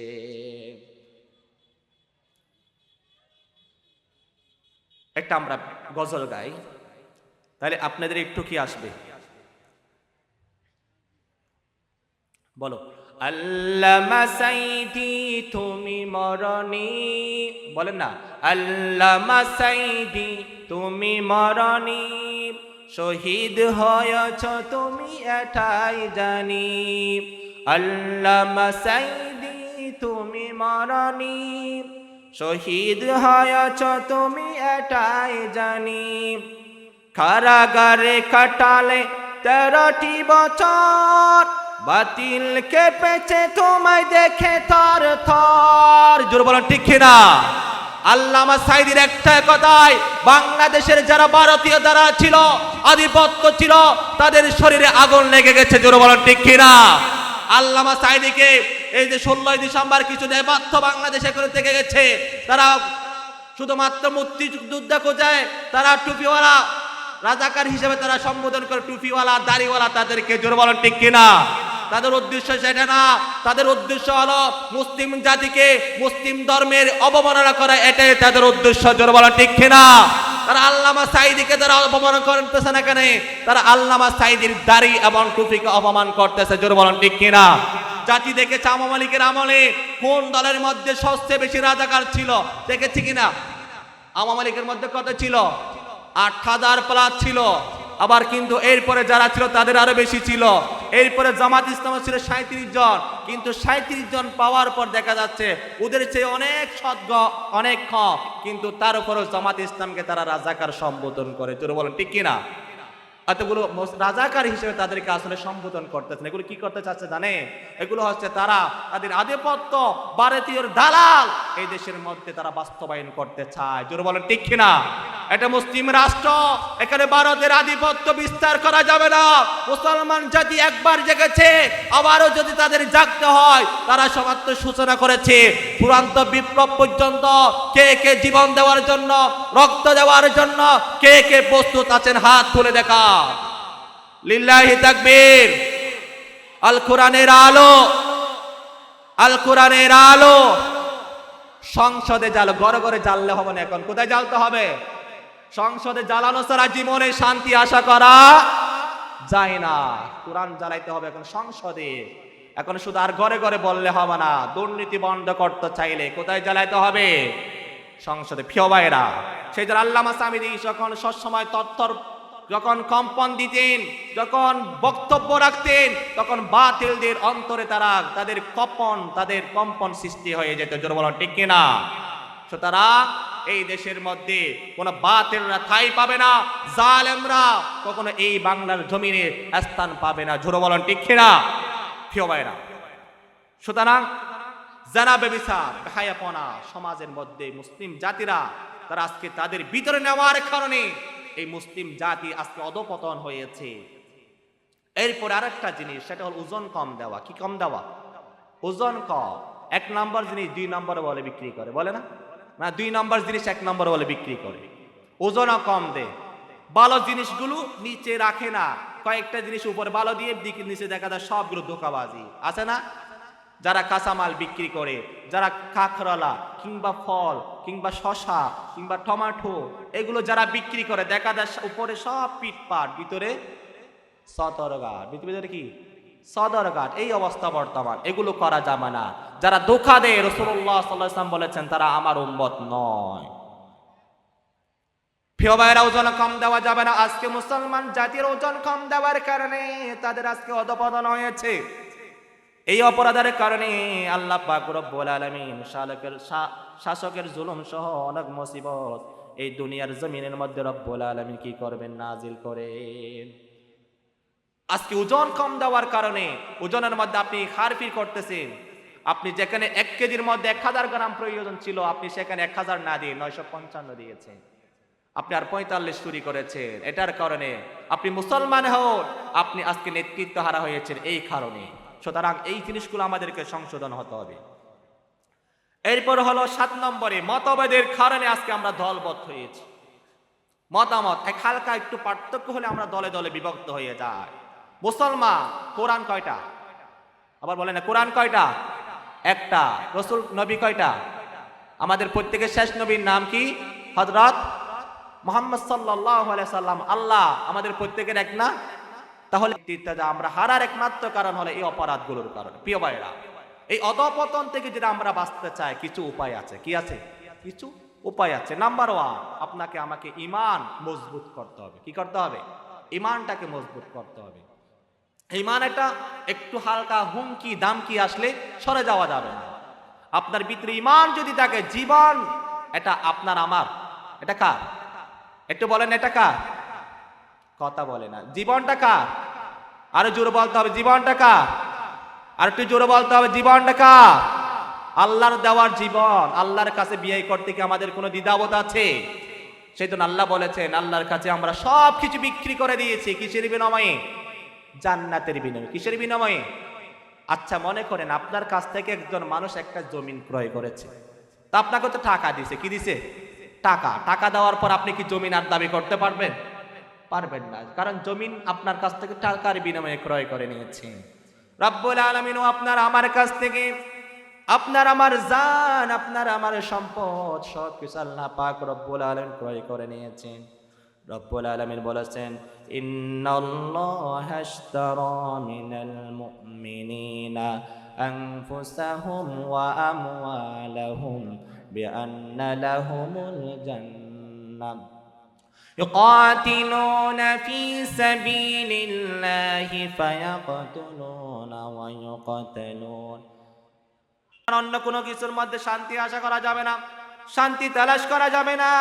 একটা আমরা গজল গাই, তাহলে আপনাদের একটু কি আসবে? বলো। আল্লামা সাইদি তুমি মরণি, বলেন না? আল্লামা সাইদি তুমি মরণি, শহীদ হয়েছ তুমি এটাই জানি। আল্লামা সাইদি তুমি মরণি, শহীদ হয়েছ তুমি এটাই জানি। কারাগারে কাটালে 13টি বছর, বাতিল কেঁপেছে তোমায় দেখে থর থর। জোরে বলেন ঠিক কিনা? আল্লামা সাইদির একটা কথাই বাংলাদেশের যারা ভারতীয় যারা ছিল, আধিপত্য ছিল, তাদের শরীরে আগুন লেগে গেছে। জোরে বলেন ঠিক কিনা? আল্লামা সাইদিকে এই যে 16ই ডিসেম্বর কিছু নেপথ্য বাংলাদেশে করে থেকে গেছে, তারা শুধুমাত্র মুক্তিযুদ্ধ খোঁজায়, তারা টুপিওয়ালা রাজাকার হিসেবে তারা সম্বোধন করে, টুপিওয়ালা দাড়িওয়ালা তাদেরকে। জোরে বলেন ঠিক কিনা? তাদের উদ্দেশ্য সেটা না। তাদের উদ্দেশ্য হলো মুসলিম জাতিকে, মুসলিম ধর্মের অবমাননা করা, এটাই তাদের উদ্দেশ্য। জোরে বলেন ঠিক কিনা? তারা আল্লামা সাইদিকে তারা অপমান করতেছে না কেন? তারা আল্লামা সাইদির দাড়ি এবং টুপিকে অপমান করতেছে। জোরে বলেন ঠিক কিনা? জাতি দেখেছে আওয়ামী লীগের আমলে কোন দলের মধ্যে সবচেয়ে বেশি রাজাকার ছিল, দেখেছি কিনা? আওয়ামী লীগের মধ্যে কত ছিল? 8000 প্লাস ছিল। আবার কিন্তু এরপরে যারা ছিল তাদের আরো বেশি ছিল। এরপরে জামাত ইসলাম ছিল 37 জন, কিন্তু 37 জন পাওয়ার পর দেখা যাচ্ছে ওদের চেয়ে অনেক সদ্গ, অনেক কম, কিন্তু তার উপরও জামাত ইসলামকে তারা রাজাকার সম্বোধন করে। তোর বলেন ঠিক কিনা? এতগুলো রাজাকার হিসেবে তাদেরকে আসলে সম্বোধন করতেছেন। এগুলো কি করতে চাচ্ছে জানে? এগুলো হচ্ছে তারা তাদের আধিপত্য, ভারতীয় দালাল এই দেশের মধ্যে তারা বাস্তবায়ন করতে চায়। জোরে বলেন ঠিক কিনা? এটা মুসলিম রাষ্ট্র, এখানে ভারতের আধিপত্য বিস্তার করা যাবে না। মুসলমান জাতি একবার জেগেছে, আবারও যদি তাদের জাগতে হয়, তারা সমাপ্ত সূচনা করেছে চূড়ান্ত বিপ্লব পর্যন্ত। কে কে জীবন দেওয়ার জন্য, রক্ত দেওয়ার জন্য কে কে প্রস্তুত আছেন? হাত তুলে দেখা। লিল্লাহি তাকবীর। আল কোরআনের আলো, আল কোরআনের আলো। সংসদে জ্বালো, ঘরে ঘরে জ্বাললে হবে না। এখন কোথায় জ্বালতে হবে? সংসদে জ্বালানো ছাড়া জীবনে শান্তি আশা করা যায় না। কোরআন জ্বালাইতে হবে এখন সংসদে। এখন শুধু আর ঘরে ঘরে বললে হবে না। দুর্নীতি বন্ধ করতে চাইলে কোথায় জ্বালাইতে হবে? সংসদে। প্রিয় ভাইরা, সেই যে আল্লামা সামিদি যখন সবসময় তত্ত্বর যখন কম্পন দিতেন, যখন বক্তব্য রাখতেন, তখন বাতিলদের অন্তরে তাদের কম্পন সৃষ্টি হয়ে যেত। জোরে বলেন ঠিক কিনা? সুতরাং এই দেশের মধ্যে কোনো বাতিলরা ঠাঁই পাবে না, জালেমরা কখনো এই বাংলার জমিনে স্থান পাবে না। জোরে বলেন ঠিক কিনা? প্রিয় ভাইরা, সুতরাং জিনা, ব্যভিচার, বেহায়াপনা সমাজের মধ্যে মুসলিম জাতিরা তারা আজকে তাদের ভিতরে নেওয়ার কারণে এই মুসলিম জাতি আজকে অধপতন হয়েছে। এরপর আরেকটা জিনিস, সেটা হল ওজন কম দেওয়া। কি কম দেওয়া? ওজন কম। 1 নম্বর জিনিস 2 নম্বরে বলে বিক্রি করে, বলে না? না, 2 নম্বর জিনিস 1 নম্বরে বলে বিক্রি করে। ওজনও কম দেয়, ভালো জিনিসগুলো নিচে রাখে না, কয়েকটা জিনিস উপরে ভালো দিয়ে দিকে নিচে দেখা যায় সবগুলো ধোঁকাবাজি। আছে না? যারা কাঁচামাল বিক্রি করে, যারা কাঁকরোলা কিংবা ফল কিংবা শশা কিংবা টমেটো এগুলো যারা বিক্রি করে, দেখা যায় উপরে সব পিটপাট, ভিতরে সদরঘাট। ভিতরে কি? সদরঘাট। এই অবস্থা বর্তমান। এগুলো করা যাবে না। যারা ধোঁকা দেয়, রাসূলুল্লাহ সাল্লাল্লাহু আলাইহি ওয়াসাল্লাম বলেছেন তারা আমার উম্মত নয়। প্রিয় ভাইরা, ওজন কম দেওয়া যাবে না। আজকে মুসলমান জাতির ওজন কম দেওয়ার কারণে তাদের আজকে অধপতন হয়েছে। এই অপরাধের কারণে আল্লাহ পাক রব্বুল আলামিন শাসকের জুলুম সহ অনেক মুসিবত এই দুনিয়ার জমিনের মধ্যে রব্বুল আলামিন কি করবেন? নাজিল করেন। আজকে ওজন কম দেওয়ার কারণে ওজনের মধ্যে আপনি খারফির করতেছেন। আপনি যেখানে 1 কেজির মধ্যে 1000 গ্রাম প্রয়োজন ছিল, আপনি সেখানে 1000 না দিয়ে 955 দিয়েছেন। আপনি আর 45 চুরি করেছেন। এটার কারণে আপনি মুসলমান হন, আপনি আজকে নেতৃত্ব হারা হয়েছেন এই কারণে। সুতরাং এই জিনিসগুলো আমাদেরকে সংশোধন হতে হবে। এরপর হলো 7 নম্বরে, মতভেদের কারণে আজকে আমরা দলবদ্ধ হয়েছি। মতামত হালকা একটু পার্থক্য হলে আমরা দলে দলে বিভক্ত হয়ে যাই। মুসলমান, কোরআন কয়টা? আবার বলেন না, কোরআন কয়টা? একটা। রাসূল নবী কয়টা? আমাদের প্রত্যেকের শেষ নবীর নাম কি? হযরত মুহাম্মদ সাল্লাল্লাহু আলাইহি সাল্লাম। আল্লাহ আমাদের প্রত্যেকের এক না? তাহলে আমরা হারার একমাত্র কারণ হলো এই অপরাধগুলোর কারণে। প্রিয় ভাইরা, এই অধপতন থেকে যেটা আমরা বাঁচতে চাই, কিছু উপায় আছে। কি আছে? কিছু উপায় আছে। নাম্বার 1, আপনাকে আমাকে ঈমান মজবুত করতে হবে। কি করতে হবে? ঈমানটাকে মজবুত করতে হবে। ঈমান এটা একটু হালকা হুমকি দামকি আসলে সরে যাওয়া যাবে না। আপনার ভিতরে ঈমান যদি থাকে, জীবন এটা আপনার আমার, এটা কার? একটু বলেন, এটা কার? কথা বলে না। জীবনটা কার? আরো জোরে বলতে হবে, জীবনটা কার? আর একটু জোরে বলতে হবে, জীবনটা কার? আল্লাহর দেওয়ার জীবন। আল্লাহর কাছে বিয়ে করতে কি আমাদের কোনো দ্বিধাবোধ আছে? সেই জন্য আল্লাহ বলেছেন, আল্লাহর কাছে আমরা সব কিছু বিক্রি করে দিয়েছি। কিসের বিনিময়ে? জান্নাতের বিনিময়ে। কিসের বিনিময়ে? আচ্ছা, মনে করেন আপনার কাছ থেকে একজন মানুষ একটা জমিন ক্রয় করেছে, তা আপনাকে তো টাকা দিছে। কি দিছে? টাকা। টাকা দেওয়ার পর আপনি কি জমিন আর দাবি করতে পারবেন? পারবেন না, কারণ জমিন আপনার কাছ থেকে টাকার বিনিময়ে ক্রয় করে নিয়েছেন। রব্বুল আলামিনও আপনার আমার কাছ থেকে আপনার আমার জান, আপনার আমার সম্পদ সব কিছু আল্লাহ পাক রব্বুল আলামিন ক্রয় করে নিয়েছেন। রব্বুল আলামিন বলেছেন, ইন্নাল্লাহা আশতারা মিনাল মুমিনিনা আনফুসাহুম ওয়া আমওয়ালাহুম বিআন্না লাহুমুল জান্নাহ يقاتلون في سبيل الله فيقتلون ويقتلون। অন্য কোনো কিছুর মধ্যে শান্তি আশা করা যাবে না, শান্তি তালাশ করা যাবে না।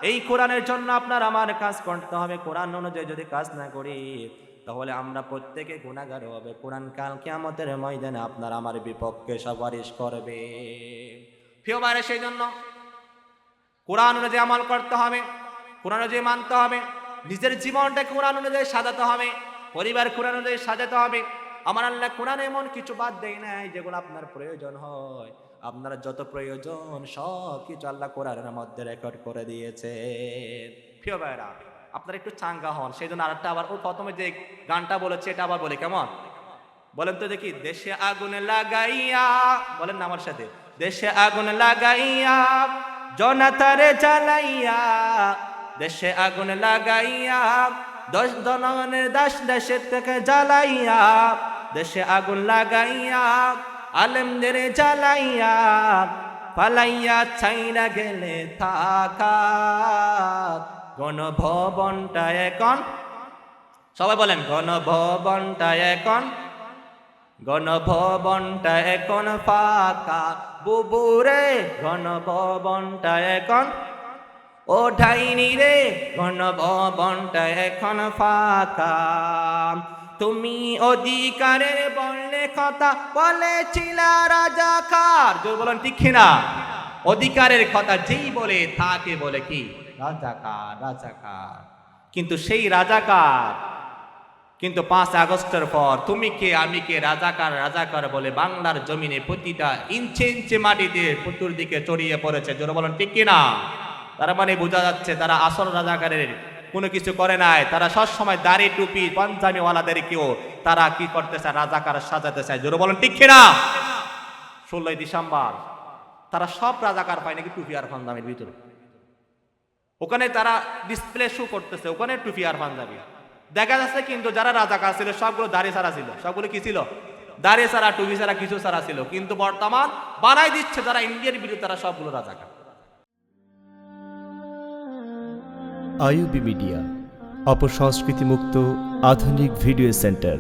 এই কোরআনের জন্য আপনার আমার কাজ করতে হবে। কোরআন অনুযায়ী যদি কাজ না করি, তাহলে আমরা প্রত্যেকে গুনাহগার হবে। কোরআন কাল কিয়ামতের ময়দানে আপনার আমার বিপক্ষে সুপারিশ করবে। প্রিয় ভাইরা, সেই জন্য কোরআন অনুযায়ী আমল করতে হবে, কোরআন অনুযায়ী মানতে হবে, নিজের জীবনটাকে কোরআন অনুযায়ী সাজাতে হবে, পরিবার কোরআন অনুযায়ী সাজাতে হবে। আমার আল্লাহ কোরআন এমন কিছু বাদ দেয় নাই যেগুলো আপনার প্রয়োজন হয়। আপনার যত প্রয়োজন সব কিছু আল্লাহ কোরআনের মধ্যে রেকর্ড করে দিয়েছে। প্রিয় ভাইরা, আপনারা একটু চাঙ্গা হন। সেই জন্য আরেকটা আবার ও প্রথমে যে গানটা বলেছে এটা আবার বলি, কেমন বলেন তো দেখি? দেশে আগুন লাগাইয়া, বলেন না আমার সাথে, দেশে আগুন লাগাইয়া জনতারে জ্বালাইয়া, দেশে আগুন লাগাইয়া জনগণের দেশের থেকে জ্বালাইয়া, দেশে আগুন লাগাইয়া আলেমদের জ্বালাইয়া, পালাইয়া ছাইরা গেলে থাকা গণভবনটা এখন, সবাই বলেন গণভবনটা এখন, গণভবনটা এখন ফাঁকা। বুবুরে গণভবনটা এখন, ও ঢাইনি রে গণভবনটা এখন ফাঁকা। তুমি অধিকারের বললে কথা বলেছিলা রাজাকার, জোর বলেন ঠিক না? অধিকারের কথা যেই বলে তাকে বলে কি? রাজাকার রাজাকার। কিন্তু সেই রাজাকার কিন্তু 5 আগস্টের পর তুমি কে আমি কে রাজাকার রাজাকার বলে বাংলার জমিনে প্রতিটা ইঞ্চে ইঞ্চে মাটিতে চতুর্দিকে ছড়িয়ে পড়েছে। জোরে বলেন ঠিক কিনা? তার মানে বোঝা যাচ্ছে তারা আসল রাজাকারের কোনো কিছু করে নাই। তারা সবসময় দাড়ি টুপি পাঞ্জাবিওয়ালাদেরকেও তারা কি করতেছে, রাজাকার সাজাতে চায়। জোরে বলেন ঠিক কিনা? 16 ডিসেম্বর তারা সব রাজাকার পায় নাকি টুপি আর পাঞ্জাবির ভিতরে। ওখানে তারা ডিসপ্লে শো করতেছে, ওখানে টুপি আর পাঞ্জাবি দেখা যাচ্ছে। কিন্তু যারা রাজাকার ছিল সবগুলো দাড়ি ছাড়া ছিল। সবগুলো কি ছিল? দাড়ি ছাড়া, টুপি ছাড়া, কিছু ছাড়া ছিল। কিন্তু বর্তমান বানাই দিচ্ছে যারা ইন্ডিয়ার বিরুদ্ধে, তারা সবগুলো রাজাকার। আইইউবি মিডিয়া, অপসংস্কৃতি মুক্ত আধুনিক ভিডিও সেন্টার।